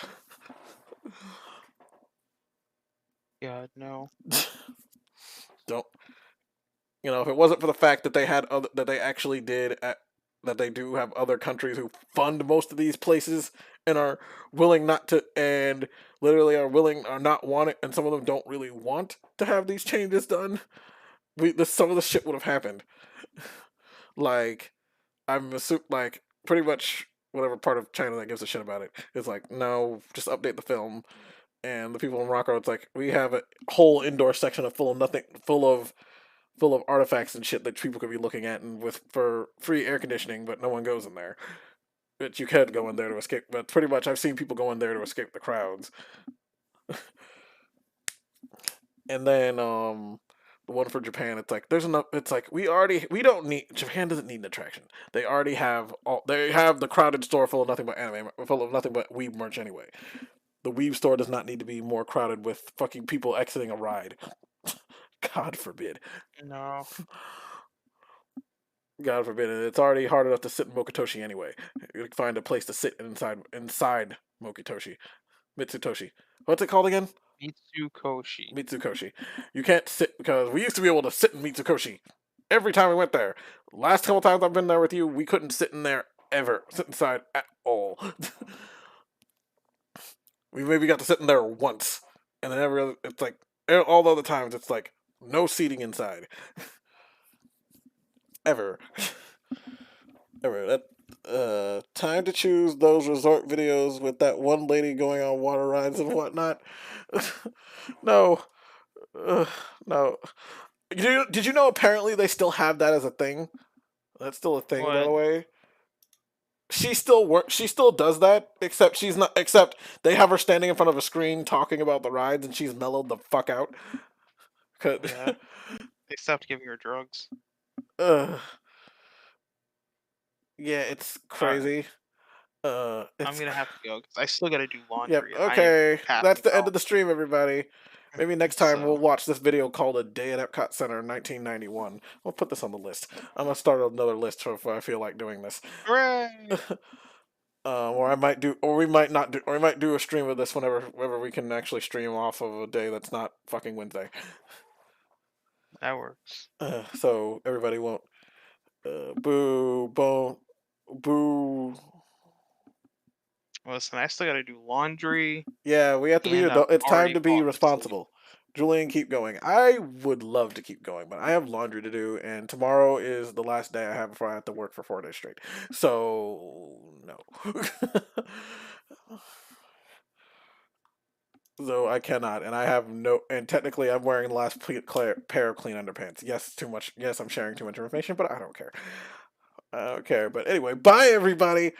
God, no. Don't. You know, if it wasn't for the fact that they had that they actually did that they do have other countries who fund most of these places and are willing not to, and literally are willing or not want it, and some of them don't really want to have these changes done. Some of the shit would have happened. Like, I'm assuming, like, pretty much whatever part of China that gives a shit about it is like, no, just update the film. And the people in Morocco, it's like, we have a whole indoor section full of artifacts and shit that people could be looking at, and for free air conditioning, but no one goes in there. But you could go in there to escape. But pretty much, I've seen people go in there to escape the crowds. And then the one for Japan, it's like there's enough. It's like we don't need. Japan doesn't need an attraction. They already have They have the crowded store full of nothing but anime, full of nothing but weeb merch anyway. The weeb store does not need to be more crowded with fucking people exiting a ride. God forbid. No. God forbid. It's already hard enough to sit in Mokutoshi anyway. You find a place to sit inside Mokutoshi. Mitsutoshi. What's it called again? Mitsukoshi. You can't sit, because we used to be able to sit in Mitsukoshi every time we went there. Last couple times I've been there with you, we couldn't sit in there ever. Sit inside at all. We maybe got to sit in there once. And then it's like, all the other times, it's like, no seating inside. Ever. Ever. Time to choose those resort videos with that one lady going on water rides and whatnot. No. No. Did you know apparently they still have that as a thing? That's still a thing, by the way. She still does that, except they have her standing in front of a screen talking about the rides, and she's mellowed the fuck out. Yeah. They stopped giving her drugs. Yeah, it's crazy. I'm gonna have to go because I still gotta do laundry. Yep. Okay, that's the end of the stream, everybody. Maybe next time we'll watch this video called "A Day at Epcot Center in 1991." We'll put this on the list. I'm gonna start another list if I feel like doing this. Hooray! Or we might do a stream of this whenever we can actually stream off of a day that's not fucking Wednesday. That works. So everybody won't. Boo, boo. Listen, I still gotta do laundry. Yeah, we have to be adult. It's time to be responsible. Julian, keep going. I would love to keep going, but I have laundry to do, and tomorrow is the last day I have before I have to work for 4 days straight. So, no. So I cannot, and I have and technically I'm wearing the last pair of clean underpants. Yes, too much. Yes, I'm sharing too much information, but I don't care. I don't care. But anyway, bye everybody.